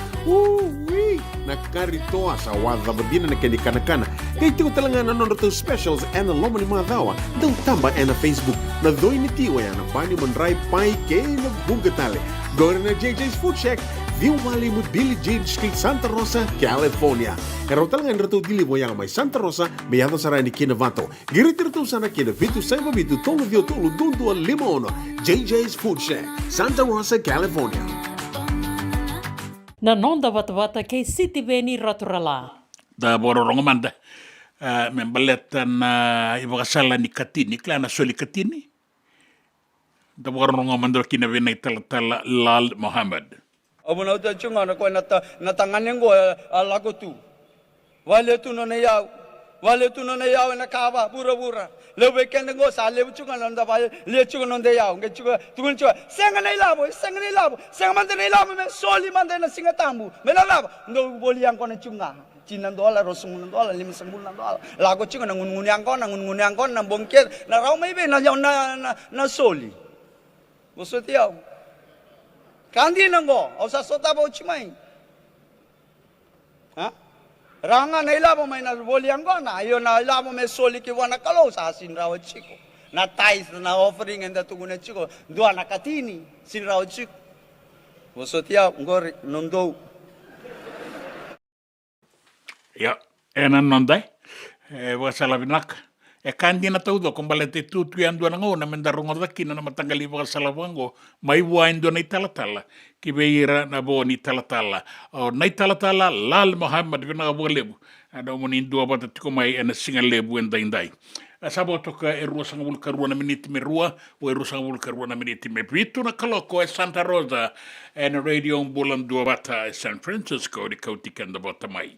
Na karitoa sa wadha badina na keni kana. Kaya tigo talaga na nonreto specials and lomo ni mga dawa. Daw tamba na Facebook. Na doy ni tiwa ya na pani manray pai kaya na bugatale. Go na JJ's Food Shack. Viu Valley mo Billy Jean Street, Santa Rosa, California. Karo talaga nreto dili mo yang may Santa Rosa, may ato sa ni Kinavato. Giritirto sana kina Vitu Saiba Vitu Tolo Dio Tolo Duntua Limono. JJ's Food Shack, Santa Rosa, California. Na nonda wata kay City Veni Raturala. Da bororong manda. Membaletan ibakasala ni Katini, klana soli Katini. Da bororong manda kina venay tala Lal Muhammad. Abo na uta chunga na ko na tanganen go lago tu. Wale tu no na yao na kaba bura. Lebe kende go sa lebe chunga na nda ba le chunga no de yao nge chunga tugun chunga senga na ilabo senga mande na ilabo me soli mande na singa tambu me na labo ndo boli yang ko na chunga $9 $10 $5 lago chunga na ngun yang ko na bongket na raw may be na soli. Uso tiyaw. Kandi nanggo, o sa sota ba uchimay. Ha? Ranga na ilabo may nalboliang ko na, ayo na ilabo may soli kiwana kalo sa sinraw chiko. Na tais na offering and tuguna chiko, dua na katini, sinraw chiko. Uso tiyaw, ngori, nondo. Ja, enan nondai. Wasalavinak. Kandi na taudo kung balete tutuyan doon nga na mendarong ordakin na matanggali pa salawango may wain doon na italatala kibeira na bo ni talatala o na italatala lal Muhammad vinagabulebu ada mo ni dua batat ko may na singalebu enday asabo to ka erua sang bulkarua na miniti merua o erua sang bulkarua na miniti me pitu na kaloko Santa Rosa and radio bulan dua bata San Francisco di kautikan da bota mai.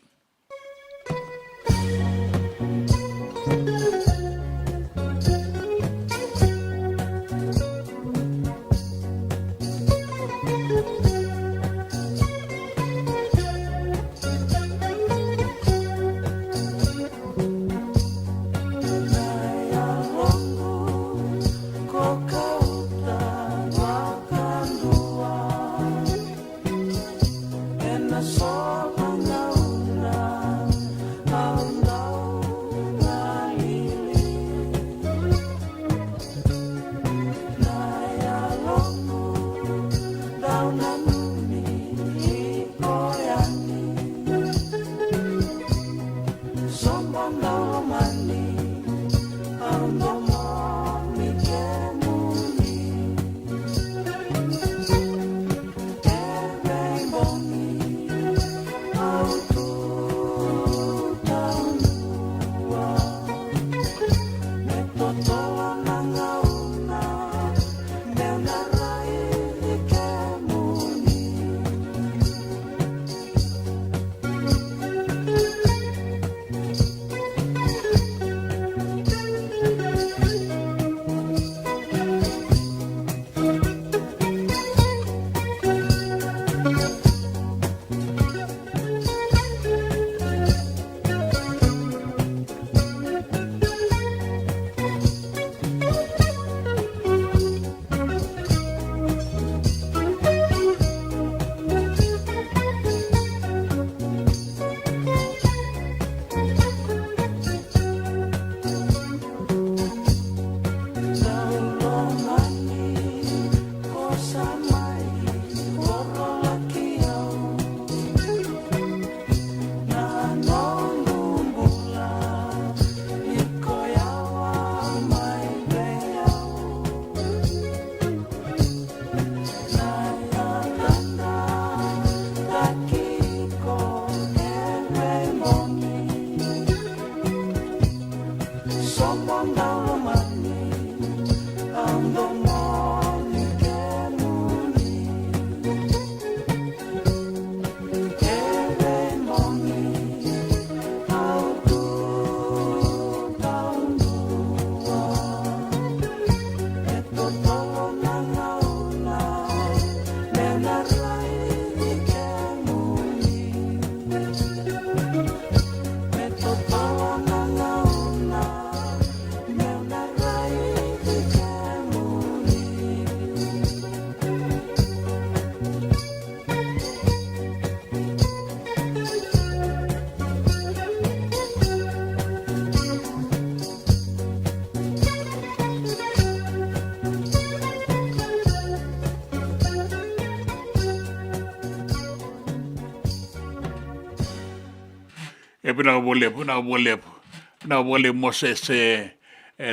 Pinakaboleh Moses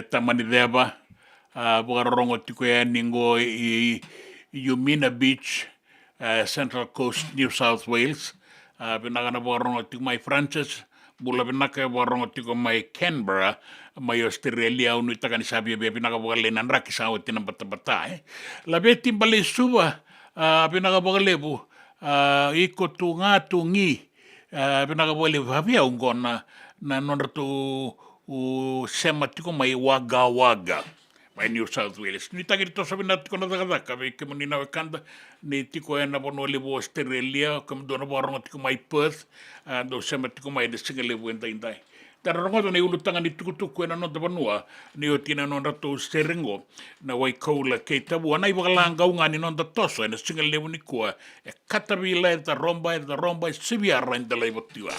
tamani deba bukarongo tiko ya ningo Yumina Beach, Central Coast, New South Wales. Pinakana bukarongo tiko may Francis, bula pinaka bukarongo tiko may Canberra, may Australia unu itakan sabi ya pinakabukalenan rakisa awat tinang bata-bata. Labi timbali suba pinakabukalebu ikut tunga tungi pinakabukalebu habia ungkona na nonratu sema tiko may waga may New South Wales ni tagir to sabi natin ko na dagadaka may kemunina wakanda ni tiko na bono libo Australia kum dono borong tiko may Perth do sema tiko may desingalebu inday Tarangoto ni ulutanga ni tukutuku na nonta vanua ni o tina non rato sterengo na wai kaula kei tabu anai wakalanga unga ni nonta toso na singa lewu ni kua e katavila e ta romba e siviara in dalai votiwa.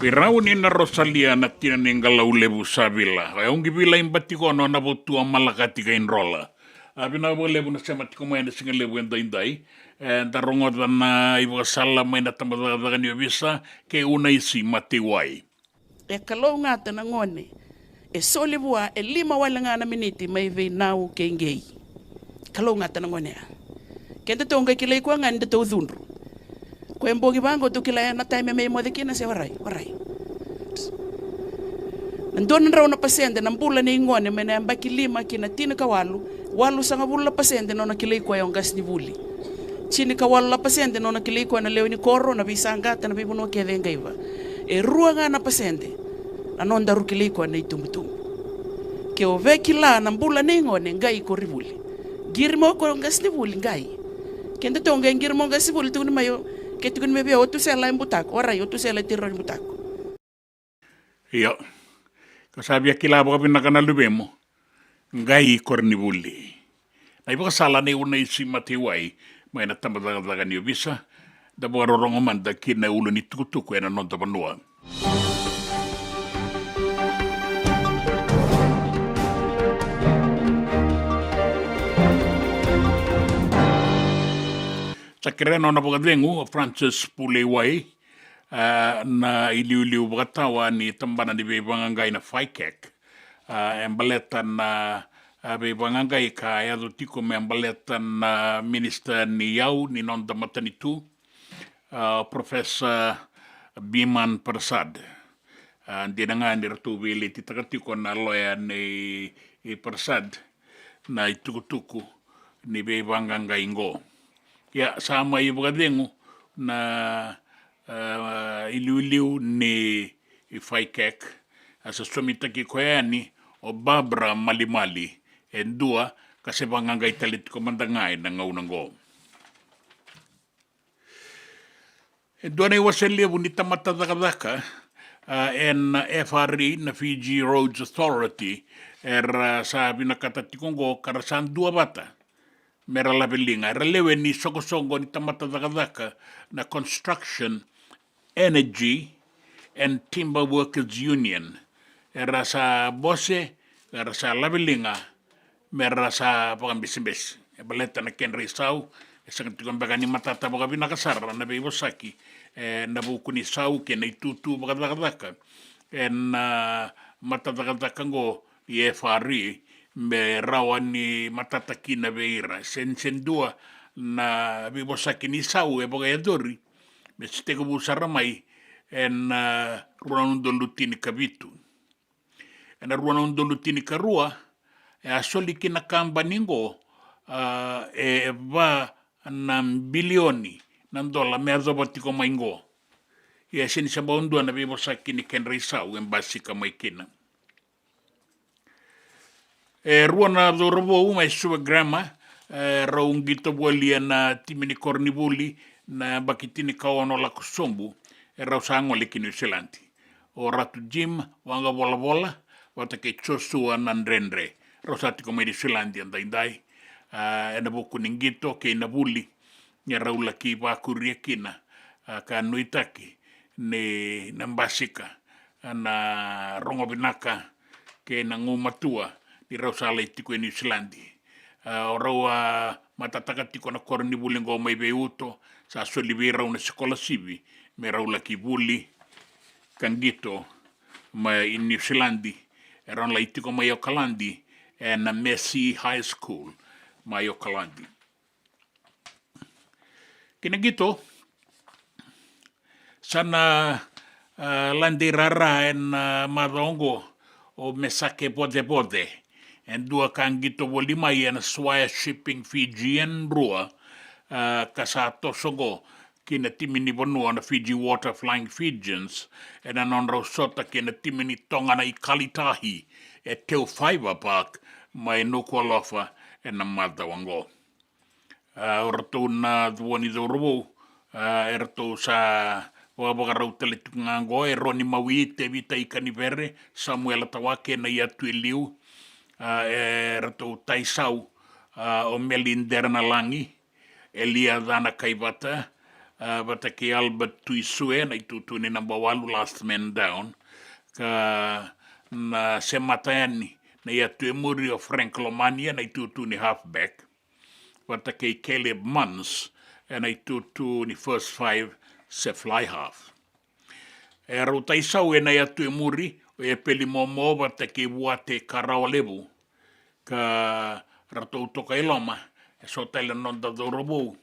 Pirauni na Rosalia na tina ningala ulebu sabila. Ay ungi bila imbati ko no na botua malakati ka inrola. Abina bo lebu na sama tiko mo na singa lebu enda indai. Da rongo na ibo sala mai na tamada da ni visa ke una isi matiwai. E kalau ngata na ngone. E soli bua e 5 wala nga na miniti mai ve nau ke ngei. Kalau ngata na ngone. Kente tonga kilay ko nganda to dhunru. Ko embogi bango to kilaya na time may mo de kina se waray. Nandun raw na pasyente ng bula ni ngone may na ambaki 5 kina tina kawalu sa nga bula pasyente no nakilay ko yung gas ni buli. Chini kawalu la pasyente no nakilay ko na leo ni koro na bisangata na bibuno kaya den gaiba. E rua nga na pasyente anon daru kilay ko na itumutum. Kaya ve kila ng bula ni ngone ngai ko ribuli. Girmo ko yung gas ni buli ngai. Kenda tonga yung girmo gas ni buli tu mayo ketukun mebe otu sela yang butak, warai otu sela tiro yang butak. Iya, kasabi akila baka pinakana lubemo, ngai korni buli. Na iba kasala ni una isi matiwai, may natamadagan niyo bisa, da baka rorongoman da kina ulo ni tukutuku na nonta panua. Sa kireno na pagkadengu, Francis Puleway, na iliu-liu bagatawa ni tambana di bebangangay na FICAC. Embaletan na bebangangay ka ayado tiko me embaletan na minister ni Yau ni nonda matanitu, Professor Biman Persad. Di na nga nirtubili titakatiko na lawyer ni Persad na itukutuku ni bebangangay ngo. Ya sama ibu kadengu na iliu-liu ni FICAC asa sumita ki koyani o Barbara Malimali endua kasi bangangay talit komandangay na ngaunang go. Endua na iwaselia bunita matadakadaka en FRE na Fiji Roads Authority sabi na katatikong go karasan 2 bata. mera labelinga. Relewe ni sokosongo ni tamata zakazaka na Construction, Energy and Timber Workers Union. Era sa bose, era sa labelinga, mera sa pagambisimbis. Baleta na Kenry Sau, isang tikumbaga ni matata baga binakasara na Bibosaki, na buku ni Sau kena itutu baga zakazaka. En matata ngo i FRE, me rawa ni matata kina beira. Sen dua na Bibosaki ni Sau e baga yadori, me stego busara mai, en ruanun dolutini kabitu. En ruanun dolutini karua, e asoli kina kamba ningo, e va na bilioni ng dola me azobati ko maingo. Ia sin sa bondo na Bibosaki ni Kenry Sau en basika mai kina. E ruana dorobo uma sua grama, raungito bolia na timini kornibuli na bakitini kaono la kusombu, e rausango liki New Zealand. O ratu Jim wanga bola bola, wata ke chosua nandrendre. Rausati ko mai New Zealand andai e na boku ningito ke na buli, ni raula ki wakuria kina, ka nuitaki ni nambasika na rongo binaka ke na ngumatua ni rausala itiko New Zealand. O raua matataka tiko na korni buli ngo mai beuto sa solibira una sekolah sivi me raula ki buli kangito mai in New Zealand eran la itiko mai Aucklandi na Messi High School mai Aucklandi. Kina gito sana landi rara en madongo o mesake bode en dua kangito volima en Swire Shipping Fijian rua kasato sogo kina timini bonua na Fiji Water Flying Fijians en anon rausota kina timini tonga na ikalitahi e Teo Fiber Park mai Nukualofa en na Madawango. Orto na duoni dorobo erto sa wabagarau teletungango e Roni Mawite vita ikanivere Samuel Tawake na iatu iliu erto taisau o Melinder na langi Elia Dana Kaibata bata ke Albert Tuisue na itutuni namba walu last man down ka na Sematani na iatu emuri o Frank Lomania na itutuni halfback bata ke Caleb Mans na itutuni first five se fly half. E rautai sau e nei atu e muri, o e peli momo bata ke buate karao lebu, ka ratou toka iloma, e so taile nonda dorobo,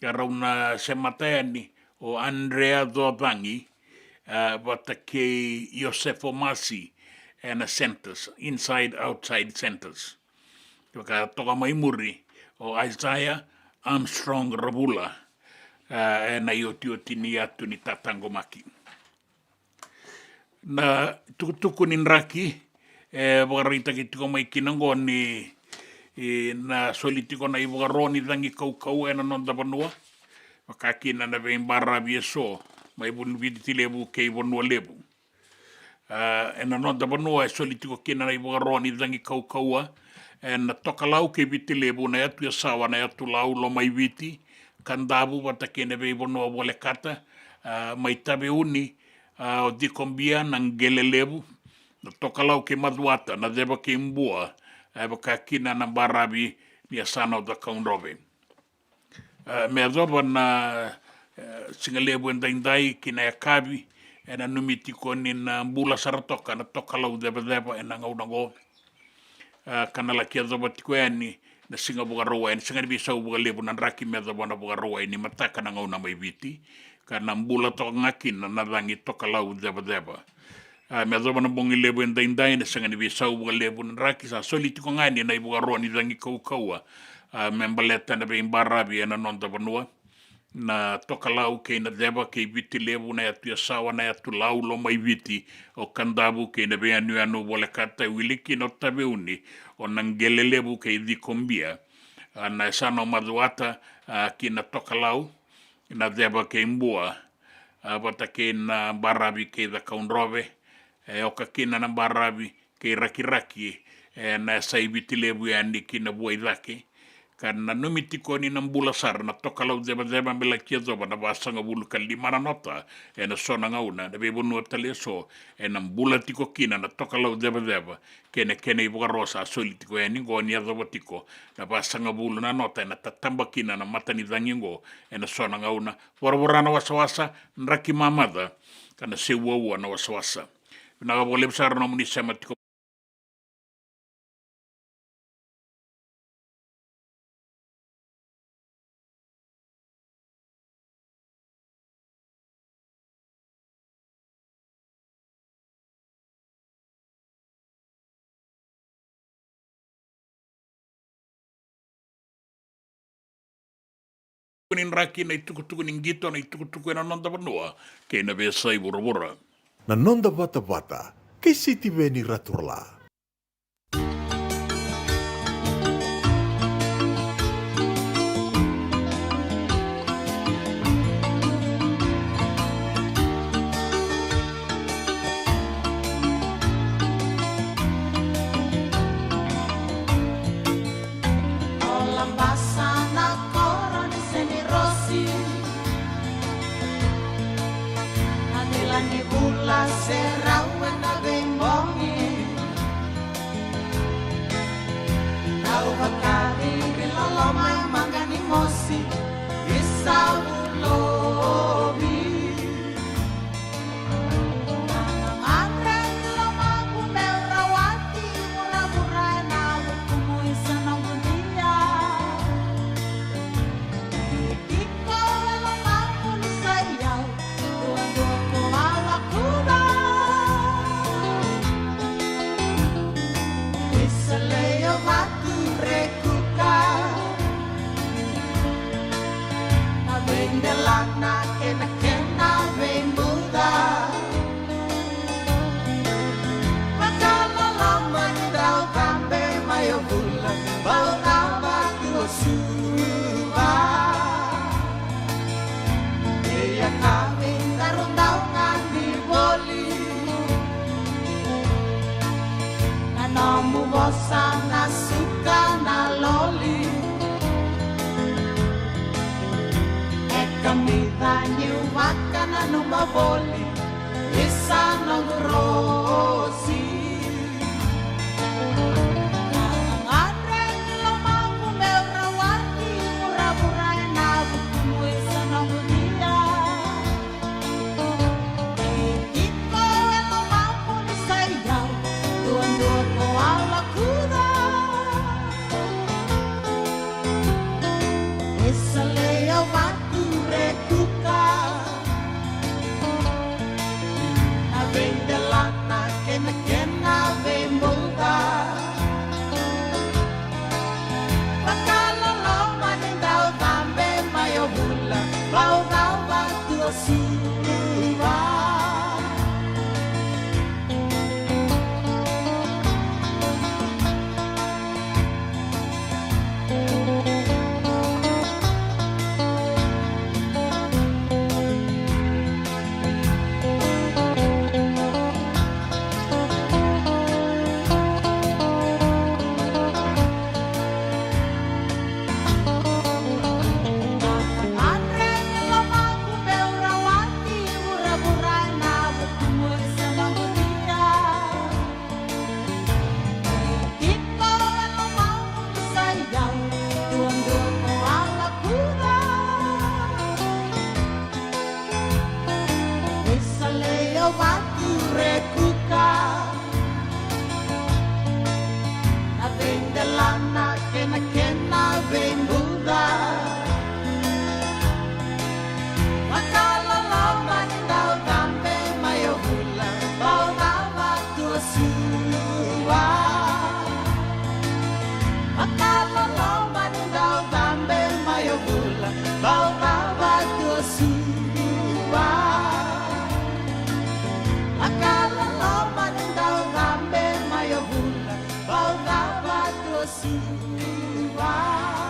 ka rauna se matani o Andrea Dodhangi, bata ke Yosefo Masi, e na centers, inside, outside centers. Ka toka mai muri, o Isaiah Armstrong Rabula, na ioti ni atu ni tatango maki. Na tukutuku ni nraki, wakarita ki tiko mai kinango ni na solitiko na iwakaroni dangi kau na nonda panua, wakakina na vein barra bieso, mai bunu viditi lebu kei vanua lebu. Na nonda panua e solitiko kina na iwakaroni dangi kau na toka lau kei viti lebu na atu ya sawa na atu lau lo mai viti, kandabu wata kene vei bonua wale kata, mai tabe uni o dikombia ng gelelebu, na toka lau ke maduata, na deba ke mbua, baka kina na barabi ni asana o da kaunrobe. Me adoba na singalebu endaindai kina ya kabi, na numitiko ni na mbula saratoka, na toka lau deba na ngaunango, kanala ki adoba tiko ni, na singa buka roa ni singa ni bisa buka lebu na raki meda bona buka roa ni mataka na ngauna mai viti kana mbula to ngakin na nadangi toka lau deba meda bona bongi lebu endai na singa ni bisa buka lebu na raki sa soliti ko ngani na buka roa ni dangi kau membaleta na be imbarabi na nonda bonua na toka lau ke na deba ke viti lebu na atu sawa na atu lau lo mai viti o kandabu ke na be anu wala kata wiliki no tabe uni o nangele lebu ke di kombia na sano maduata ki na toka lau na deba ke mbua bata ke na barabi ke da kaunrobe o ka kina na barabi ke raki na sai viti lebu ya ni ki na buai dake Karena numitiko ni ng bulasar na to kalau zeba melaki zoba na basa nga bulu kalima na nota na sona nga una na bebunu taleso ng bulatiko kina na to kalau zeba kene ibu rosa solitiko ni go ni zoba tiko na basa nga bulu na nota na tatamba kina na mata ni zangingo na sona nga una wara na wasawasa nraki mamada kana sewa na wasawasa na boleh besar na munisema tiko kunin raki na itukutuku ning gito na itukutuku na nonda banua kaya na besa ibura-bura. Na nonda bata-bata, kay City Veni Raturla.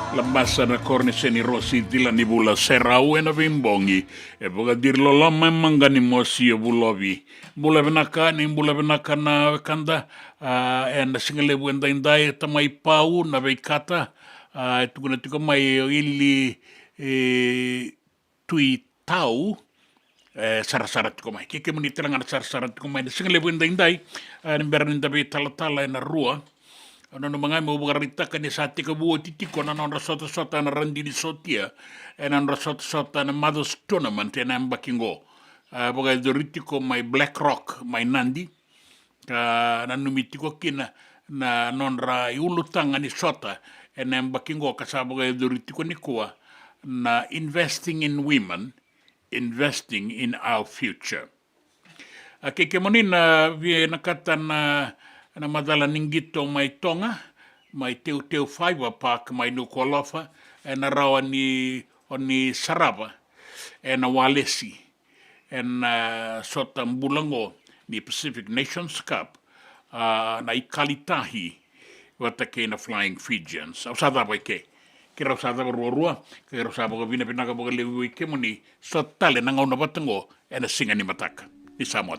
Lambasa na corne seni rosi tila ni bula serau na bimbongi e boga dirlo lama mangani mosi e bulovi bula benaka na kanda na singale buenda indai tamai pau na beikata Tukuna tika mai ili tui tau, sara-sara tiko mai. Keke mani telanga na sara-sara tiko mai. Na singa lepo indai, ni mbera ni ndabe tala-tala na rua. Ano mga mo bukaritaka ni sa tika buo titiko na nang rasota-sota na randini sotia. E nang rasota-sota na Mother's Tournament e nang bakingo. Buka doritiko mai Black Rock, mai Nandi. Na numitiko kina na nonra iulutanga ni sota. E nang bakingo kasabuka doritiko ni kuwa na investing in women, investing in our future. Keke moni na vi nakata na madala ningito mai Tonga, mai Teu Fiber Park, mai Nukualofa, e na rawa ni Sarava, e na Walesi, e na sota mbulango ni Pacific Nations Cup, na ikalitahi watake na Flying Fijians. Au sada bai ke. Kira usada rua-rua, kira usada boga vina pinaka boga lewi ke moni sotale na ngauna batango e na singa ni mataka. Ni Samoa.